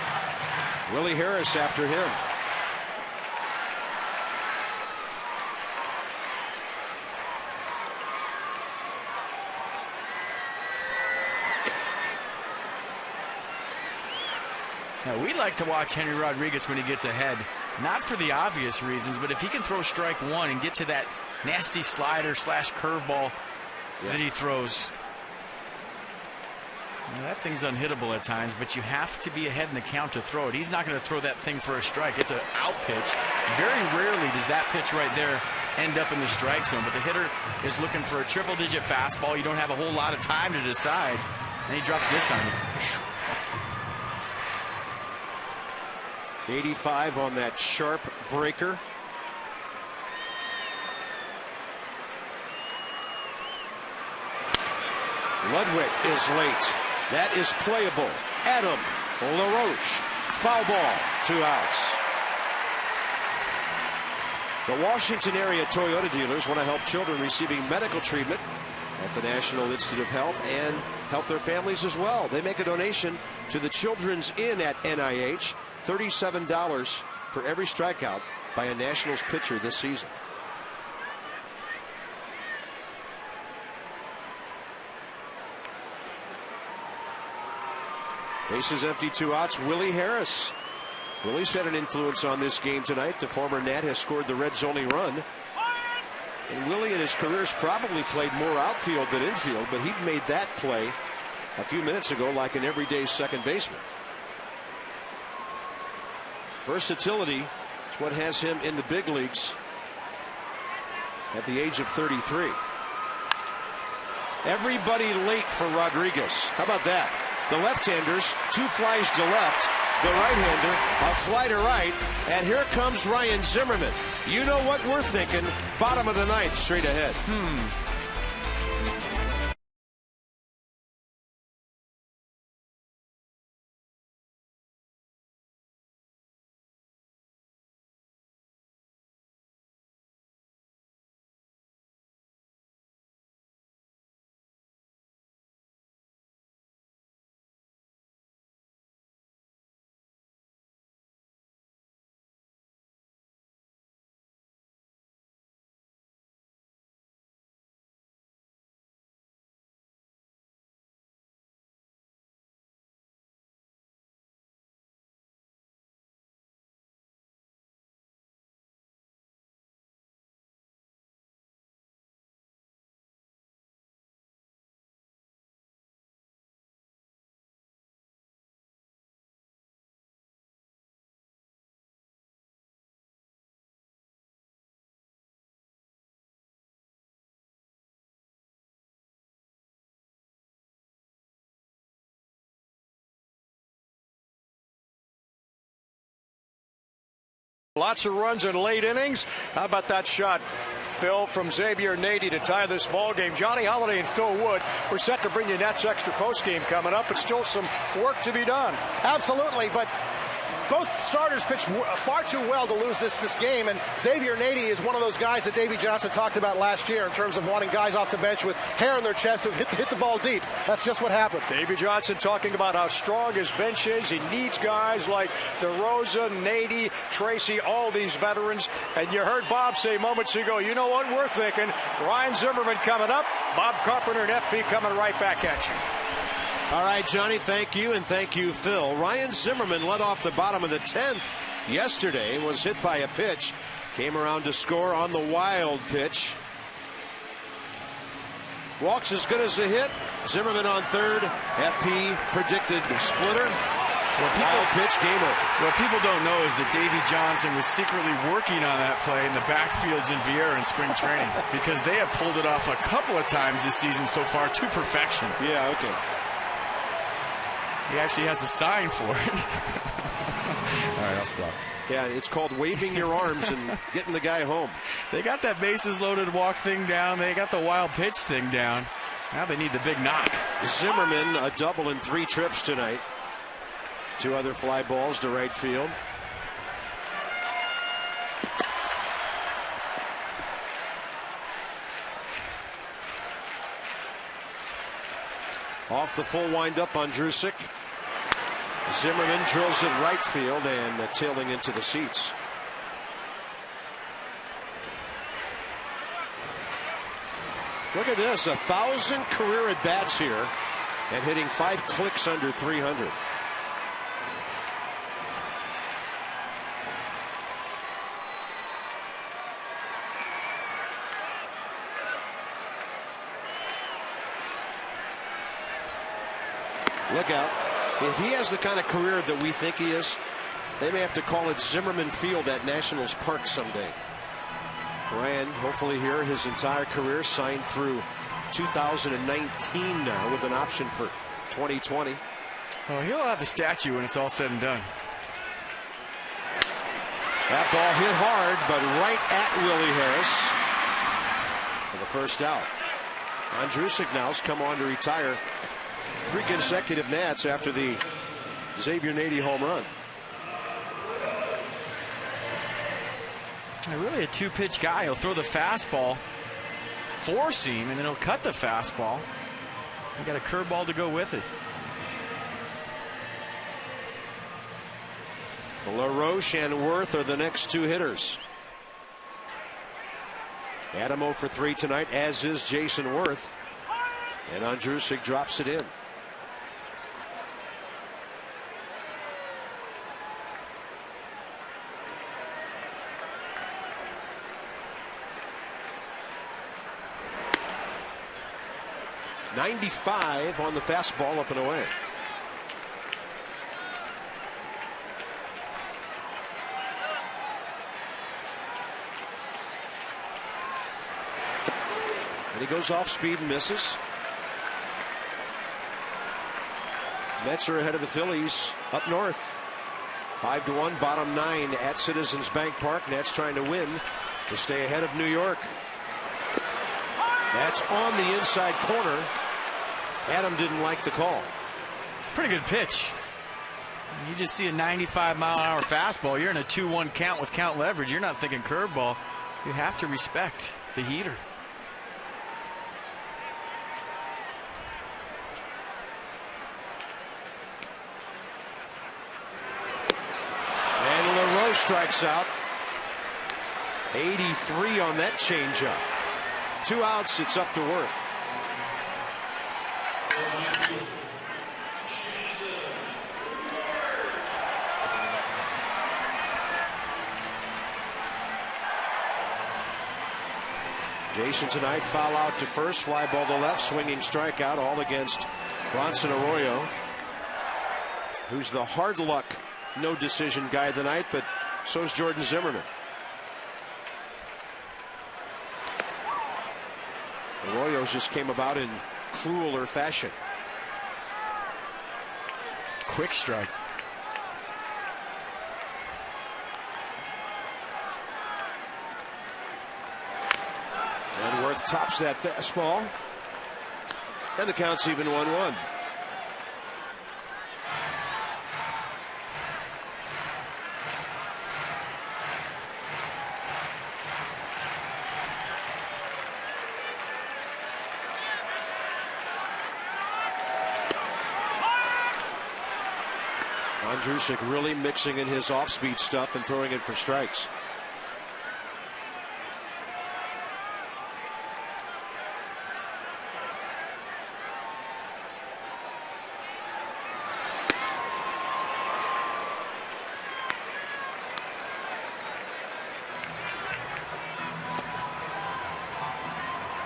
Willie Harris after him. Now, we like to watch Henry Rodriguez when he gets ahead, not for the obvious reasons, but if he can throw strike one and get to that nasty slider / curveball that he throws. Now, that thing's unhittable at times, but you have to be ahead in the count to throw it. He's not going to throw that thing for a strike. It's an out pitch. Very rarely does that pitch right there end up in the strike zone, but the hitter is looking for a triple-digit fastball. You don't have a whole lot of time to decide, and he drops this on you. 85 on that sharp breaker. Ludwig is late. That is playable. Adam LaRoche. Foul ball. 2 outs. The Washington area Toyota dealers want to help children receiving medical treatment at the National Institute of Health and help their families as well. They make a donation to the Children's Inn at NIH. $37 for every strikeout by a Nationals pitcher this season. Bases empty, 2 outs. Willie Harris. Willie's had an influence on this game tonight. The former Nat has scored the Reds' only run. And Willie in his career has probably played more outfield than infield, but he made that play a few minutes ago like an everyday second baseman. Versatility is what has him in the big leagues at the age of 33. Everybody late for Rodriguez. How about that? The left-handers, 2 flies to left. The right-hander, a fly to right. And here comes Ryan Zimmerman. You know what we're thinking. Bottom of the ninth, straight ahead. Lots of runs in late innings. How about that shot, Phil, from Xavier Nady to tie this ball game? Johnny Holliday and Phil Wood, we're set to bring you Nets extra post game coming up, but still some work to be done. Absolutely, but both starters pitched far too well to lose this game, and Xavier Nady is one of those guys that Davey Johnson talked about last year in terms of wanting guys off the bench with hair in their chest who hit the ball deep. That's just what happened. Davey Johnson talking about how strong his bench is. He needs guys like DeRosa, Nady, Tracy, all these veterans. And you heard Bob say moments ago, you know what we're thinking? Ryan Zimmerman coming up, Bob Carpenter and FP coming right back at you. All right, Johnny, thank you, and thank you, Phil. Ryan Zimmerman led off the bottom of the 10th yesterday and was hit by a pitch. Came around to score on the wild pitch. Walks as good as a hit. Zimmerman on third. FP predicted the splitter. Wild pitch, game over. What people don't know is that Davey Johnson was secretly working on that play in the backfields in Vieira in spring training because they have pulled it off a couple of times this season so far to perfection. Yeah, okay. He actually has a sign for it. All right, I'll stop. Yeah, it's called waving your arms and getting the guy home. They got that bases loaded walk thing down. They got the wild pitch thing down. Now they need the big knock. Zimmerman, a double in 3 trips tonight. 2 other fly balls to right field. Off the full windup on Drusick. Zimmerman drills it right field and tailing into the seats. Look at this, 1,000 career at bats here and hitting 5 clicks under 300. Look out. If he has the kind of career that we think he is, they may have to call it Zimmerman Field at Nationals Park someday. Ryan, hopefully here, his entire career signed through 2019 now with an option for 2020. Well, he'll have a statue when it's all said and done. That ball hit hard, but right at Willie Harris for the first out. Andrusik now's come on to retire 3 consecutive Nats after the Xavier Nady home run. Really a 2-pitch guy. He'll throw the fastball, 4-seam, and then he'll cut the fastball. He got a curveball to go with it. LaRoche and Worth are the next 2 hitters. Adam 0 for 3 tonight, as is Jason Worth. And Andrusik drops it in. .95 on the fastball, up and away. And he goes off speed and misses. Mets are ahead of the Phillies up north. 5-1, bottom 9 at Citizens Bank Park. Nets trying to win to stay ahead of New York. That's on the inside corner. Adam didn't like the call. Pretty good pitch. You just see a 95-mile-an-hour fastball. You're in a 2-1 count with count leverage. You're not thinking curveball. You have to respect the heater. And LaRoche strikes out. 83 on that changeup. 2 outs, it's up to Worth. Jason tonight, foul out to first, fly ball to left, swinging strikeout, all against Bronson Arroyo, who's the hard luck, no decision guy tonight, but so's Jordan Zimmerman. Arroyo's just came about in crueler fashion. Quick strike. And Worth tops that fastball. And the count's even 1-1. Andrusic really mixing in his off-speed stuff and throwing it for strikes.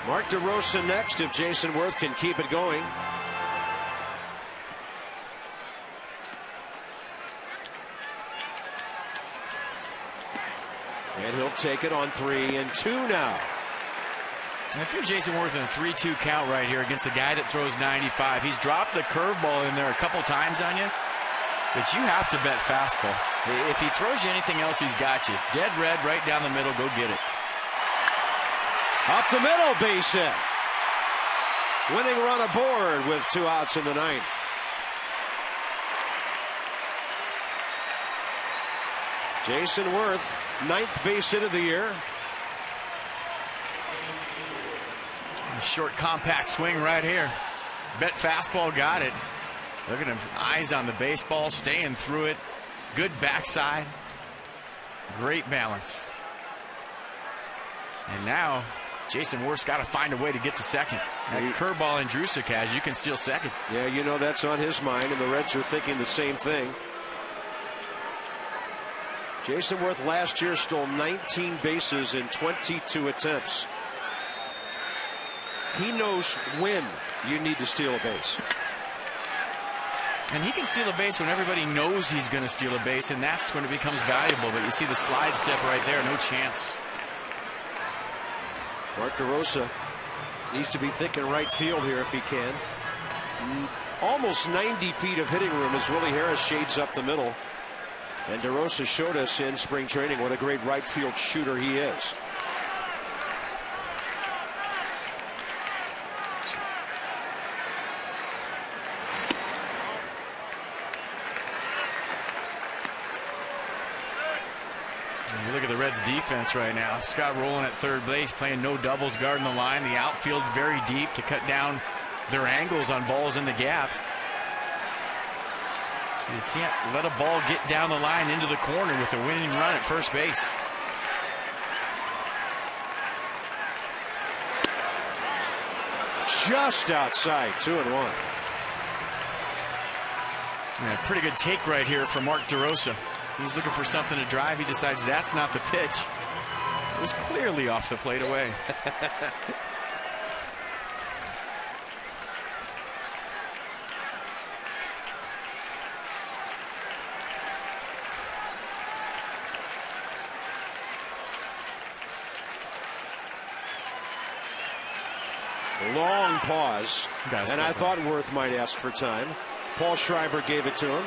Mark DeRosa next if Jason Worth can keep it going. And he'll take it on 3-2 now. And if you're Jason Worth in a 3-2 count right here against a guy that throws 95, he's dropped the curveball in there a couple times on you, but you have to bet fastball. If he throws you anything else, he's got you. Dead red right down the middle. Go get it. Up the middle, base hit. Winning run aboard with 2 outs in the 9th. Jason Worth, 9th base hit of the year. A short, compact swing right here. Bet fastball, got it. Look at him, eyes on the baseball, staying through it. Good backside. Great balance. And now Jason Worth's got to find a way to get to second. That curveball Andrusic has, you can steal second. Yeah, you know that's on his mind, and the Reds are thinking the same thing. Jason Worth last year stole 19 bases in 22 attempts. He knows when you need to steal a base. And he can steal a base when everybody knows he's going to steal a base, and that's when it becomes valuable. But you see the slide step right there, no chance. Mark DeRosa needs to be thinking right field here if he can. Almost 90 feet of hitting room as Willie Harris shades up the middle. And DeRosa showed us in spring training what a great right field shooter he is. And look at the Reds defense right now. Scott Rowland at third base, playing no doubles, guarding the line. The outfield very deep to cut down their angles on balls in the gap. So you can't let a ball get down the line into the corner with a winning run at first base. Just outside, 2-1. Yeah, pretty good take right here from Mark DeRosa. He's looking for something to drive. He decides that's not the pitch. It was clearly off the plate away. Long pause. And I thought Worth might ask for time. Paul Schreiber gave it to him.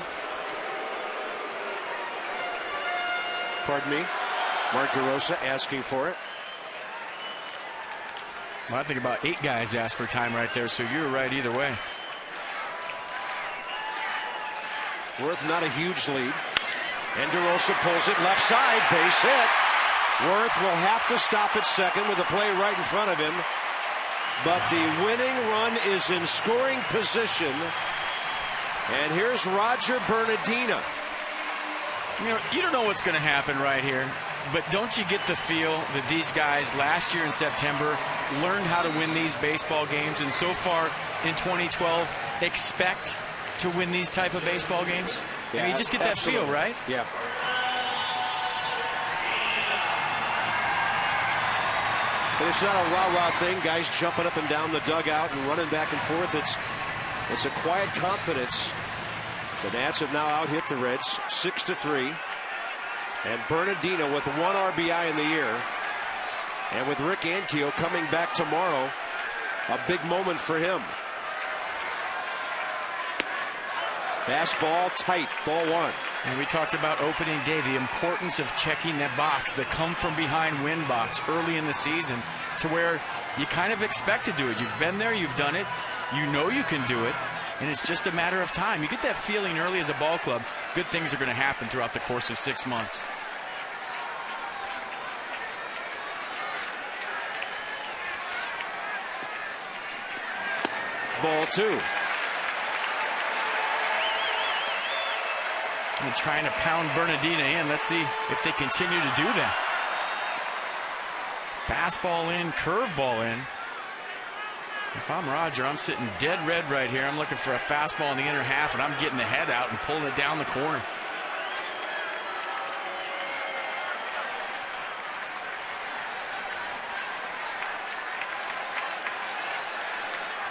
Pardon me. Mark DeRosa asking for it. Well, I think about 8 guys asked for time right there, so you were right either way. Worth not a huge lead. And DeRosa pulls it left side. Base hit. Worth will have to stop at second with a play right in front of him. But the winning run is in scoring position. And here's Roger Bernardino. You know, you don't know what's going to happen right here, but don't you get the feel that these guys last year in September learned how to win these baseball games, and so far in 2012 expect to win these type of baseball games? Yeah, I mean, you just get that feel, right? Yeah. But it's not a rah-rah thing, guys jumping up and down the dugout and running back and forth. It's a quiet confidence. The Nats have now out-hit the Reds 6-3. And Bernardino with 1 RBI in the year. And with Rick Ankiel coming back tomorrow, a big moment for him. Fastball tight, ball 1. And we talked about opening day, the importance of checking that box, the come from behind win box early in the season, to where you kind of expect to do it. You've been there, you've done it, you know you can do it, and it's just a matter of time. You get that feeling early as a ball club, good things are going to happen throughout the course of 6 months. Ball 2. And trying to pound Bernardina in. Let's see if they continue to do that. Fastball in, curveball in. If I'm Roger, I'm sitting dead red right here. I'm looking for a fastball in the inner half, and I'm getting the head out and pulling it down the corner.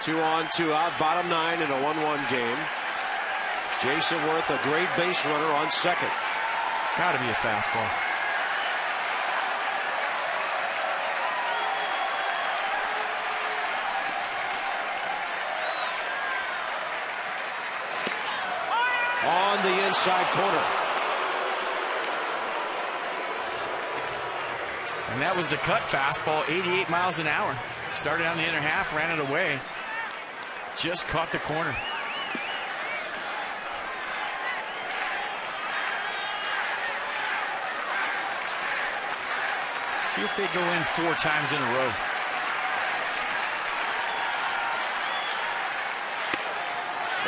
Two on, two out, bottom 9 in a 1-1 game. Jason Worth, a great base runner on second. Got to be a fastball. On the inside corner. And that was the cut fastball, 88 miles an hour. Started on the inner half, ran it away. Just caught the corner. See if they go in 4 times in a row.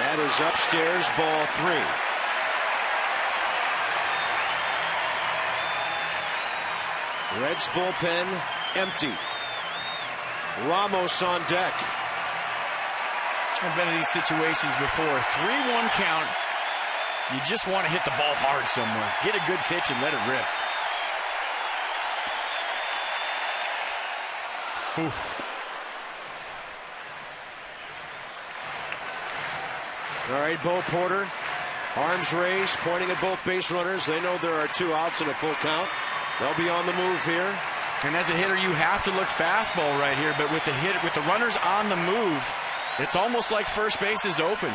That is upstairs, ball 3. Reds bullpen empty. Ramos on deck. I've been in these situations before. 3-1 count. You just want to hit the ball hard somewhere. Get a good pitch and let it rip. Oof. All right, Bo Porter, arms raised, pointing at both base runners. They know there are 2 outs and a full count. They'll be on the move here. And as a hitter, you have to look fastball right here. But with the runners on the move, it's almost like first base is open.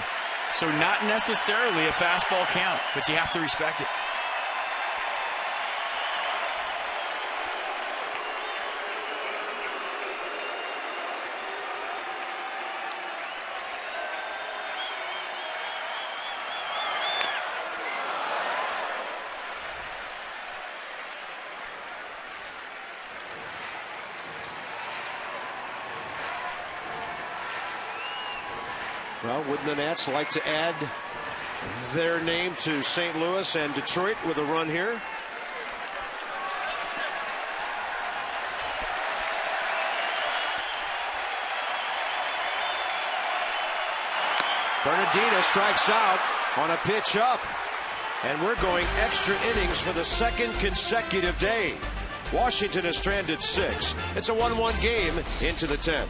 So not necessarily a fastball count, but you have to respect it. Well, wouldn't the Nats like to add their name to St. Louis and Detroit with a run here? Bernardina strikes out on a pitch up. And we're going extra innings for the 2nd consecutive day. Washington has stranded 6. It's a 1-1 game into the 10th.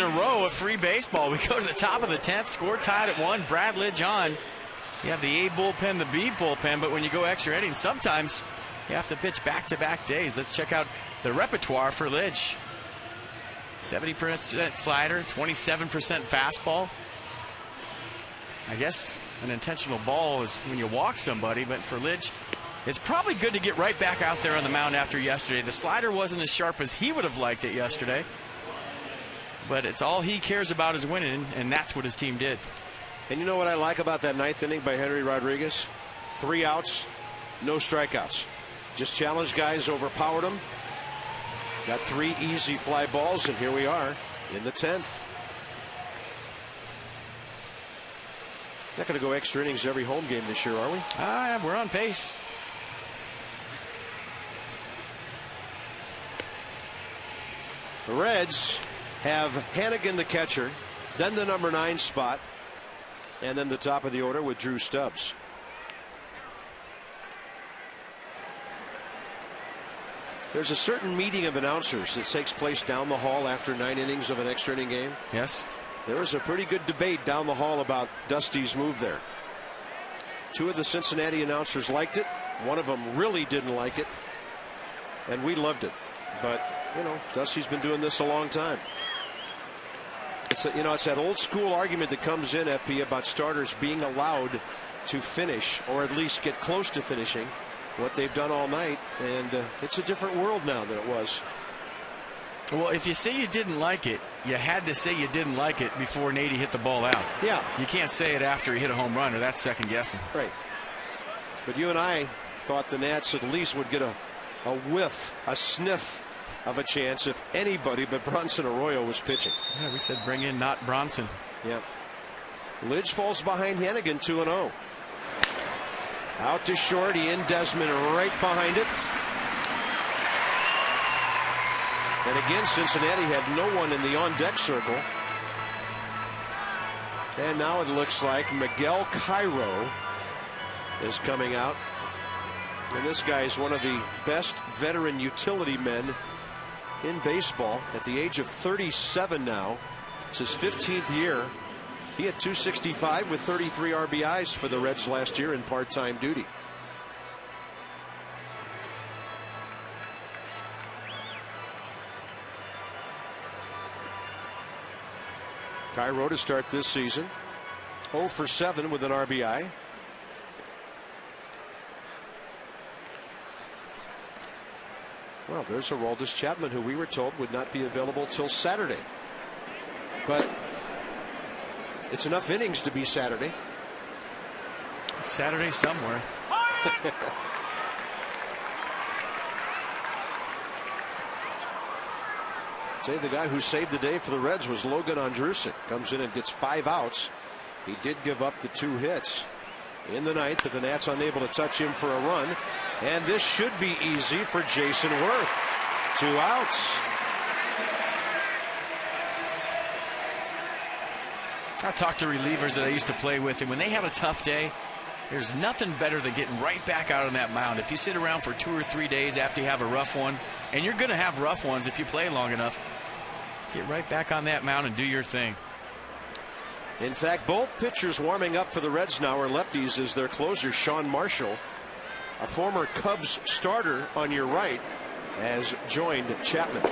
a row of free baseball. We go to the top of the 10th, score tied at 1. Brad Lidge on. You have the A bullpen, the B bullpen, but when you go extra innings, sometimes you have to pitch back-to-back days. Let's check out the repertoire for Lidge. 70% slider, 27% fastball. I guess an intentional ball is when you walk somebody, but for Lidge, it's probably good to get right back out there on the mound after yesterday. The slider wasn't as sharp as he would have liked it yesterday, but it's all he cares about is winning, and that's what his team did. And you know what I like about that 9th inning by Henry Rodriguez? 3 outs, no strikeouts. Just challenged guys, overpowered them. Got 3 easy fly balls, and here we are in the 10th. Not going to go extra innings every home game this year, are we? We're on pace. The Reds have Hannigan, the catcher, then the number 9 spot, and then the top of the order with Drew Stubbs. There's a certain meeting of announcers that takes place down the hall after 9 innings of an extra inning game. Yes. There was a pretty good debate down the hall about Dusty's move there. 2 of the Cincinnati announcers liked it. One of them really didn't like it. And we loved it. But, you know, Dusty's been doing this a long time. It's that old school argument that comes in, FP, about starters being allowed to finish, or at least get close to finishing what they've done all night. And it's a different world now than it was. Well, if you say you didn't like it, you had to say you didn't like it before Nady hit the ball out. Yeah. You can't say it after he hit a home run, or that's second guessing. Right. But you and I thought the Nats at least would get a whiff, a sniff of a chance if anybody but Bronson Arroyo was pitching. Yeah, we said bring in not Bronson. Yeah. Lidge falls behind Hannigan 2-0. Out to short, in Desmond right behind it. And again, Cincinnati had no one in the on-deck circle. And now it looks like Miguel Cairo is coming out. And this guy is one of the best veteran utility men in baseball at the age of 37 now. It's his 15th year. He had 265 with 33 RBIs for the Reds last year in part-time duty. Cairo to start this season, 0 for 7 with an RBI. Well, there's Aroldis Chapman, who we were told would not be available till Saturday. But it's enough innings to be Saturday. It's Saturday somewhere. Say the guy who saved the day for the Reds was Logan Andrusik. Comes in and gets 5 outs. He did give up the 2 hits in the 9th, but the Nats unable to touch him for a run. And this should be easy for Jason Worth. 2 outs. I talked to relievers that I used to play with, and when they have a tough day, there's nothing better than getting right back out on that mound. If you sit around for 2 or 3 days after you have a rough one, and you're going to have rough ones if you play long enough, get right back on that mound and do your thing. In fact, both pitchers warming up for the Reds now are lefties as their closer, Sean Marshall, a former Cubs starter on your right, has joined Chapman.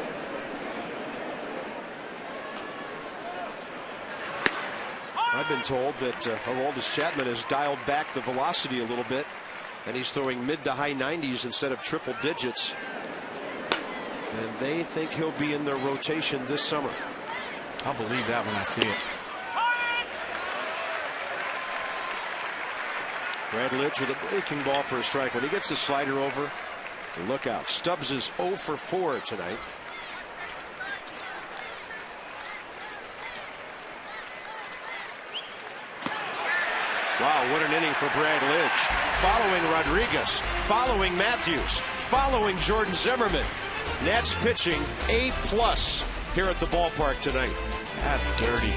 I've been told that Aroldis Chapman has dialed back the velocity a little bit, and he's throwing mid to high 90s instead of triple digits. And they think he'll be in their rotation this summer. I'll believe that when I see it. Brad Lidge with a breaking ball for a strike. When he gets the slider over, look out. Stubbs is 0 for 4 tonight. Wow, what an inning for Brad Lidge. Following Rodriguez, following Matthews, following Jordan Zimmerman. Nats pitching A+ here at the ballpark tonight. That's dirty.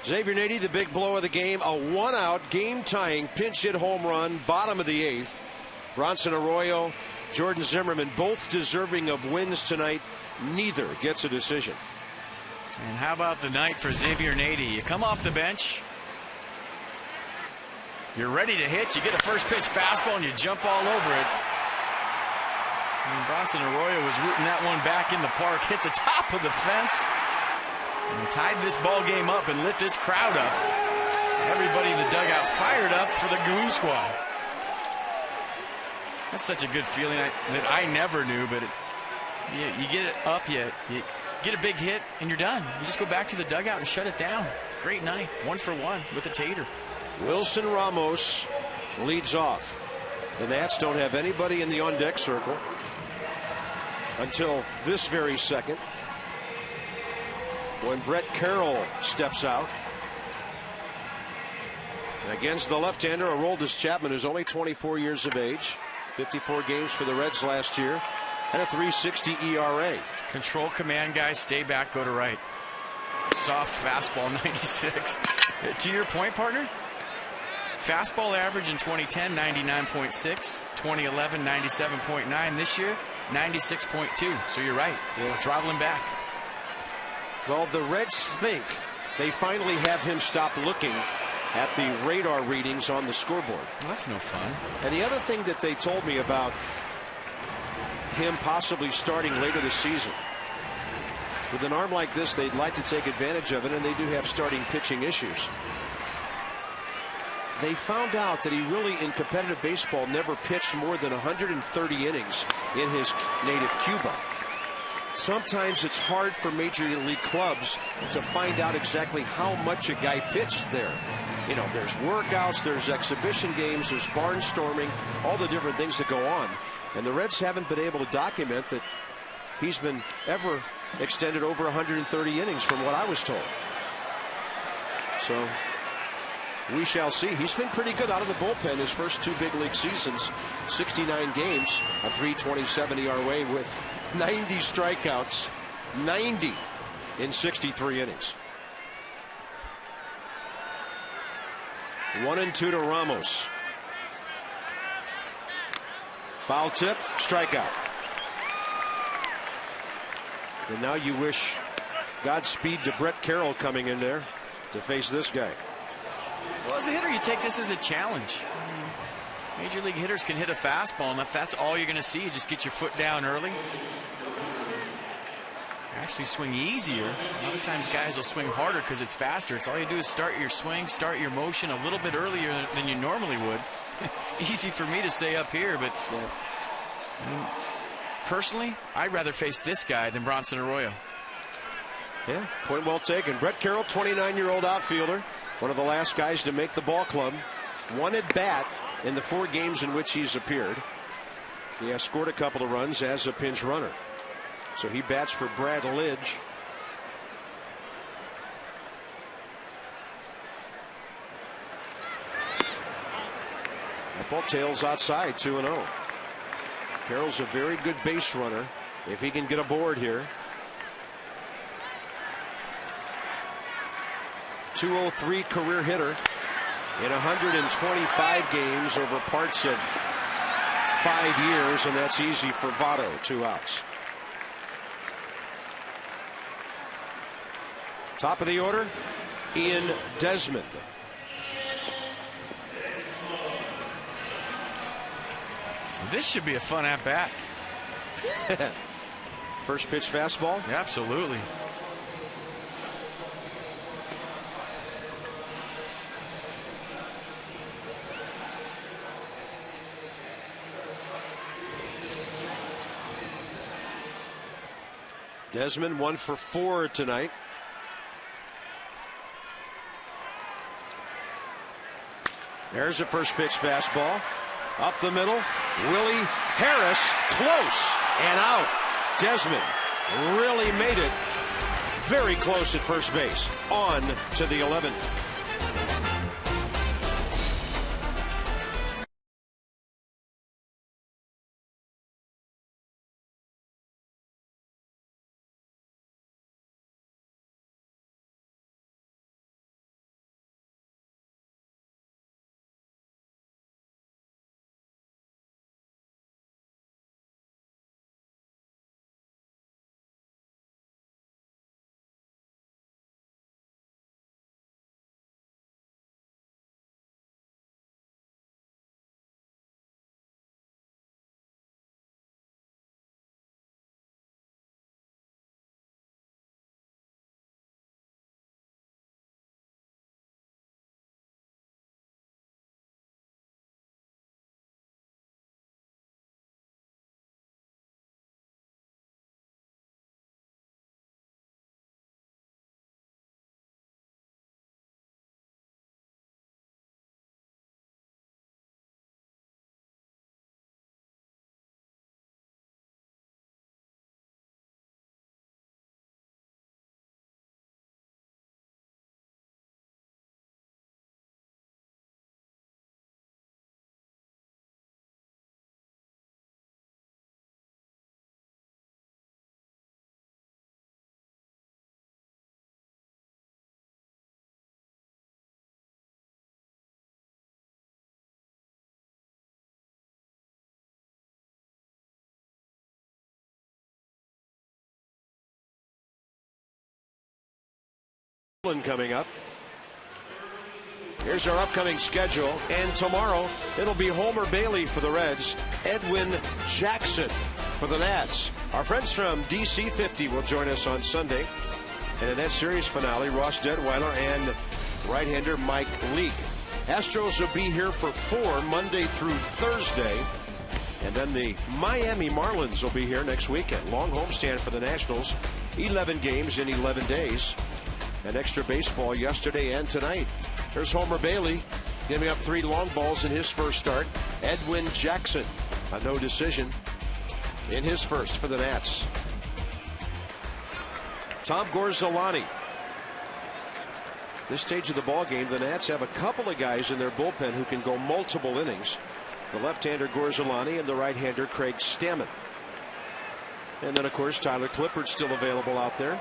Xavier Nady, the big blow of the game, a one-out, game-tying pinch hit home run, bottom of the 8th. Bronson Arroyo, Jordan Zimmerman, both deserving of wins tonight. Neither gets a decision. And how about the night for Xavier Nady? You come off the bench, you're ready to hit, you get a first pitch fastball, and you jump all over it. And Bronson Arroyo was rooting that one back in the park, hit the top of the fence, and tied this ball game up and lit this crowd up. Everybody in the dugout fired up for the Goon Squad. That's such a good feeling that I never knew, but you get it up, you get a big hit, and you're done. You just go back to the dugout and shut it down. Great night, 1 for 1 with a tater. Wilson Ramos leads off. The Nats don't have anybody in the on-deck circle until this very second, when Brett Carroll steps out. And against the left-hander, Aroldis Chapman, who's only 24 years of age, 54 games for the Reds last year, and a .360 ERA. Control command guys, stay back, go to right. Soft fastball, 96. To your point, partner, fastball average in 2010, 99.6. 2011, 97.9. This year, 96.2. So you're right. Yeah. Throttling back. Well, the Reds think they finally have him stop looking at the radar readings on the scoreboard. Well, that's no fun. And the other thing that they told me about him possibly starting later this season, with an arm like this, they'd like to take advantage of it, and they do have starting pitching issues. They found out that he really, in competitive baseball, never pitched more than 130 innings in his native Cuba. Sometimes it's hard for major league clubs to find out exactly how much a guy pitched there. You know, there's workouts, there's exhibition games, there's barnstorming, all the different things that go on. And the Reds haven't been able to document that he's been ever extended over 130 innings from what I was told. So we shall see. He's been pretty good out of the bullpen his first 2 big league seasons. 69 games, a .327 ERA with 90 strikeouts, 90 in 63 innings. 1-2 to Ramos. Foul tip, strikeout. And now you wish Godspeed to Brett Carroll coming in there to face this guy. Well, as a hitter, you take this as a challenge. Major league hitters can hit a fastball, and if that's all you're going to see, you just get your foot down early. Actually swing easier. A lot of times guys will swing harder because it's faster. It's all you do is start your swing, start your motion a little bit earlier than you normally would. Easy for me to say up here, but personally, I'd rather face this guy than Bronson Arroyo. Yeah, point well taken. Brett Carroll, 29-year-old outfielder, one of the last guys to make the ball club. 1 at bat in the 4 games in which he's appeared. He has scored a couple of runs as a pinch runner. So he bats for Brad Lidge. That ball tails outside, 2-0. Carroll's a very good base runner if he can get aboard here. 203 career hitter in 125 games over parts of 5 years, and that's easy for Votto. 2 outs. Top of the order, Ian Desmond. This should be a fun at bat. First pitch fastball. Yeah, absolutely. Desmond 1 for 4 tonight. There's a first pitch fastball. Up the middle. Willie Harris close and out. Desmond really made it very close at first base. On to the 11th. Coming up. Here's our upcoming schedule, and tomorrow it'll be Homer Bailey for the Reds, Edwin Jackson for the Nats. Our friends from DC 50 will join us on Sunday, and in that series finale, Ross Detweiler and right-hander Mike Leake. Astros will be here for 4 Monday through Thursday, and then the Miami Marlins will be here next weekend. Long homestand for the Nationals, 11 games in 11 days. And extra baseball yesterday and tonight. There's Homer Bailey giving up 3 long balls in his first start. Edwin Jackson, a no decision in his first for the Nats. Tom Gorzolani. This stage of the ball game, the Nats have a couple of guys in their bullpen who can go multiple innings. The left-hander Gorzolani and the right-hander Craig Stammen. And then, of course, Tyler Clippard's still available out there.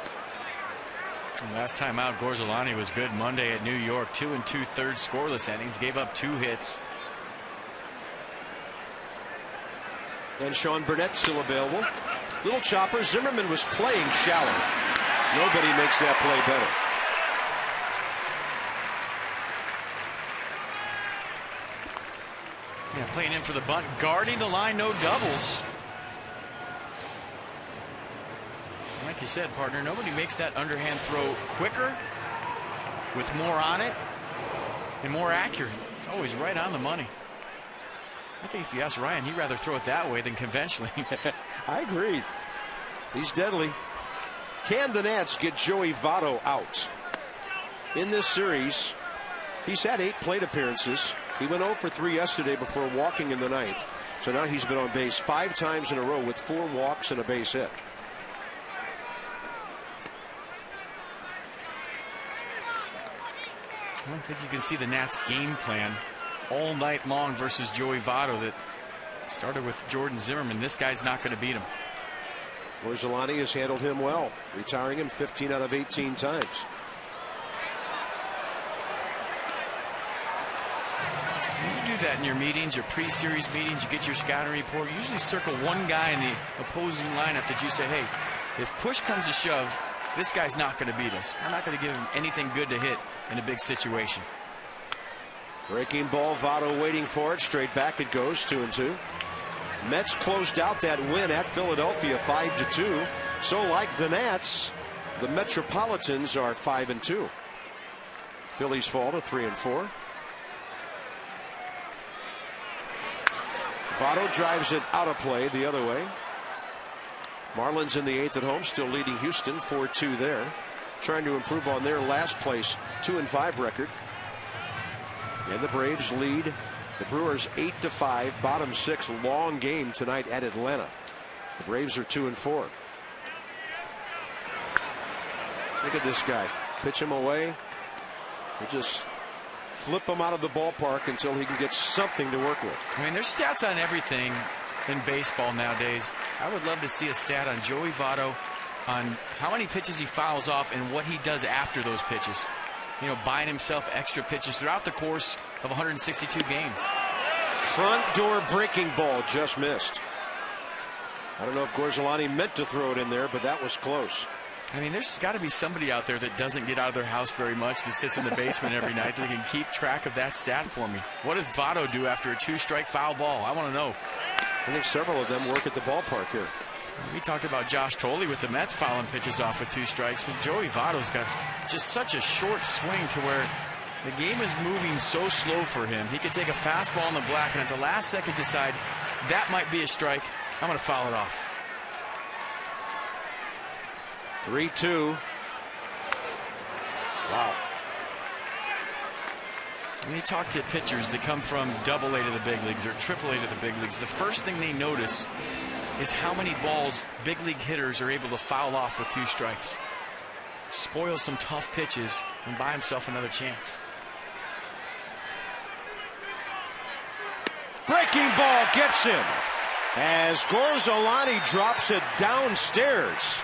Last time out, Gorzolani was good Monday at New York. 2 2/3 scoreless innings, gave up 2 hits. And Sean Burnett still available. Little chopper. Zimmerman was playing shallow. Nobody makes that play better. Yeah, playing in for the bunt, guarding the line, no doubles. Like you said, partner, nobody makes that underhand throw quicker, with more on it, and more accurate. It's always right on the money. I think if you ask Ryan, he'd rather throw it that way than conventionally. I agree. He's deadly. Can the Nats get Joey Votto out? In this series, he's had 8 plate appearances. He went 0 for 3 yesterday before walking in the 9th. So now he's been on base 5 times in a row with 4 walks and a base hit. I don't think you can see the Nats game plan all night long versus Joey Votto that started with Jordan Zimmerman. This guy's not going to beat him. Gorzolani has handled him well, retiring him 15 out of 18 times. When you do that in your meetings, your pre-series meetings, you get your scouting report, you usually circle one guy in the opposing lineup that you say, hey, if push comes to shove, this guy's not going to beat us. We're not going to give him anything good to hit in a big situation. Breaking ball, Votto waiting for it. Straight back it goes, 2-2. Mets closed out that win at Philadelphia 5-2. So like the Nats, the Metropolitans are 5-2. Phillies fall to 3-4. Votto drives it out of play the other way. Marlins in the 8th at home, still leading Houston 4-2 there. Trying to improve on their last place 2-5 record. And the Braves lead the Brewers 8-5, bottom 6, long game tonight at Atlanta. The Braves are 2-4. Look at this guy. Pitch him away. They just flip him out of the ballpark until he can get something to work with. I mean, there's stats on everything in baseball nowadays. I would love to see a stat on Joey Votto on how many pitches he fouls off and what he does after those pitches. You know, buying himself extra pitches throughout the course of 162 games. Front door breaking ball just missed. I don't know if Gorzolani meant to throw it in there, but that was close. I mean, there's got to be somebody out there that doesn't get out of their house very much, that sits in the basement every night, that can keep track of that stat for me. What does Votto do after a 2-strike foul ball? I want to know. I think several of them work at the ballpark here. We talked about Josh Tolley with the Mets fouling pitches off with 2 strikes, but Joey Votto's got just such a short swing to where the game is moving so slow for him. He could take a fastball in the black and at the last second decide that might be a strike. I'm going to foul it off. 3-2. Wow. When you talk to pitchers that come from Double-A to the big leagues or Triple-A to the big leagues, the first thing they notice is how many balls big league hitters are able to foul off with 2 strikes. Spoil some tough pitches and buy himself another chance. Breaking ball gets him as Gorzolani drops it downstairs.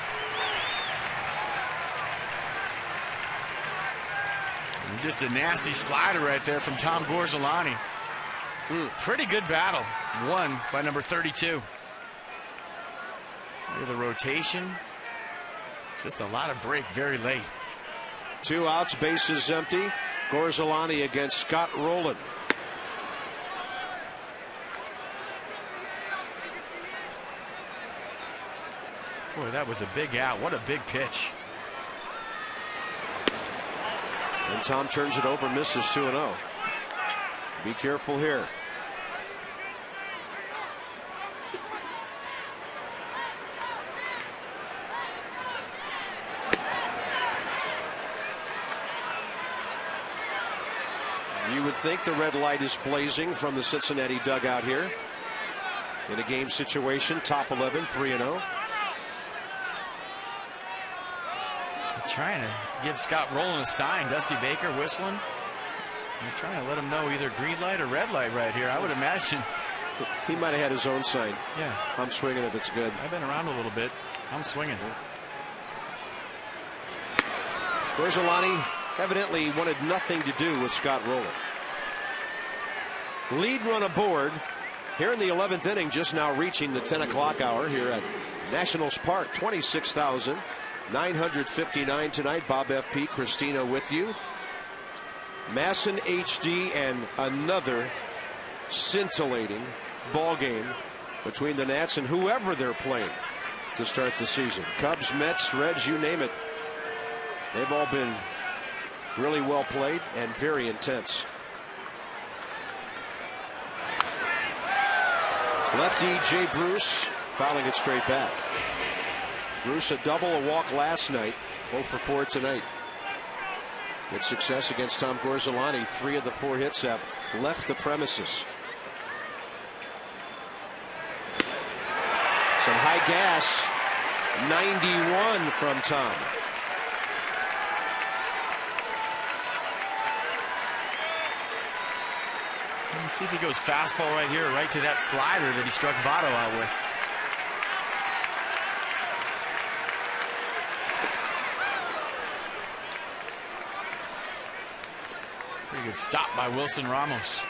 And just a nasty slider right there from Tom Gorzolani. Pretty good battle. Won by number 32. Look at the rotation. Just a lot of break very late. 2 outs, bases empty. Gorzolani against Scott Rowland. Boy, that was a big out. What a big pitch. And Tom turns it over, misses 2-0. Be careful here. You would think the red light is blazing from the Cincinnati dugout here. In a game situation, top 11, 3-0. Trying to give Scott Rowland a sign. Dusty Baker whistling. They're trying to let him know either green light or red light right here, I would imagine. He might have had his own sign. Yeah. I'm swinging if it's good. I've been around a little bit. I'm swinging. Gorzolani evidently wanted nothing to do with Scott Rowland. Lead run aboard here in the 11th inning, just now reaching the 10 o'clock hour here at Nationals Park. 26,959 tonight. Bob F.P. Christina with you. Masson HD, and another scintillating ball game between the Nats and whoever they're playing to start the season. Cubs, Mets, Reds, you name it. They've all been really well played and very intense. Lefty Jay Bruce fouling it straight back. Bruce a double, a walk last night. 0 for 4 tonight. Good success against Tom Gorzolani. 3 of the 4 hits have left the premises. Some high gas. 91 from Tom. Let's see if he goes fastball right here, right to that slider that he struck Votto out with. Pretty good stop by Wilson Ramos.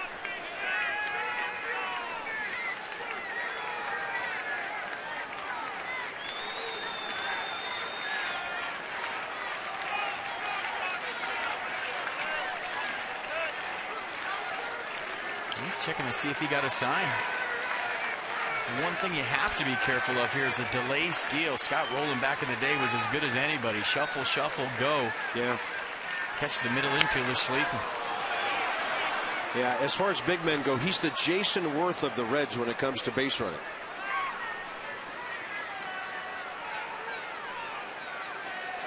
He's checking to see if he got a sign. And one thing you have to be careful of here is a delay steal. Scott Rowland back in the day was as good as anybody. Shuffle, shuffle, go. Yeah. Catch the middle infielder sleeping. Yeah, as far as big men go, he's the Jason Worth of the Reds when it comes to base running.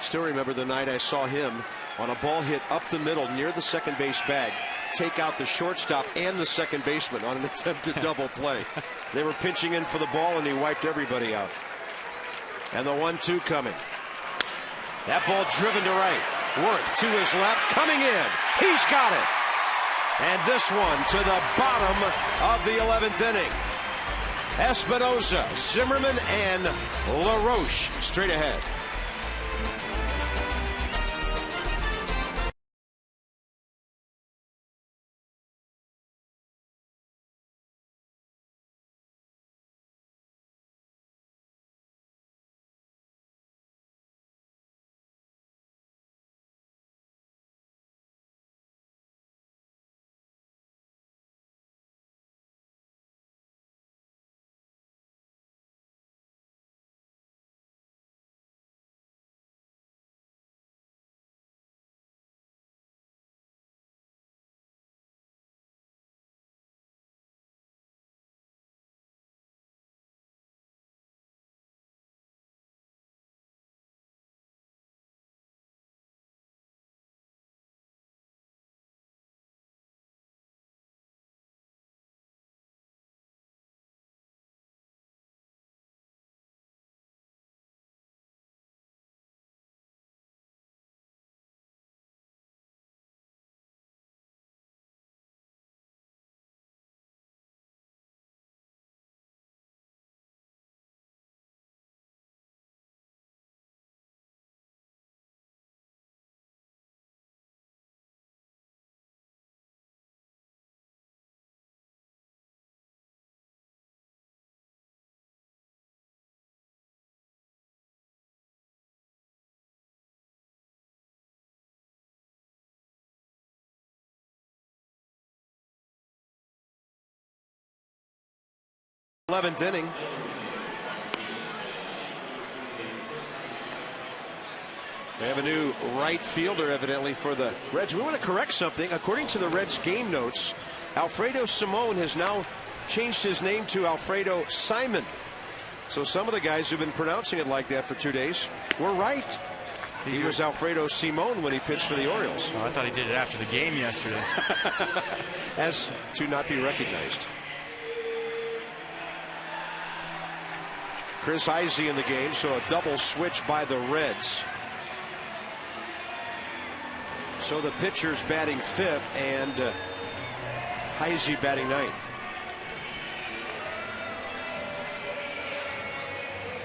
Still remember the night I saw him on a ball hit up the middle near the second base bag take out the shortstop and the second baseman on an attempted double play. They were pinching in for the ball and he wiped everybody out. And the 1-2 coming. That ball driven to right. Worth to his left, coming in. He's got it. And this one to the bottom of the 11th inning. Espinosa, Zimmerman, and LaRoche straight ahead. 11th inning. We have a new right fielder, evidently, for the Reds. We want to correct something. According to the Reds game notes, Alfredo Simon has now changed his name to Alfredo Simon. So some of the guys who've been pronouncing it like that for 2 days were right. He was Alfredo Simon when he pitched for the Orioles. Oh, I thought he did it after the game yesterday. As to not be recognized. Chris Heisey in the game, so a double switch by the Reds. So the pitcher's batting 5th and Heisey batting 9th.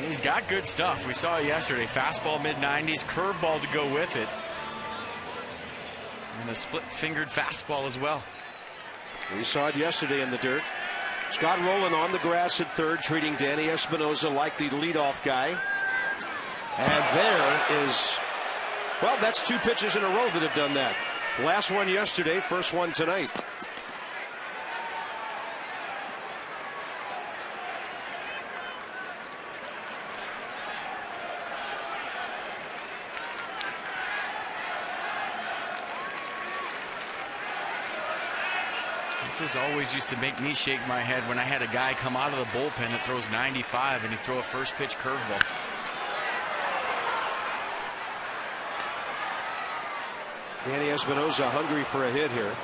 He's got good stuff. We saw it yesterday. Fastball mid-90s, curveball to go with it. And a split-fingered fastball as well. We saw it yesterday in the dirt. Scott Rowland on the grass at third, treating Danny Espinosa like the leadoff guy. And there is, well, that's 2 pitches in a row that have done that. Last one yesterday, first one tonight. This always used to make me shake my head when I had a guy come out of the bullpen that throws 95 and he throw a first pitch curveball. Danny Espinosa hungry for a hit here.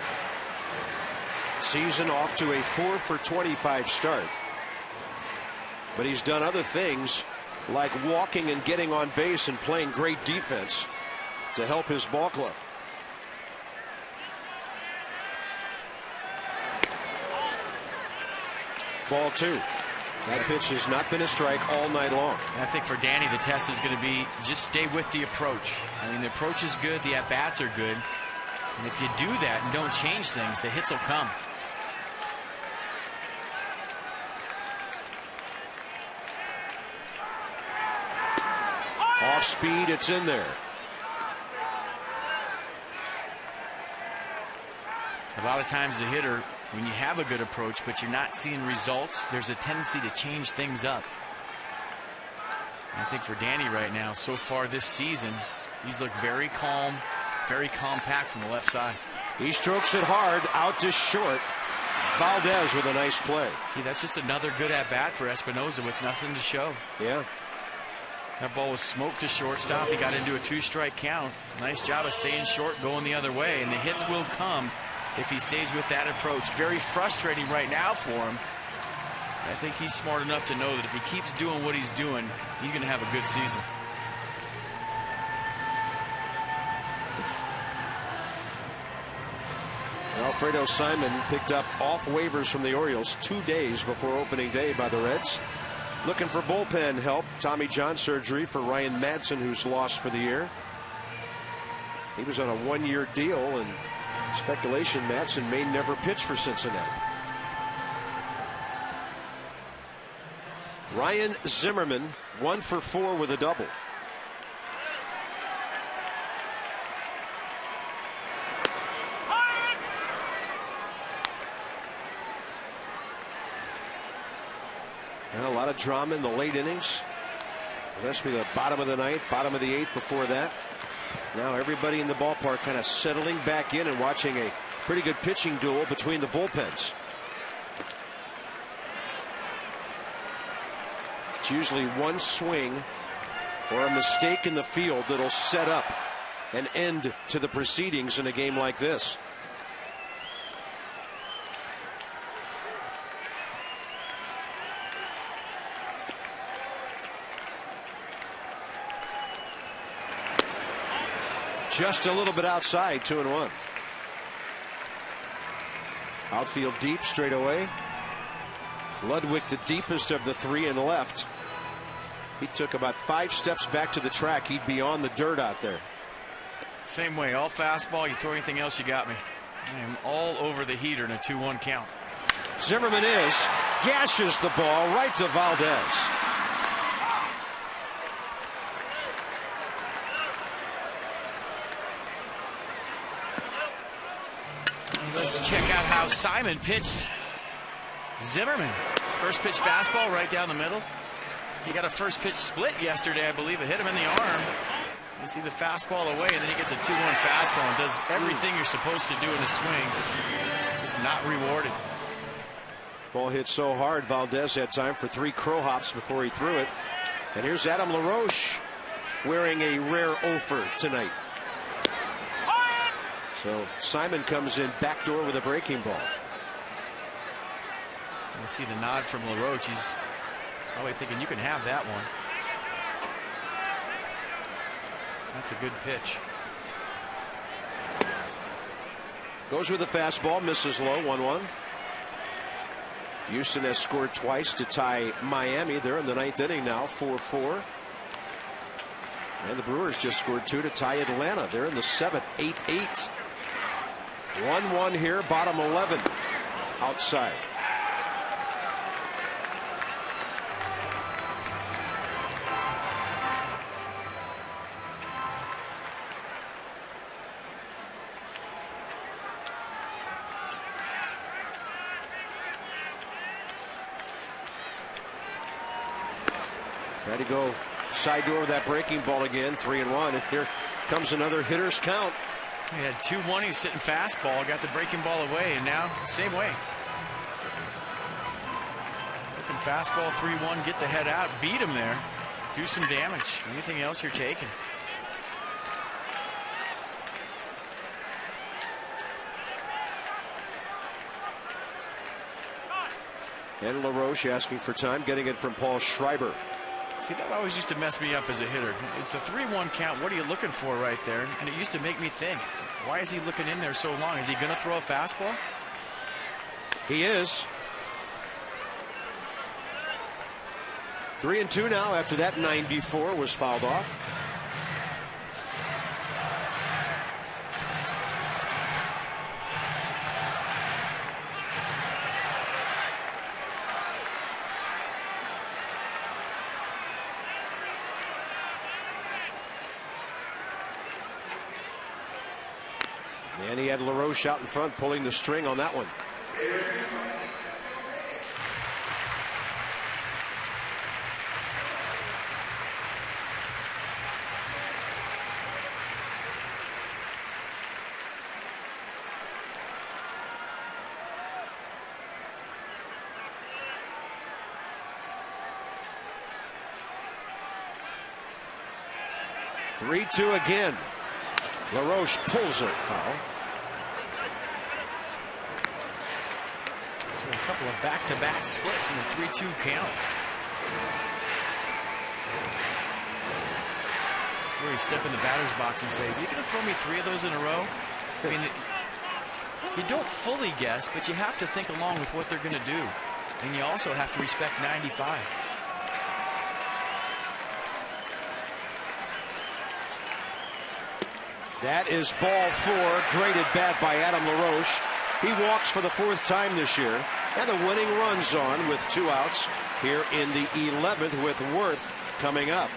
Season off to a 4 for 25 start. But he's done other things like walking and getting on base and playing great defense to help his ball club. Ball 2. That pitch has not been a strike all night long. I think for Danny, the test is going to be just stay with the approach. I mean, the approach is good, the at-bats are good. And if you do that and don't change things, the hits will come. Off speed, it's in there. A lot of times the hitter, when you have a good approach but you're not seeing results, there's a tendency to change things up. I think for Danny right now, so far this season, he's looked very calm, very compact from the left side. He strokes it hard, out to short. Valdez with a nice play. See, that's just another good at-bat for Espinosa with nothing to show. Yeah. That ball was smoked to shortstop. He got into a 2-strike count. Nice job of staying short, going the other way, and the hits will come if he stays with that approach. Very frustrating right now for him. I think he's smart enough to know that if he keeps doing what he's doing, he's going to have a good season. Alfredo Simon picked up off waivers from the Orioles 2 days before opening day by the Reds. Looking for bullpen help. Tommy John surgery for Ryan Madsen, who's lost for the year. He was on a 1-year deal, and speculation Madsen may never pitch for Cincinnati. Ryan Zimmerman 1 for 4 with a double. And a lot of drama in the late innings. Especially the bottom of the 9th, bottom of the 8th before that. Now everybody in the ballpark kind of settling back in and watching a pretty good pitching duel between the bullpens. It's usually one swing or a mistake in the field that'll set up an end to the proceedings in a game like this. Just a little bit outside, 2-1. Outfield deep, straight away. Ludwig, the deepest of the 3 and left. He took about 5 steps back to the track. He'd be on the dirt out there. Same way, all fastball. You throw anything else, you got me. I am all over the heater in a 2-1 count. Zimmerman gashes the ball right to Valdez. Let's check out how Simon pitched Zimmerman. First pitch fastball right down the middle. He got a first pitch split yesterday, I believe. It hit him in the arm. You see the fastball away, and then he gets a 2-1 fastball and does everything you're supposed to do in a swing. Just not rewarded. Ball hit so hard, Valdez had time for 3 crow hops before he threw it. And here's Adam LaRoche wearing a rare offer tonight. So Simon comes in backdoor with a breaking ball. You see the nod from LaRoche. He's probably thinking you can have that one. That's a good pitch. Goes with the fastball, misses low, 1-1. Houston has scored twice to tie Miami. They're in the 9th inning now, 4-4. And the Brewers just scored 2 to tie Atlanta. They're in the 7th, 8-8. 1-1 here, bottom 11, outside. Try to go side door with that breaking ball again, 3-1. And here comes another hitter's count. He had 2-1. He's sitting fastball, got the breaking ball away, and now same way. Looking fastball, 3-1. Get the head out, beat him there, do some damage. Anything else you're taking? And LaRoche asking for time, getting it from Paul Schreiber. See, that always used to mess me up as a hitter. It's the 3-1 count. What are you looking for right there? And it used to make me think, why is he looking in there so long? Is he going to throw a fastball? He is. 3-2 now after that 94 was fouled off. And he had LaRoche out in front, pulling the string on that one. Three-two again. LaRoche pulls it, foul. So a couple of back-to-back splits in a 3-2 count. Where he step in the batter's box and says, "Are you going to throw me 3 of those in a row?" I mean, you don't fully guess, but you have to think along with what they're going to do, and you also have to respect 95. That is ball 4, great at bat by Adam LaRoche. He walks for the 4th time this year, and the winning run's on with 2 outs here in the 11th with Worth coming up.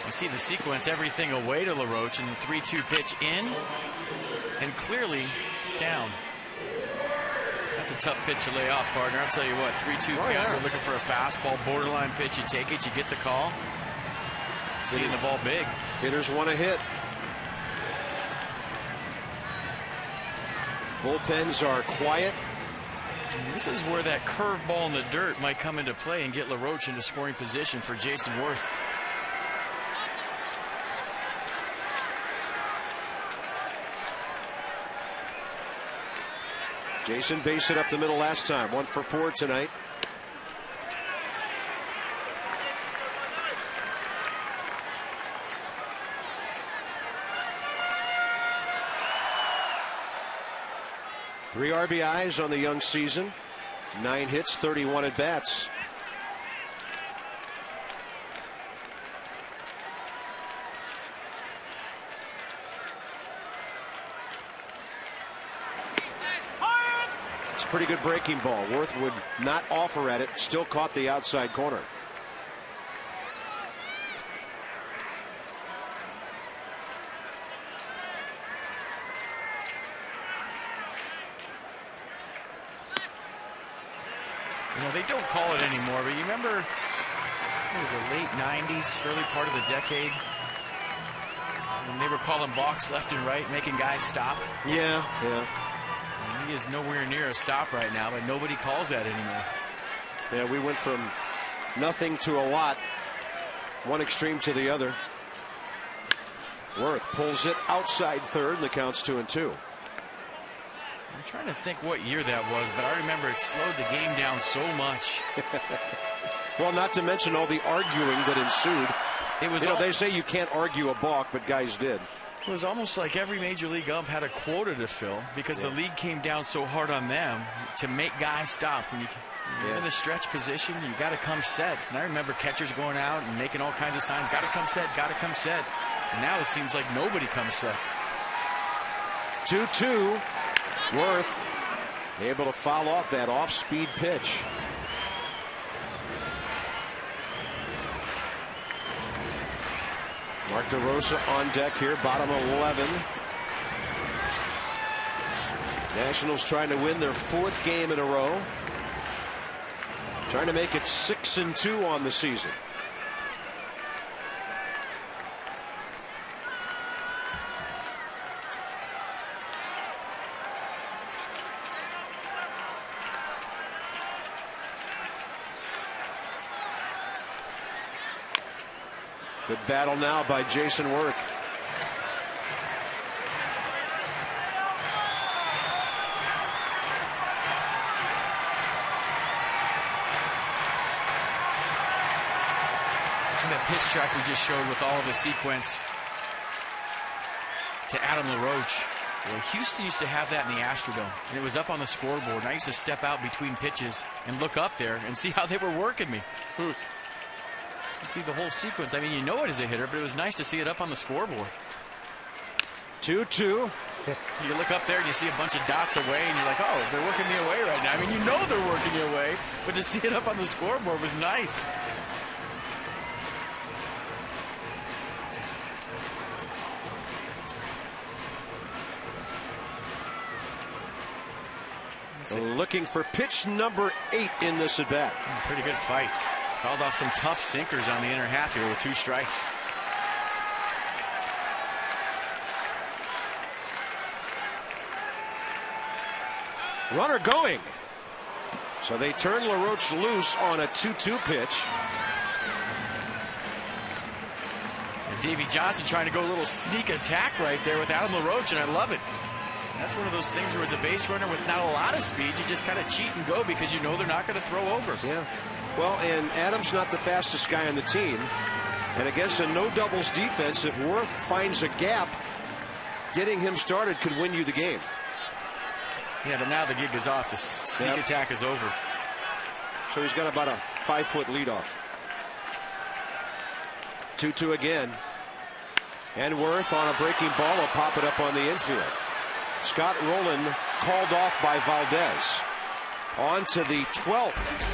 You see the sequence, everything away to LaRoche, and the 3-2 pitch in and clearly down. That's a tough pitch to lay off, partner. I'll tell you what, 3-2 count, You're looking for a fastball, borderline pitch, you take it, you get the call. Seeing the ball big. Hitters want to hit. Bullpens are quiet. This is where that curveball in the dirt might come into play and get LaRoche into scoring position for Jason Worth. Jason based it up the middle last time. 1 for 4 tonight. Three RBIs on the young season, 9 hits, 31 at bats. It's a pretty good breaking ball. Worth would not offer at it, still caught the outside corner. You know, they don't call it anymore, but you remember it was the late 90s, early part of the decade, and they were calling balks left and right, making guys stop. Yeah. And he is nowhere near a stop right now, but nobody calls that anymore. Yeah, we went from nothing to a lot, one extreme to the other. Worth pulls it outside third, and the count's 2-2. I'm trying to think what year that was, but I remember it slowed the game down so much. Well, not to mention all the arguing that ensued. It was, they say you can't argue a balk, but guys did. It was almost like every major league ump had a quota to fill because the league came down so hard on them to make guys stop. When you're in the stretch position, you got to come set. And I remember catchers going out and making all kinds of signs. Got to come set. Got to come set. And now it seems like nobody comes set. 2-2. Worth able to foul off that off-speed pitch. Mark DeRosa on deck here, bottom 11. Nationals trying to win their 4th game in a row. Trying to make it 6-2 on the season. Good battle now by Jason Worth. That pitch track we just showed with all of the sequence to Adam LaRoche. Well, Houston used to have that in the Astrodome, and it was up on the scoreboard. And I used to step out between pitches and look up there and see how they were working me. See the whole sequence. I mean, you know it as a hitter, but it was nice to see it up on the scoreboard. 2-2. You look up there and you see a bunch of dots away, and you're like, oh, they're working me away right now. I mean, you know they're working you away, but to see it up on the scoreboard was nice. Looking for pitch number 8 in this at bat. Pretty good fight. Fouled off some tough sinkers on the inner half here with 2 strikes. Runner going. So they turn LaRoche loose on a 2-2 pitch. And Davey Johnson trying to go a little sneak attack right there with Adam LaRoche, and I love it. That's one of those things where as a base runner with not a lot of speed, you just kind of cheat and go because you know they're not going to throw over. Yeah. Well, and Adam's not the fastest guy on the team. And against a no doubles defense, if Worth finds a gap, getting him started could win you the game. Yeah, but now the gig is off. The sneak attack is over. So he's got about a 5-foot leadoff. 2-2 again. And Worth on a breaking ball will pop it up on the infield. Scott Rowland called off by Valdez. On to the 12th.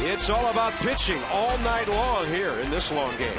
It's all about pitching all night long here in this long game.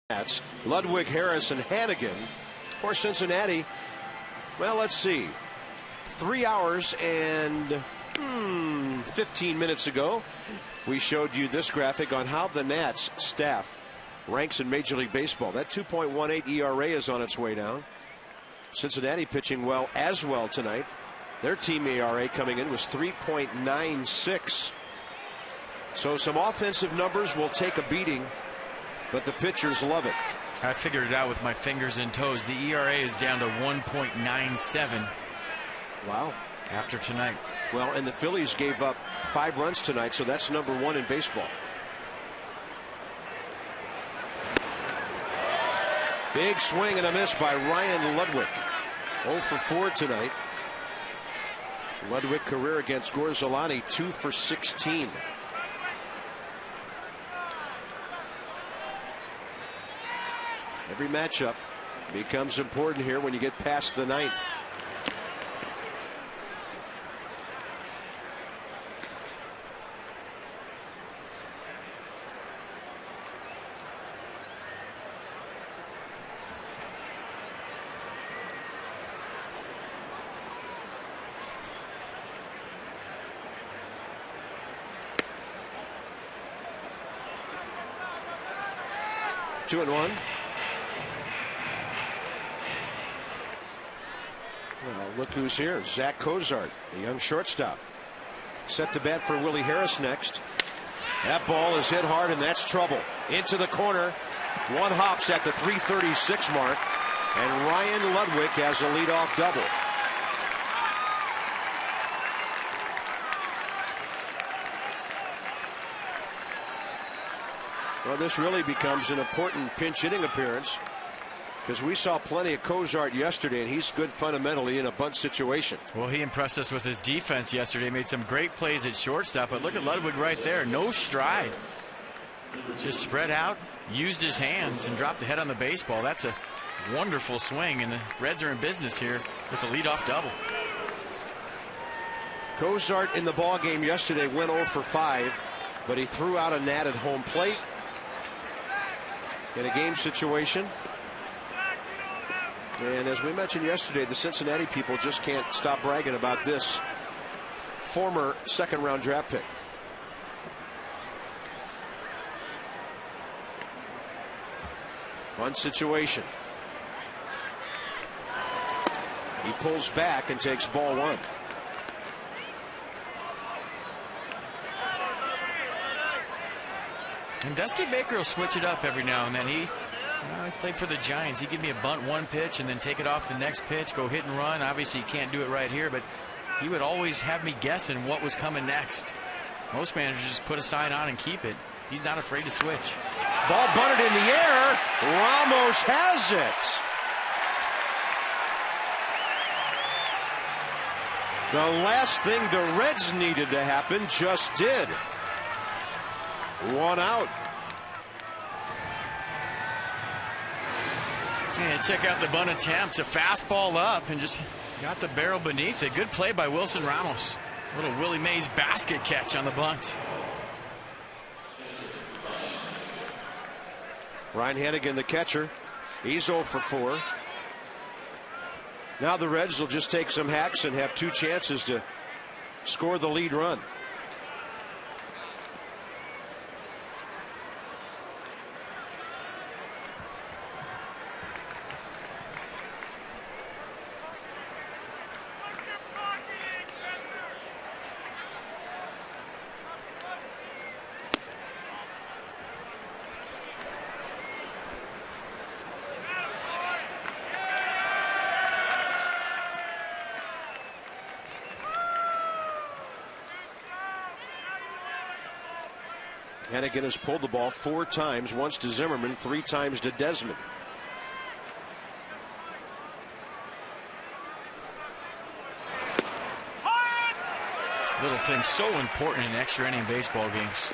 That's Ludwig, Harris, and Hannigan for Cincinnati. Well, let's see. 3 hours and 15 minutes ago, we showed you this graphic on how the Nats staff ranks in Major League Baseball. That 2.18 ERA is on its way down. Cincinnati pitching well as well tonight. Their team ERA coming in was 3.96. So some offensive numbers will take a beating, but the pitchers love it. I figured it out with my fingers and toes. The ERA is down to 1.97. Wow. After tonight. Well, and the Phillies gave up 5 runs tonight, so that's #1 in baseball. Big swing and a miss by Ryan Ludwig. 0 for 4 tonight. Ludwig career against Gorzolani 2 for 16. Every matchup becomes important here when you get past the 9th. Two and one. Well, look who's here. Zach Cozart, the young shortstop. Set to bat for Willie Harris next. That ball is hit hard, and that's trouble. Into the corner. One hops at the 336 mark, and Ryan Ludwig has a leadoff double. Well, this really becomes an important pinch hitting appearance, because we saw plenty of Cozart yesterday, and he's good fundamentally in a bunt situation. Well, he impressed us with his defense yesterday. Made some great plays at shortstop, but look at Ludwig right there. No stride. Just spread out, used his hands, and dropped the head on the baseball. That's a wonderful swing, and the Reds are in business here with a leadoff double. Cozart in the ball game yesterday went 0 for 5, but he threw out a Nat at home plate in a game situation. And as we mentioned yesterday, the Cincinnati people just can't stop bragging about this former second-round draft pick. Bunt situation. He pulls back and takes ball 1. And Dusty Baker will switch it up every now and then. He played for the Giants. He give me a bunt 1 pitch and then take it off the next pitch, go hit and run. Obviously, you can't do it right here, but he would always have me guessing what was coming next. Most managers just put a sign on and keep it. He's not afraid to switch. Ball bunted in the air. Ramos has it. The last thing the Reds needed to happen just did. 1 out. And check out the bunt attempt. A fastball up and just got the barrel beneath it. Good play by Wilson Ramos. Little Willie Mays basket catch on the bunt. Ryan Hannigan, the catcher. He's 0 for 4. Now the Reds will just take some hacks and have 2 chances to score the lead run. Hannigan has pulled the ball 4 times, once to Zimmerman, 3 times to Desmond. Little thing so important in extra inning baseball games.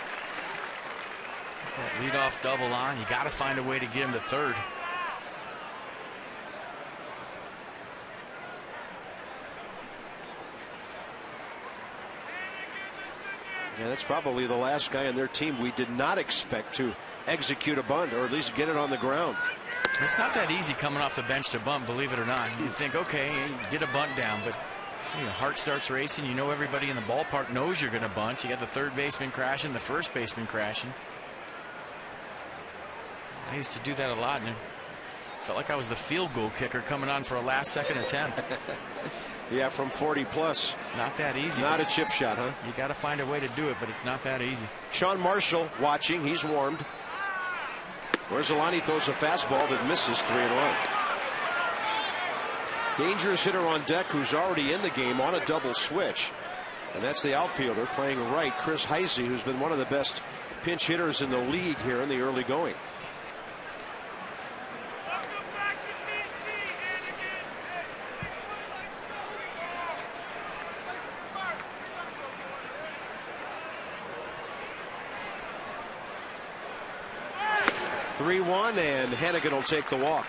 That leadoff double on. You got to find a way to get him to third. Yeah, that's probably the last guy on their team we did not expect to execute a bunt or at least get it on the ground. It's not that easy coming off the bench to bunt, believe it or not. You think, okay, get a bunt down, but your heart starts racing. You know everybody in the ballpark knows you're going to bunt. You got the third baseman crashing, the first baseman crashing. I used to do that a lot, and it felt like I was the field goal kicker coming on for a last-second attempt. Yeah, from 40 plus. It's not that easy. Not a chip shot, huh? You got to find a way to do it, but it's not that easy. Sean Marshall watching. He's warmed. Gorzelani throws a fastball that misses 3-1. Dangerous hitter on deck who's already in the game on a double switch. And that's the outfielder playing right, Chris Heisey, who's been one of the best pinch hitters in the league here in the early going. And Hennigan will take the walk.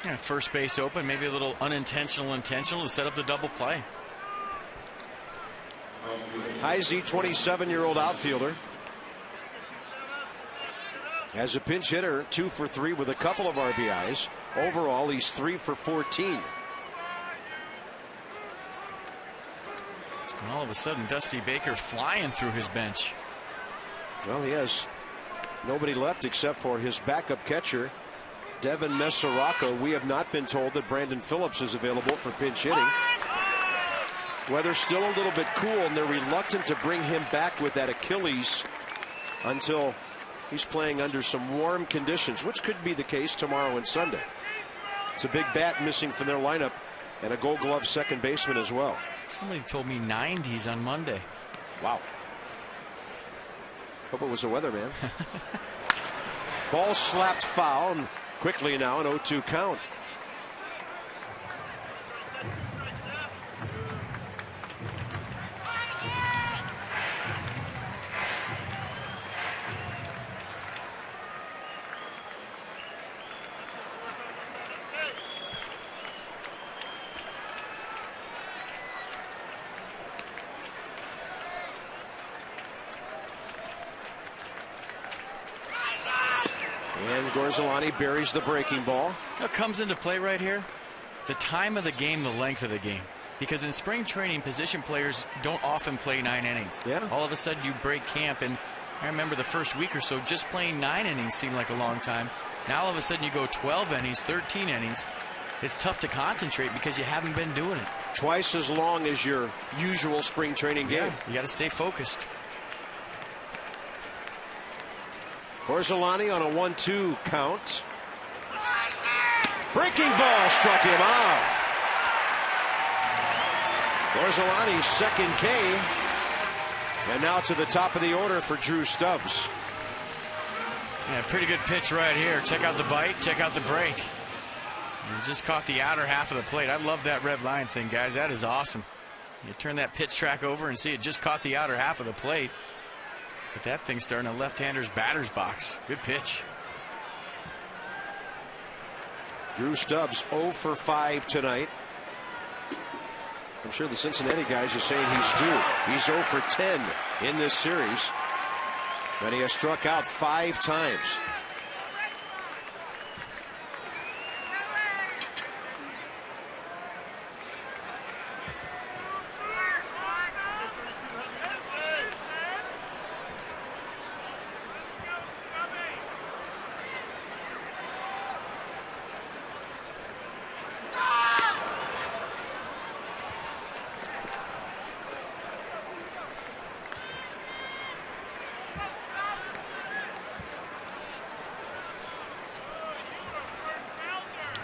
Yeah, first base open, maybe a little unintentional to set up the double play. Heisey, 27-year-old outfielder. As a pinch hitter, 2 for 3 with a couple of RBIs. Overall, he's 3 for 14. And all of a sudden, Dusty Baker flying through his bench. Well, he has nobody left except for his backup catcher, Devin Mesoraco. We have not been told that Brandon Phillips is available for pinch hitting. Weather's still a little bit cool, and they're reluctant to bring him back with that Achilles until he's playing under some warm conditions, which could be the case tomorrow and Sunday. It's a big bat missing from their lineup, and a Gold Glove second baseman as well. Somebody told me 90s on Monday. Wow. Hope it was a weatherman. Ball slapped foul, and quickly now an 0-2 count. Gorzelani buries the breaking ball. What comes into play right here? The time of the game, the length of the game. Because in spring training, position players don't often play 9 innings. Yeah. All of a sudden, you break camp, and I remember the first week or so, just playing 9 innings seemed like a long time. Now all of a sudden, you go 12 innings, 13 innings. It's tough to concentrate because you haven't been doing it. Twice as long as your usual spring training game. Yeah, you got to stay focused. Gorzelani on a 1-2 count. Breaking ball struck him out. Gorzelani's second K. And now to the top of the order for Drew Stubbs. Yeah, pretty good pitch right here. Check out the bite, check out the break. You just caught the outer half of the plate. I love that red line thing, guys. That is awesome. You turn that pitch track over and see it just caught the outer half of the plate. But that thing's starting a left-hander's batter's box. Good pitch. Drew Stubbs 0 for 5 tonight. I'm sure the Cincinnati guys are saying he's due. He's 0 for 10 in this series. And he has struck out 5 times.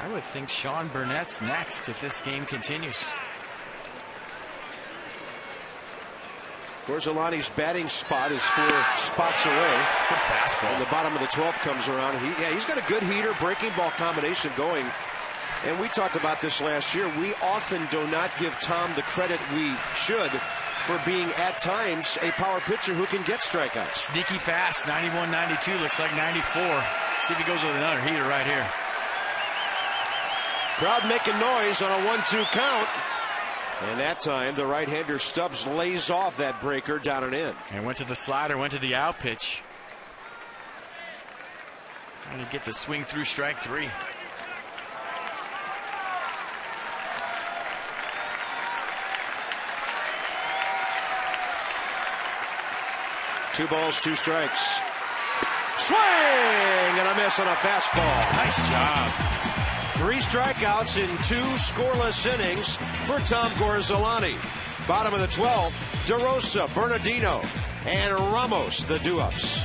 I would think Sean Burnett's next if this game continues. Gorzelani's batting spot is 4 spots away. Good fastball. And the bottom of the 12th comes around. He's got a good heater, breaking ball combination going. And we talked about this last year. We often do not give Tom the credit we should for being, at times, a power pitcher who can get strikeouts. Sneaky fast, 91, 92, looks like 94. See if he goes with another heater right here. Crowd making noise on a 1-2 count. And that time, the right-hander Stubbs lays off that breaker down and in. And went to the slider, went to the out pitch. Trying to get the swing through strike 3. Two balls, 2 strikes. Swing and a miss on a fastball. Nice job. 3 strikeouts in 2 scoreless innings for Tom Gorzolani. Bottom of the 12th, DeRosa, Bernardino, and Ramos, the do-ups.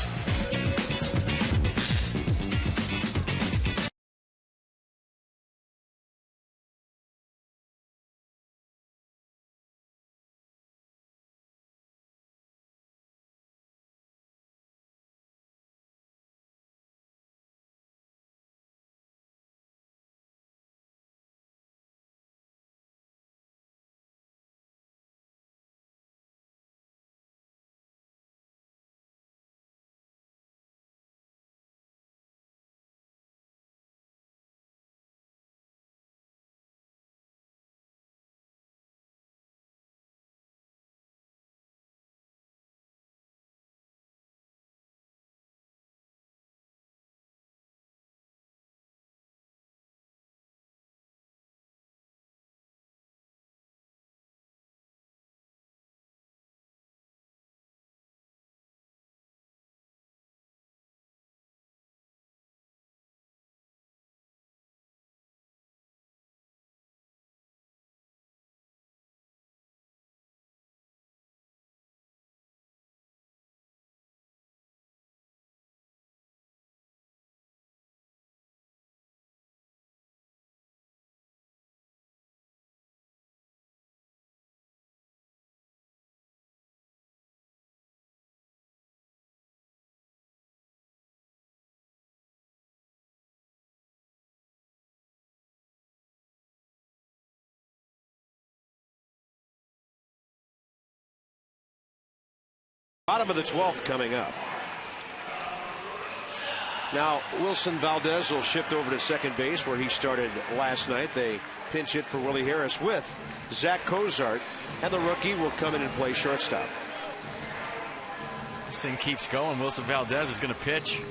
Bottom of the 12th coming up. Now, Wilson Valdez will shift over to second base where he started last night. They pinch hit for Willie Harris with Zach Cozart, and the rookie will come in and play shortstop. This thing keeps going. Wilson Valdez is going to pitch.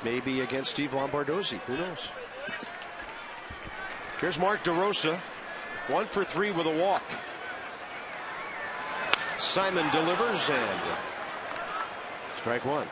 Maybe against Steve Lombardozzi. Who knows? Here's Mark DeRosa. 1 for 3 with a walk. Simon delivers and strike 1.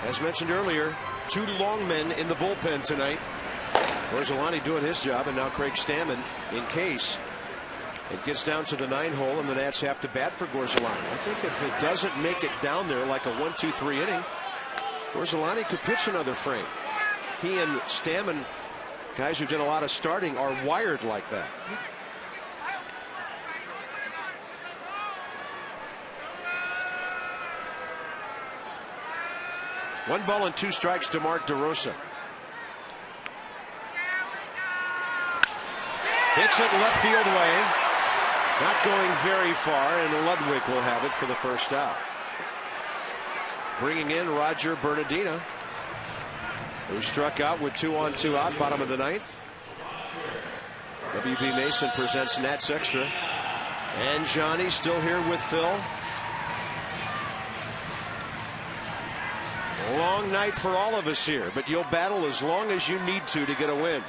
As mentioned earlier, 2 long men in the bullpen tonight. Gorzolani doing his job, and now Craig Stammen in case it gets down to the 9 hole and the Nats have to bat for Gorzolani. I think if it doesn't make it down there like a 1-2-3 inning, Gorzolani could pitch another frame. He and Stammen, guys who've done a lot of starting, are wired like that. One ball and 2 strikes to Mark DeRosa. Hits it left field way. Not going very far, and Ludwig will have it for the first out. Bringing in Roger Bernardino, who struck out with 2 on 2 out, bottom of the 9th. WB Mason presents Nats Extra. And Johnny still here with Phil. Long night for all of us here, but you'll battle as long as you need to get a win.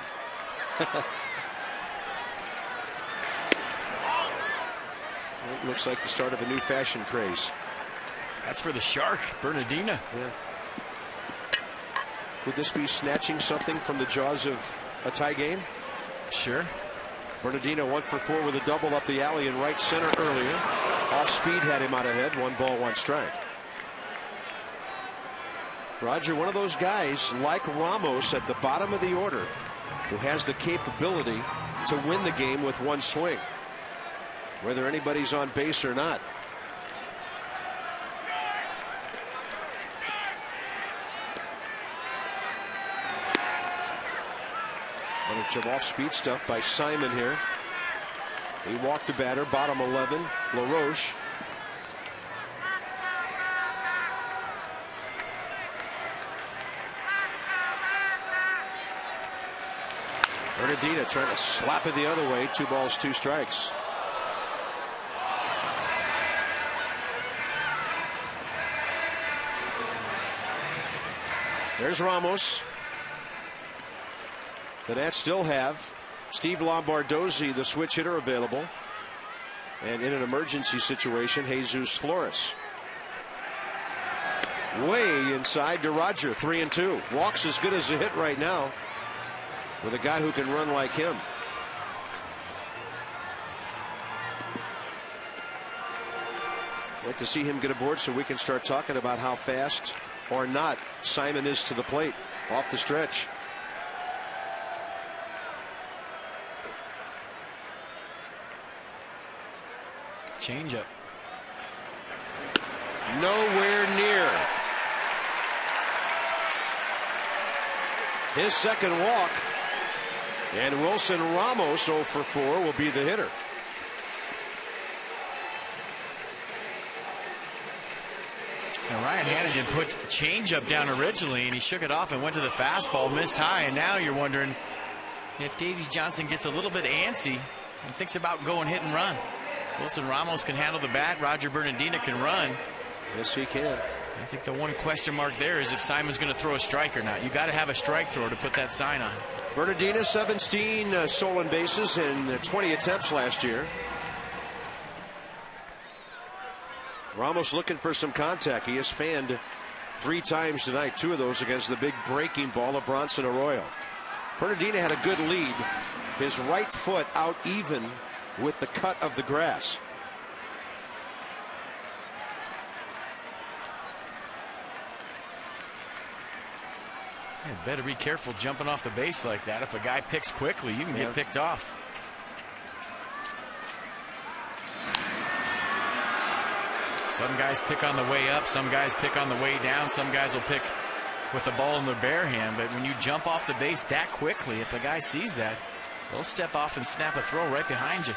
It looks like the start of a new fashion craze. That's for the Shark, Bernardino. Yeah. Would this be snatching something from the jaws of a tie game? Sure. Bernardino 1 for 4 with a double up the alley in right center earlier. Off speed had him out ahead. 1 ball, 1 strike. Roger, one of those guys like Ramos at the bottom of the order who has the capability to win the game with 1 swing, whether anybody's on base or not. Bunch of off-speed stuff by Simon here. He walked the batter, bottom 11, LaRoche. Bernardina trying to slap it the other way. 2 balls, 2 strikes. There's Ramos. The Nats still have Steve Lombardozzi, the switch hitter, available. And in an emergency situation, Jesus Flores. Way inside to Roger, 3-2. Walks as good as a hit right now with a guy who can run like him. I'd like to see him get aboard so we can start talking about how fast or not Simon is to the plate off the stretch. Changeup. Nowhere near. His second walk. And Wilson Ramos, 0 for 4, will be the hitter. Now Ryan Hannigan put changeup down originally, and he shook it off and went to the fastball, missed high, and now you're wondering if Davey Johnson gets a little bit antsy and thinks about going hit and run. Wilson Ramos can handle the bat. Roger Bernardina can run. Yes, he can. I think the one question mark there is if Simon's going to throw a strike or not. You got to have a strike thrower to put that sign on. Bernardina, 17 stolen bases in 20 attempts last year. Ramos looking for some contact. He has fanned 3 times tonight, 2 of those against the big breaking ball of Bronson Arroyo. Bernardina had a good lead. His right foot out even with the cut of the grass. You better be careful jumping off the base like that. If a guy picks quickly, you can get picked off. Some guys pick on the way up, some guys pick on the way down, some guys will pick with the ball in their bare hand. But when you jump off the base that quickly, if a guy sees that, they'll step off and snap a throw right behind you.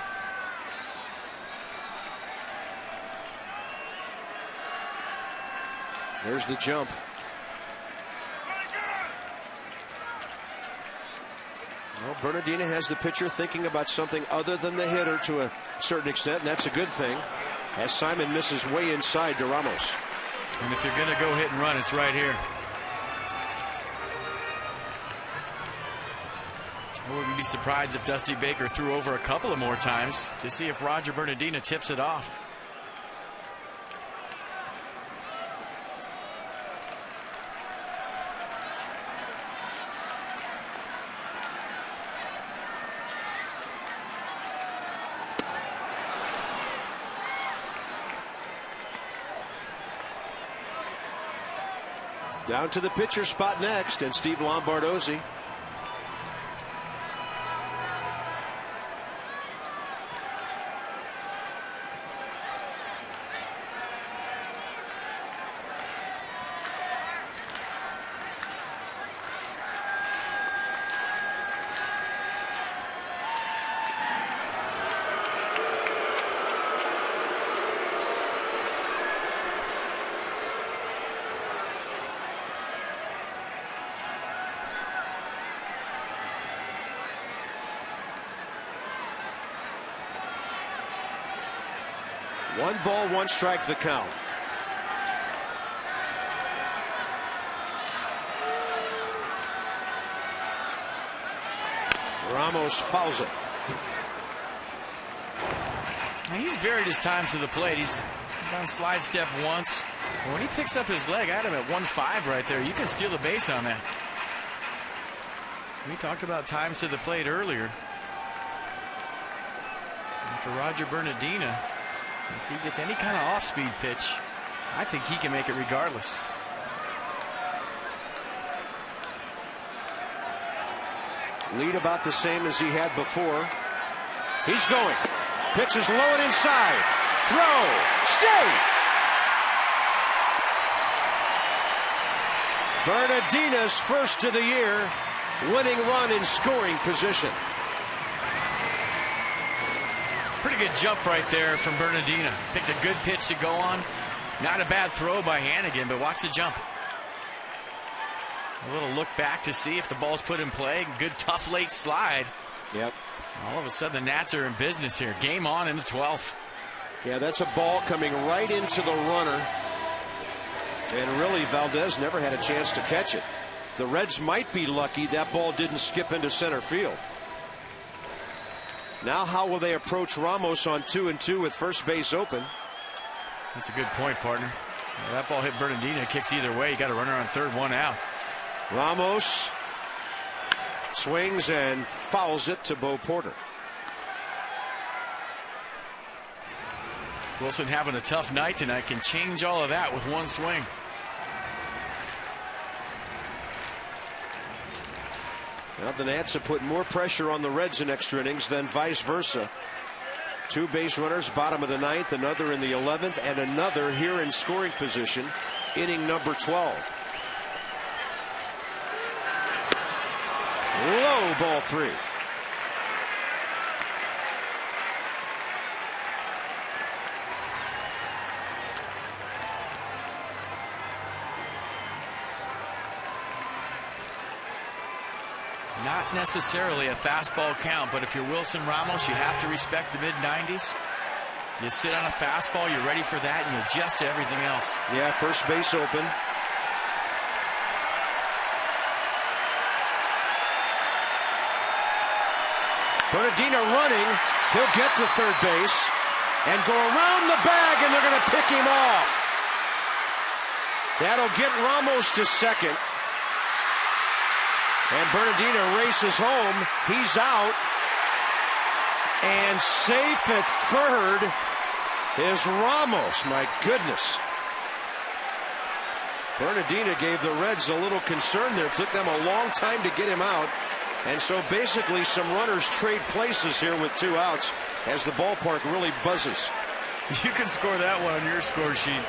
There's the jump. Well, Bernardina has the pitcher thinking about something other than the hitter to a certain extent, and that's a good thing, as Simon misses way inside to Ramos. And if you're going to go hit and run, it's right here. I wouldn't be surprised if Dusty Baker threw over a couple of more times to see if Roger Bernardina tips it off. Down to the pitcher spot next, and Steve Lombardozzi. One ball, 1 strike, the count. Ramos fouls it. Now he's varied his times to the plate. He's gone slide step once. But when he picks up his leg, I had him at 1-5 right there. You can steal a base on that. We talked about times to the plate earlier. And for Roger Bernardina, if he gets any kind of off-speed pitch, I think he can make it regardless. Lead about the same as he had before. He's going. Pitch is low and inside. Throw. Safe. Bernardina's first of the year. winning run in scoring position. Pretty good jump right there from Bernardina. Picked a good pitch to go on. Not a bad throw by Hannigan, but watch the jump. A little look back to see if the ball's put in play. Good tough late slide. Yep. All of a sudden the Nats are in business here. Game on in the 12th. Yeah, that's a ball coming right into the runner. And really, Valdez never had a chance to catch it. The Reds might be lucky that ball didn't skip into center field. Now how will they approach Ramos on 2-2 with first base open? That's a good point, partner. That ball hit Bernardina. Kicks either way. You got a runner on third, one out. Ramos swings and fouls it to Bo Porter. Wilson having a tough night tonight. Can change all of that with one swing. Now the Nats have put more pressure on the Reds in extra innings than vice versa. 2 base runners, bottom of the 9th, another in the 11th, and another here in scoring position, inning number 12. Low, ball 3. Not necessarily a fastball count, but if you're Wilson Ramos, you have to respect the mid-90s. You sit on a fastball, you're ready for that, and you adjust to everything else. Yeah, first base open. Bernardina running. He'll get to third base and go around the bag, and they're going to pick him off. That'll get Ramos to second. And Bernardina races home. He's out. And safe at third is Ramos. My goodness. Bernardina gave the Reds a little concern there. It took them a long time to get him out. And so basically some runners trade places here with 2 outs as the ballpark really buzzes. You can score that one on your score sheet.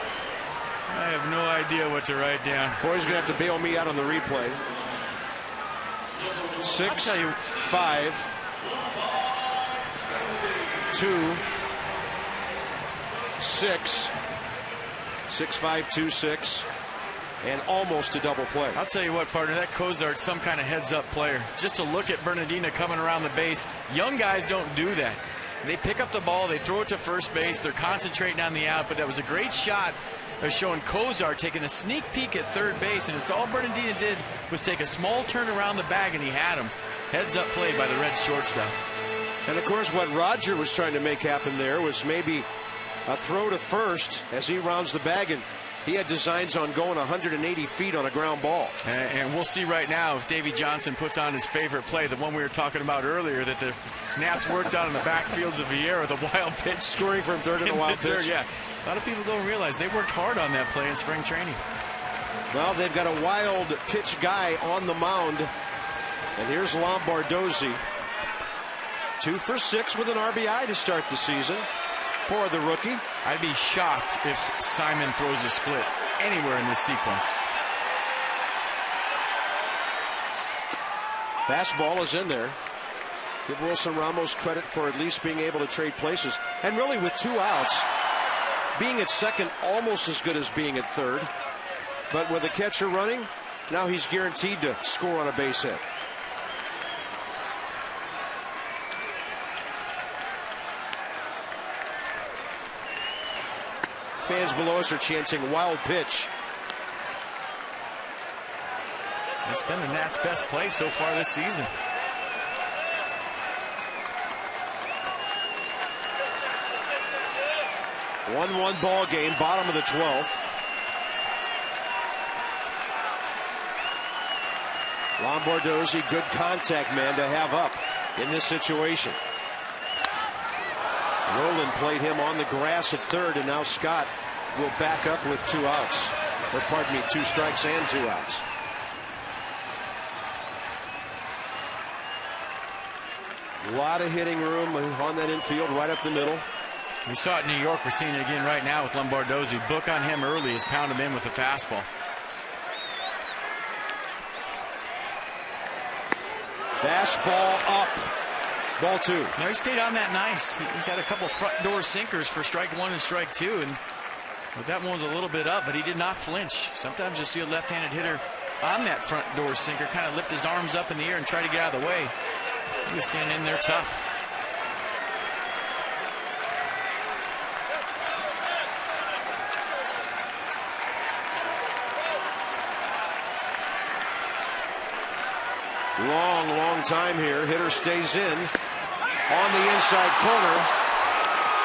I have no idea what to write down. Boy's going to have to bail me out on the replay. 6, 5, 2, 6, 6, 5, 2, 6, and almost a double play. I'll tell you what, partner, that Cozart's some kind of heads-up player. Just to look at Bernardina coming around the base, young guys don't do that. They pick up the ball, they throw it to first base, they're concentrating on the out, but that was a great shot of showing Cozart taking a sneak peek at third base, and it's all Bernardina did was take a small turn around the bag, and he had him. Heads-up play by the Reds shortstop. And, of course, what Roger was trying to make happen there was maybe a throw to first as he rounds the bag, and he had designs on going 180 feet on a ground ball. And we'll see right now if Davey Johnson puts on his favorite play, the one we were talking about earlier that the Nats worked on in the backfields of Vieira, the wild pitch. Scoring from third in the wild pitch. Yeah. A lot of people don't realize they worked hard on that play in spring training. Well, they've got a wild pitch guy on the mound. And here's Lombardozzi. 2 for 6 with an RBI to start the season for the rookie. I'd be shocked if Simon throws a split anywhere in this sequence. Fastball is in there. Give Wilson Ramos credit for at least being able to trade places. And really with 2 outs, being at second almost as good as being at third. But with a catcher running, now he's guaranteed to score on a base hit. Fans below us are chanting wild pitch. It's been the Nats' best play so far this season. One ball game, bottom of the 12th. Lombardozzi, good contact man to have up in this situation. Roland played him on the grass at third, and now Scott will back up with 2 outs. Or pardon me, 2 strikes and 2 outs. A lot of hitting room on that infield, right up the middle. We saw it in New York. We're seeing it again right now with Lombardozzi. Book on him early is pound him in with a fastball. Fastball up. Ball 2. No, he stayed on that nice. He's had a couple front door sinkers for strike 1 and strike 2, and that one was a little bit up, but he did not flinch. Sometimes you'll see a left-handed hitter on that front door sinker kind of lift his arms up in the air and try to get out of the way. He was standing in there tough. Long time here. Hitter stays in on the inside corner.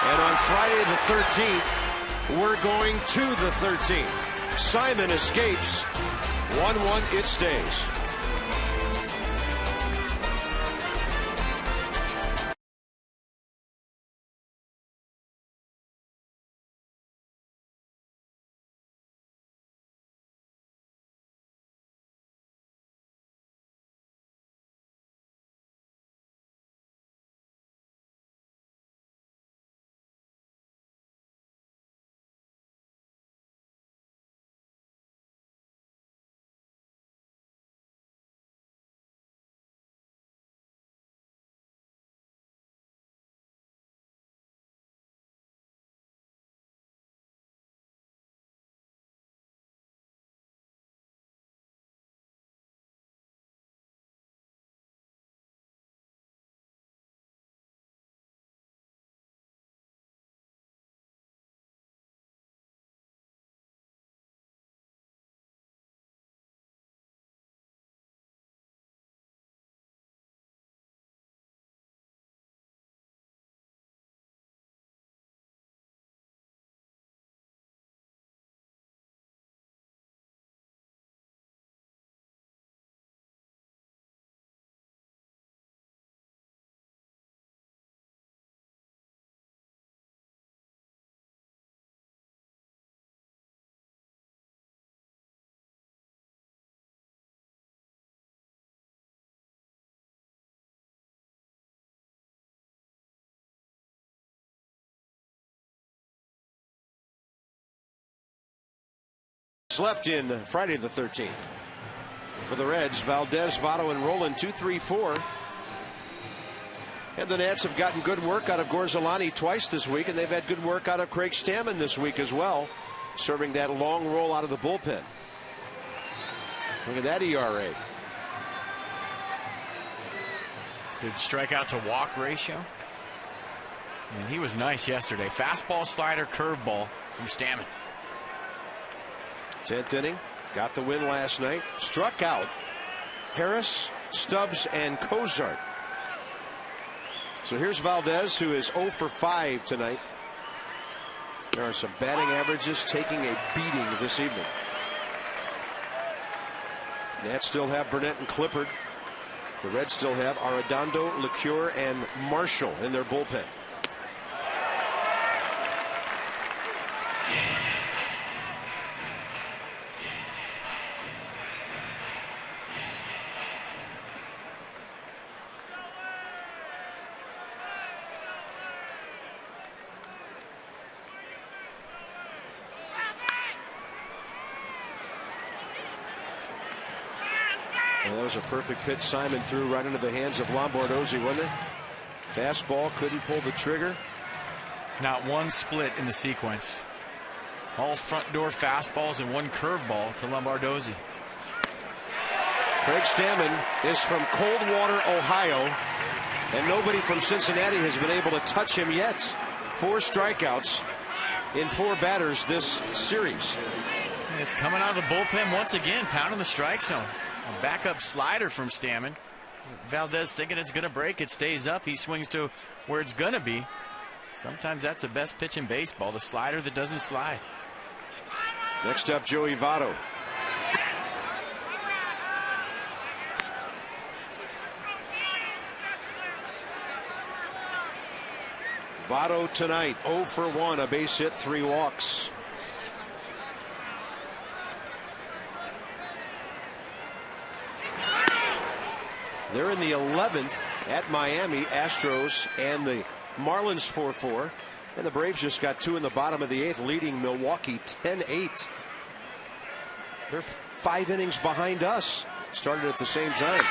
And on Friday the 13th, we're going to the 13th. Simon escapes. 1-1, it stays. Left in Friday the 13th. For the Reds, Valdez, Votto, and Roland 2-3-4. And the Nats have gotten good work out of Gorzolani twice this week, and they've had good work out of Craig Stammen this week as well, serving that long roll out of the bullpen. Look at that ERA. Good strikeout to walk ratio. And he was nice yesterday. Fastball, slider, curveball from Stammen. 10th inning, got the win last night. Struck out Harris, Stubbs, and Cozart. So here's Valdez, who is 0 for 5 tonight. There are some batting averages taking a beating this evening. Nats still have Burnett and Clippard. The Reds still have Arredondo, LeCure, and Marshall in their bullpen. That was a perfect pitch Simon threw right into the hands of Lombardozzi, wasn't it? Fastball, couldn't pull the trigger. Not one split in the sequence. All front door fastballs and one curveball to Lombardozzi. Craig Stammen is from Coldwater, Ohio, and nobody from Cincinnati has been able to touch him yet. 4 strikeouts in 4 batters this series. It's coming out of the bullpen once again, pounding the strike zone. A backup slider from Stammen. Valdez thinking it's going to break. It stays up. He swings to where it's going to be. Sometimes that's the best pitch in baseball, the slider that doesn't slide. Next up, Joey Votto. Votto tonight, 0 for 1, a base hit, 3 walks. They're in the 11th at Miami. Astros and the Marlins 4-4. And the Braves just got 2 in the bottom of the 8th, leading Milwaukee 10-8. They're 5 innings behind us. Started at the same time.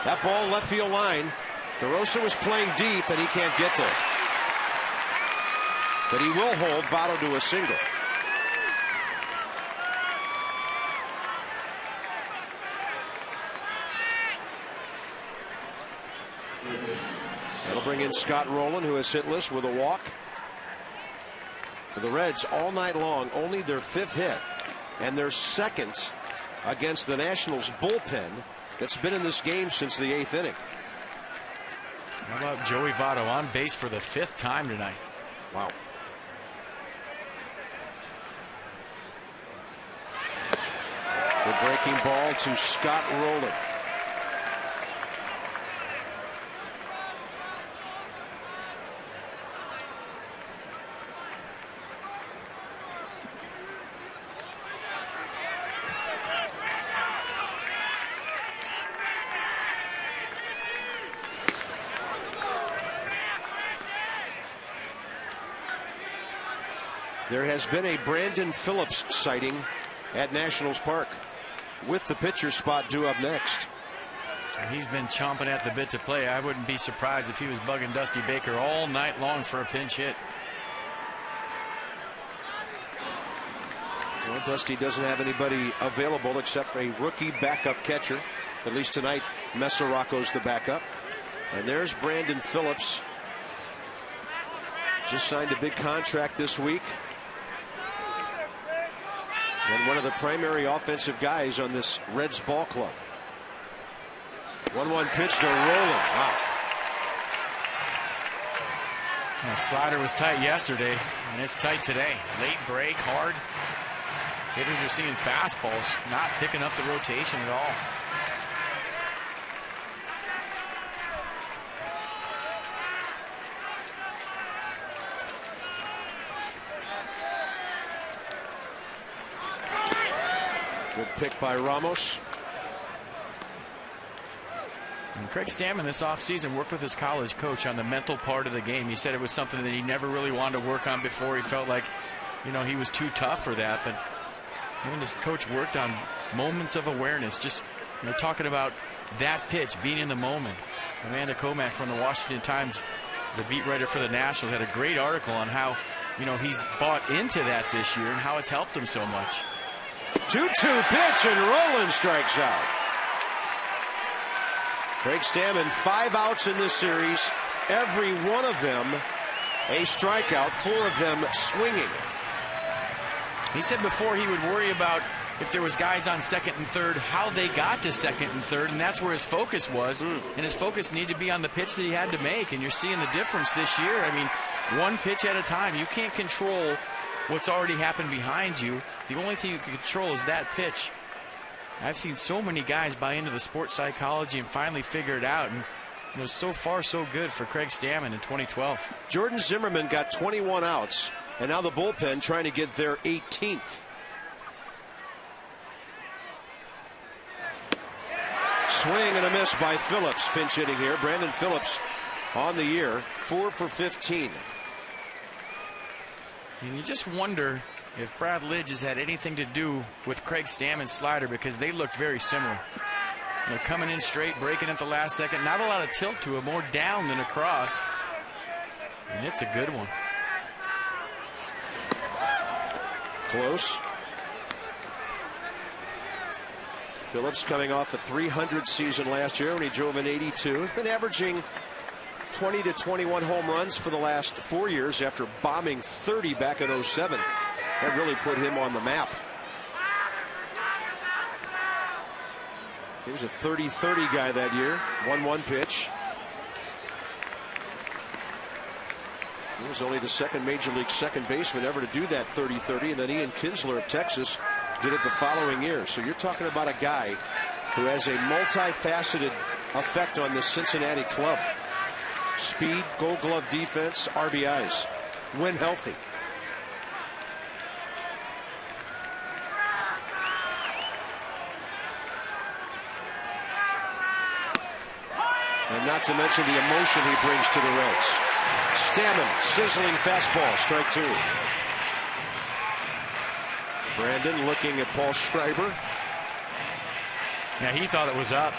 That ball left field line. DeRosa was playing deep, and he can't get there. But he will hold Votto to a single. That'll bring in Scott Rowland, who is hitless with a walk. For the Reds all night long, only their 5th hit, and their 2nd against the Nationals bullpen that's been in this game since the 8th inning. How about Joey Votto on base for the 5th time tonight? Wow. The breaking ball to Scott Rowland. There has been a Brandon Phillips sighting at Nationals Park, with the pitcher spot due up next. He's been chomping at the bit to play. I wouldn't be surprised if he was bugging Dusty Baker all night long for a pinch hit. Well, Dusty doesn't have anybody available except a rookie backup catcher. At least tonight, Mesoraco's the backup. And there's Brandon Phillips. Just signed a big contract this week. And one of the primary offensive guys on this Reds ball club. 1-1 pitch to Rowland. Wow. The slider was tight yesterday, and it's tight today. Late break, hard. Hitters are seeing fastballs, not picking up the rotation at all. Good pick by Ramos. And Craig Stammen this offseason worked with his college coach on the mental part of the game. He said it was something that he never really wanted to work on before. He felt like, you know, he was too tough for that. But him and his coach worked on moments of awareness, just, you know, talking about that pitch, being in the moment. Amanda Comack from the Washington Times, the beat writer for the Nationals, had a great article on how, you know, he's bought into that this year and how it's helped him so much. 2-2 pitch, and Rowland strikes out. Craig Stammen, 5 outs in this series, every one of them a strikeout, 4 of them swinging. He said before he would worry about if there was guys on second and third, how they got to second and third, and that's where his focus was. And his focus needed to be on the pitch that he had to make, and you're seeing the difference this year. I mean, one pitch at a time. You can't control what's already happened behind you. The only thing you can control is that pitch. I've seen so many guys buy into the sports psychology and finally figure it out. And, you know, so far so good for Craig Stammen in 2012. Jordan Zimmerman got 21 outs, and now the bullpen trying to get their 18th. Swing and a miss by Phillips. Pinch hitting here. Brandon Phillips on the year, 4 for 15. And you just wonder if Brad Lidge has had anything to do with Craig Stammen's slider, because they look very similar. You know, coming in straight, breaking at the last second. Not a lot of tilt to it, more down than across. And it's a good one. Close. Phillips coming off a 300 season last year when he drove an 82. He's been averaging 20 to 21 home runs for the last 4 years after bombing 30 back in 07. That really put him on the map. He was a 30-30 guy that year. 1-1 pitch. He was only the second major league second baseman ever to do that 30-30, and then Ian Kinsler of Texas did it the following year. So you're talking about a guy who has a multifaceted effect on the Cincinnati club. Speed, Gold Glove defense, RBIs, when healthy. And not to mention the emotion he brings to the Reds. Stammen, sizzling fastball, strike 2. Brandon looking at Paul Schreiber. Yeah, he thought it was up.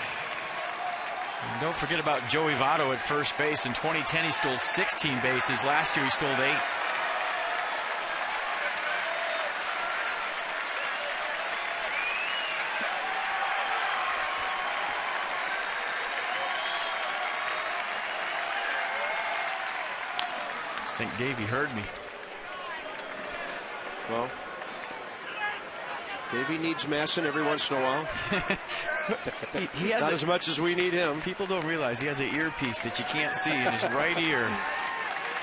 And don't forget about Joey Votto at first base. In 2010, he stole 16 bases. Last year, he stole 8. I think Davey heard me. Well, Davey needs Masson every once in a while. he has Not as much as we need him. People don't realize he has an earpiece that you can't see in his right ear.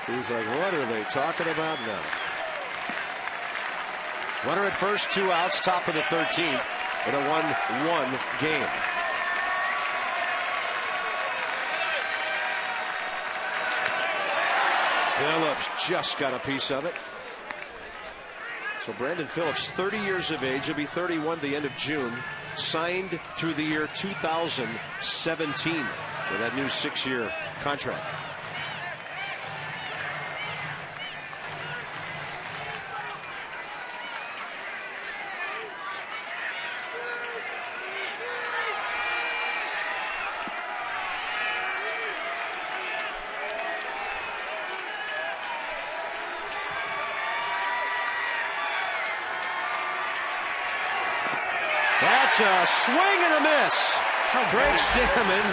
He's like, what are they talking about now? Runner at first, 2 outs, top of the 13th in a 1-1 game. Phillips just got a piece of it. So Brandon Phillips, 30 years of age, he'll be 31 the end of June, signed through the year 2017 with that new 6-year contract. That's a swing and a miss. Greg Stammen.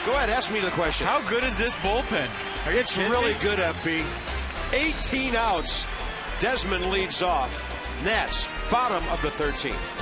Go ahead, ask me the question. How good is this bullpen? It's really good, FP. 18 outs. Desmond leads off. Nats, bottom of the 13th.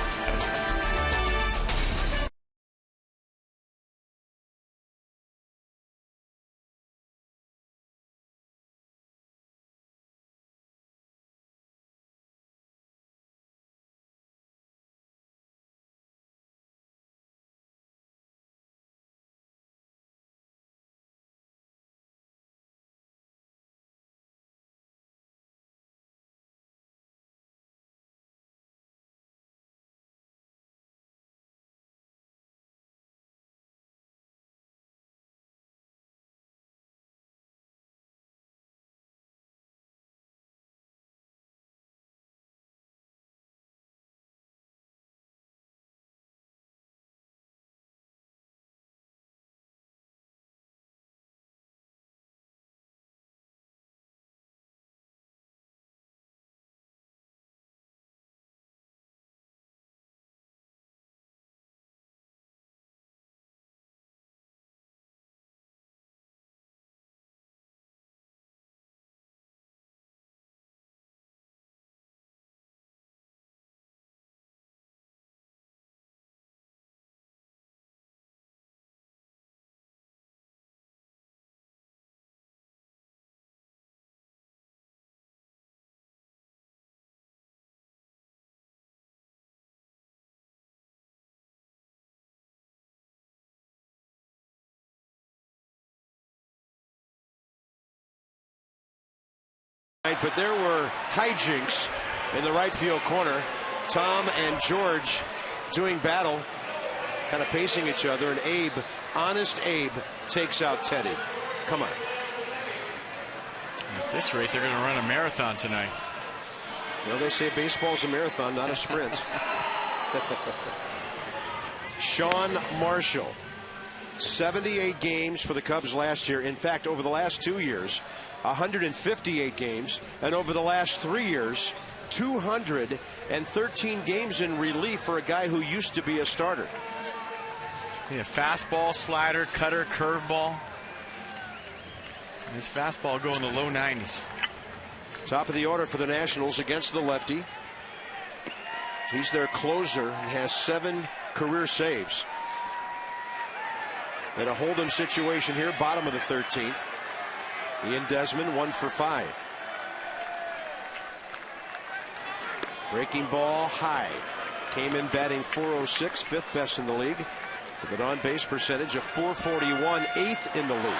But there were hijinks in the right field corner. Tom and George doing battle, kind of pacing each other, and Abe, honest Abe, takes out Teddy. Come on. At this rate, they're going to run a marathon tonight. You know, they say baseball's a marathon, not a sprint. Sean Marshall, 78 games for the Cubs last year. In fact, over the last 2 years, 158 games, and over the last 3 years, 213 games in relief for a guy who used to be a starter. Yeah, fastball, slider, cutter, curveball. His fastball going in the low 90s. Top of the order for the Nationals against the lefty. He's their closer and has 7 career saves. In a hold 'em situation here, bottom of the 13th. Ian Desmond, 1 for 5. Breaking ball high. Came in batting .406, 5th best in the league, with an on-base percentage of .441, 8th in the league.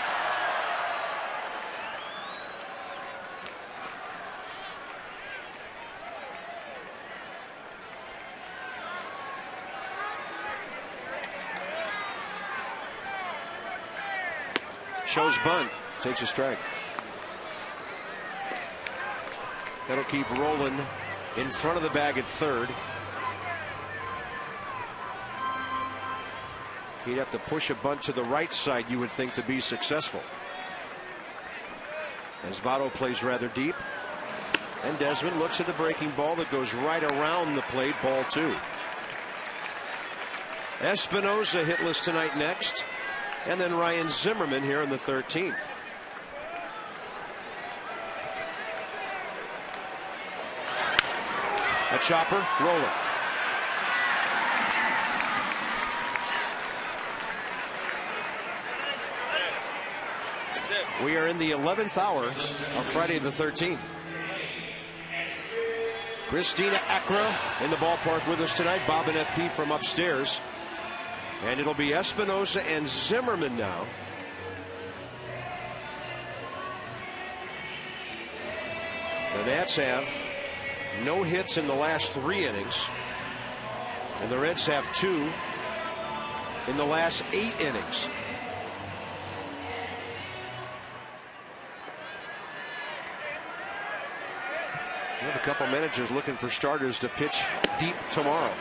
Shows bunt. Takes a strike. That'll keep rolling in front of the bag at third. He'd have to push a bunt to the right side, you would think, to be successful. As Votto plays rather deep. And Desmond looks at the breaking ball that goes right around the plate. Ball 2. Espinosa hitless tonight next. And then Ryan Zimmerman here in the 13th. A chopper rolling. We are in the 11th hour of Friday the 13th. Christina Acra in the ballpark with us tonight. Bob and FP from upstairs. And it'll be Espinosa and Zimmerman now. The Nats have no hits in the last 3 innings. And the Reds have 2 in the last 8 innings. We have a couple managers looking for starters to pitch deep tomorrow.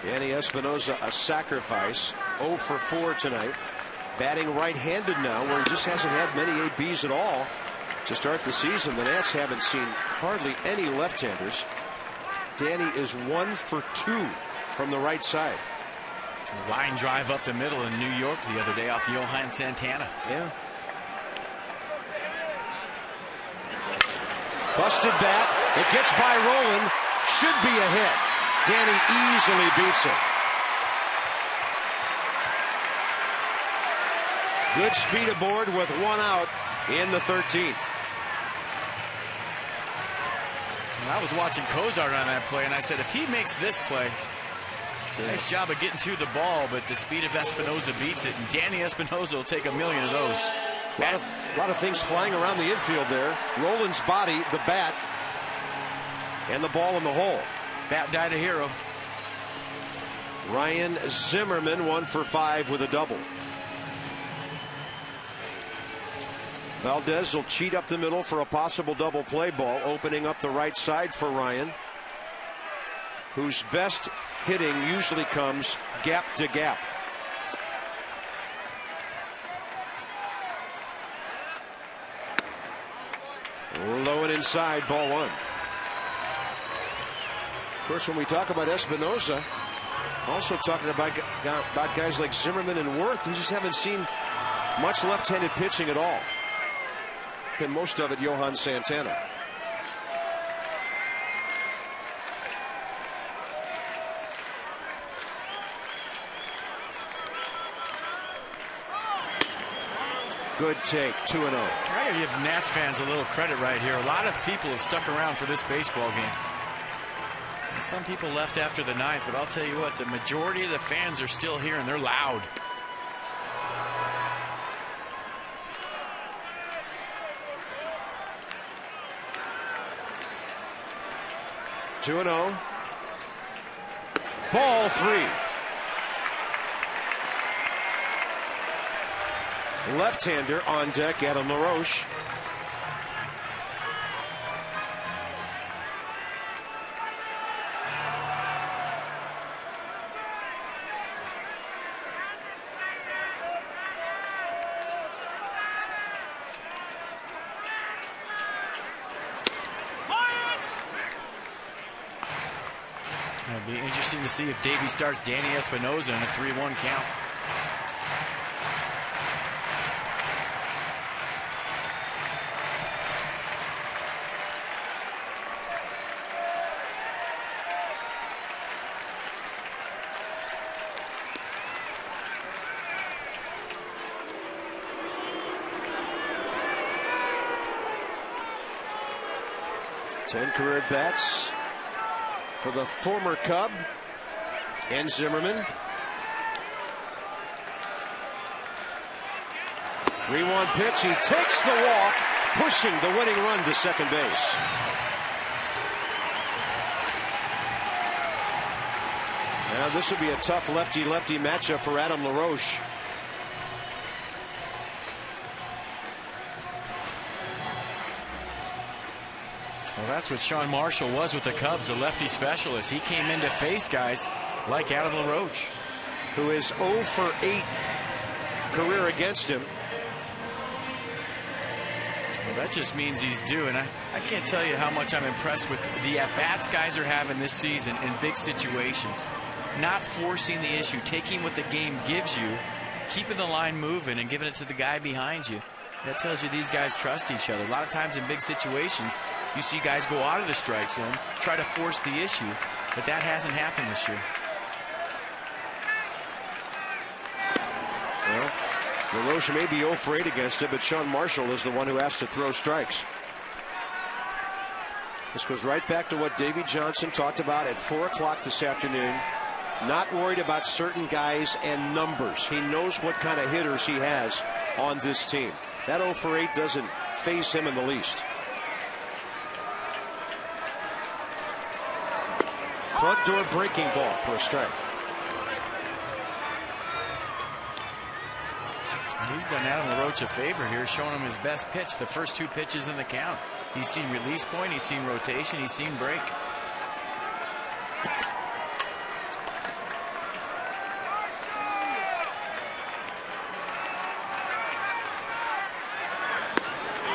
Danny Espinosa, a sacrifice. 0 for 4 tonight. Batting right-handed now, where he just hasn't had many ABs at all to start the season. The Nats haven't seen hardly any left-handers. Danny is 1 for 2 from the right side. Line drive up the middle in New York the other day off Johan Santana. Yeah. Busted bat. It gets by Roland. Should be a hit. Danny easily beats it. Good speed aboard with 1 out in the 13th. I was watching Cozart on that play, and I said, if he makes this play, nice job of getting to the ball, but the speed of Espinosa beats it, and Danny Espinosa will take 1,000,000 of those. A lot of things flying around the infield there. Roland's body, the bat, and the ball in the hole. Bat died a hero. Ryan Zimmerman 1 for 5 with a double. Valdez will cheat up the middle for a possible double play ball, opening up the right side for Ryan, whose best hitting usually comes gap to gap. Low and inside, ball 1. Of course, when we talk about Espinosa, also talking about guys like Zimmerman and Worth, who just haven't seen much left-handed pitching at all. And most of it Johan Santana. Good take, 2-0. I gotta give Nats fans a little credit right here. A lot of people have stuck around for this baseball game. And some people left after the 9th, but I'll tell you what, the majority of the fans are still here and they're loud. Two 2-0. Ball 3. Left-hander on deck, Adam LaRoche. It'll be interesting to see if Davey starts Danny Espinosa in a 3-1 count. Ten career at-bats for the former Cub and Zimmerman. 3-1 pitch. He takes the walk, pushing the winning run to second base. Now this would be a tough lefty-lefty matchup for Adam LaRoche. that's what Sean Marshall was with the Cubs, a lefty specialist. He came in to face guys like Adam LaRoche, who is 0 for 8 career against him. Well, that just means he's due, and I can't tell you how much I'm impressed with the at-bats guys are having this season in big situations. Not forcing the issue, taking what the game gives you, keeping the line moving and giving it to the guy behind you. That tells you these guys trust each other. A lot of times in big situations, you see guys go out of the strike zone, try to force the issue, but that hasn't happened this year. Well, LaRoche may be 0 for 8 against it, but Sean Marshall is the one who has to throw strikes. This goes right back to what Davey Johnson talked about at 4 o'clock this afternoon. Not worried about certain guys and numbers. He knows what kind of hitters he has on this team. That 0 for 8 doesn't faze him in the least. Front door breaking ball for a strike. He's done Adam LaRoche a favor here, showing him his best pitch, the first 2 pitches in the count. He's seen release point, he's seen rotation, he's seen break.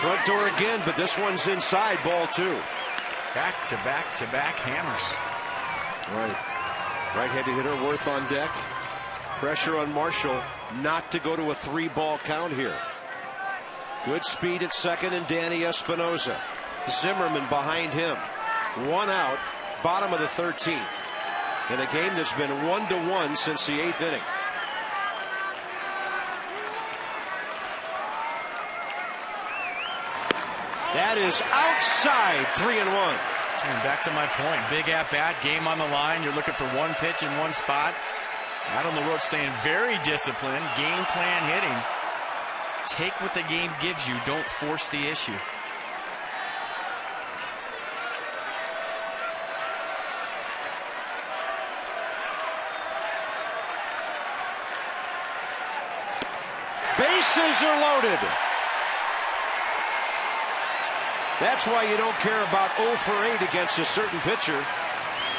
Front door again, but this one's inside, ball 2. Back to back to back hammers. Right-handed hitter Worth on deck. Pressure on Marshall not to go to a 3-ball count here. Good speed at second and Danny Espinosa. Zimmerman behind him. 1 out, bottom of the 13th. In a game that's been 1-1 since the 8th inning. That is outside, 3-1. And back to my point, big at-bat, game on the line. You're looking for 1 pitch in 1 spot. Adam LaRoche staying very disciplined, game plan hitting. Take what the game gives you, don't force the issue. Bases are loaded. That's why you don't care about 0 for 8 against a certain pitcher,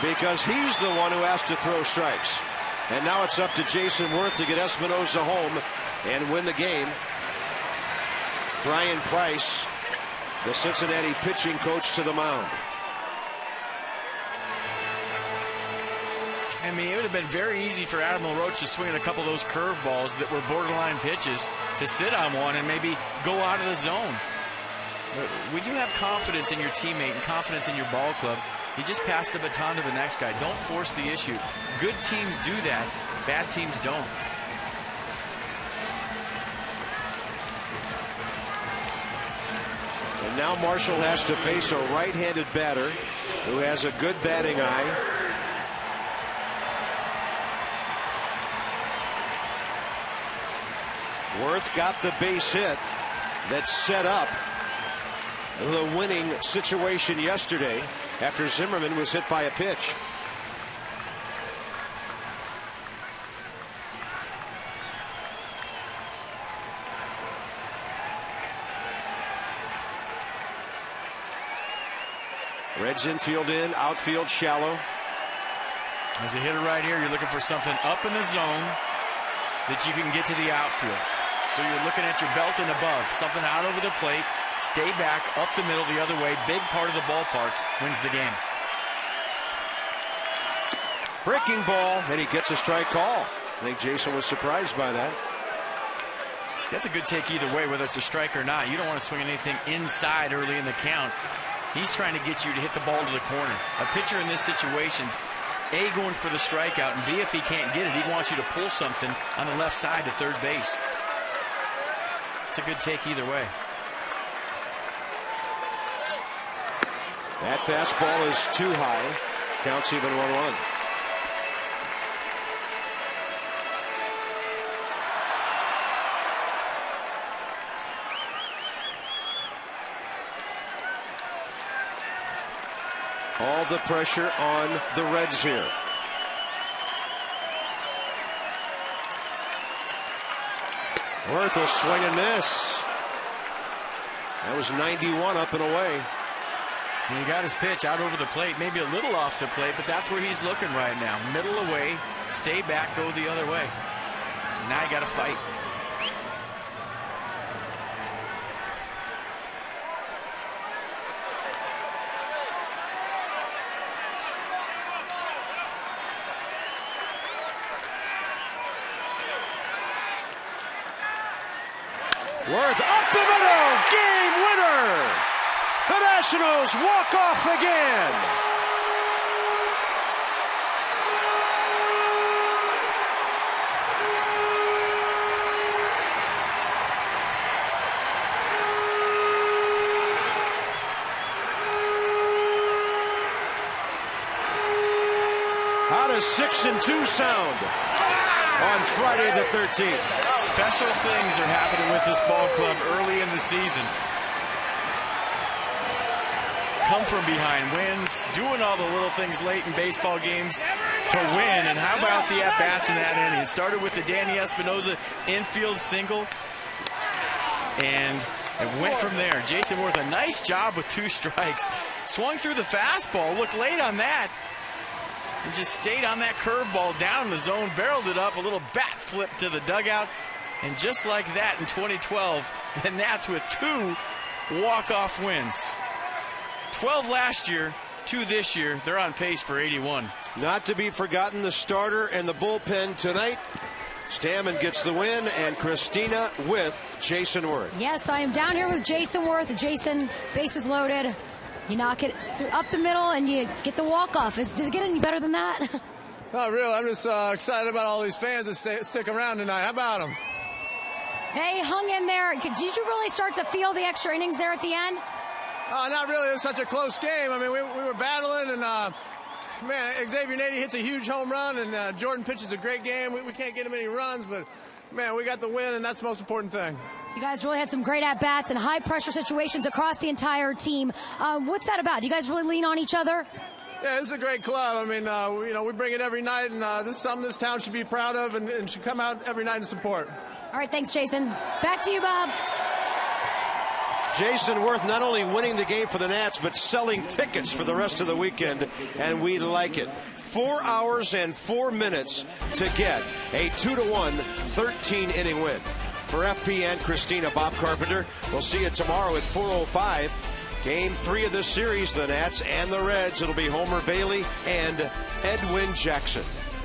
because he's the one who has to throw strikes. And now it's up to Jason Worth to get Espinosa home and win the game. Brian Price, the Cincinnati pitching coach, to the mound. I mean, it would have been very easy for Adam LaRoche to swing at a couple of those curveballs that were borderline pitches, to sit on one and maybe go out of the zone. When you have confidence in your teammate and confidence in your ball club, you just pass the baton to the next guy. Don't force the issue. Good teams do that. Bad teams don't. And now Marshall has to face a right-handed batter who has a good batting eye. Worth got the base hit that set up the winning situation yesterday after Zimmerman was hit by a pitch. Reds infield in, outfield shallow. As a hitter right here, you're looking for something up in the zone that you can get to the outfield. So you're looking at your belt and above, something out over the plate. Stay back, up the middle, the other way. Big part of the ballpark wins the game. Breaking ball, and he gets a strike call. I think Jason was surprised by that. See, that's a good take either way, whether it's a strike or not. You don't want to swing anything inside early in the count. He's trying to get you to hit the ball to the corner. A pitcher in this situation's A, going for the strikeout, and B, if he can't get it, he wants you to pull something on the left side to third base. It's a good take either way. That fastball is too high. Counts even 1-1. All the pressure on the Reds here. Worth will swing and miss. That was 91 up and away. And he got his pitch out over the plate, maybe a little off the plate, but that's where he's looking right now. Middle away, stay back, go the other way. Now you got to fight. Worth up the middle, game winner. The Nationals walk off again. How does 6-2 sound on Friday the 13th? Special things are happening with this ball club early in the season. Come from behind wins, doing all the little things late in baseball games to win. And how about the at-bats in that inning? It started with the Danny Espinosa infield single, and it went from there. Jason Worth, a nice job with 2 strikes. Swung through the fastball, looked late on that, and just stayed on that curveball down in the zone, barreled it up, a little bat flip to the dugout. And just like that in 2012, the Nats with 2 walk-off wins. 12 last year, 2 this year. They're on pace for 81. Not to be forgotten, the starter and the bullpen tonight. Stammen gets the win, and Christina with Jason Worth. Yes, I am down here with Jason Worth. Jason, bases loaded. You knock it up the middle, and you get the walk-off. Does it get any better than that? Not really. I'm just excited about all these fans that stick around tonight. How about them? They hung in there. Did you really start to feel the extra innings there at the end? Not really. It was such a close game. I mean, we were battling, and man, Xavier Nady hits a huge home run, and Jordan pitches a great game. We can't get him any runs, but man, we got the win, and that's the most important thing. You guys really had some great at-bats and high-pressure situations across the entire team. What's that about? Do you guys really lean on each other? Yeah, this is a great club. I mean, we bring it every night, and this is something this town should be proud of and should come out every night and support. All right, thanks, Jason. Back to you, Bob. Jason Worth not only winning the game for the Nats, but selling tickets for the rest of the weekend, and we like it. 4 hours and 4 minutes to get a 2-1 13-inning win. For FP and Christina, Bob Carpenter. We'll see you tomorrow at 4:05. Game 3 of this series, the Nats and the Reds. It'll be Homer Bailey and Edwin Jackson.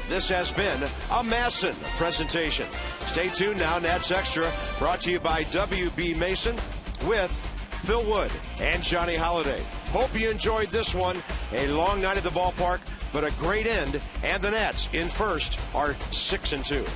This has been a Masson presentation. Stay tuned now. Nats Extra brought to you by WB Mason with Phil Wood and Johnny Holiday. Hope you enjoyed this one. A long night at the ballpark, but a great end. And the Nats in first are 6-2.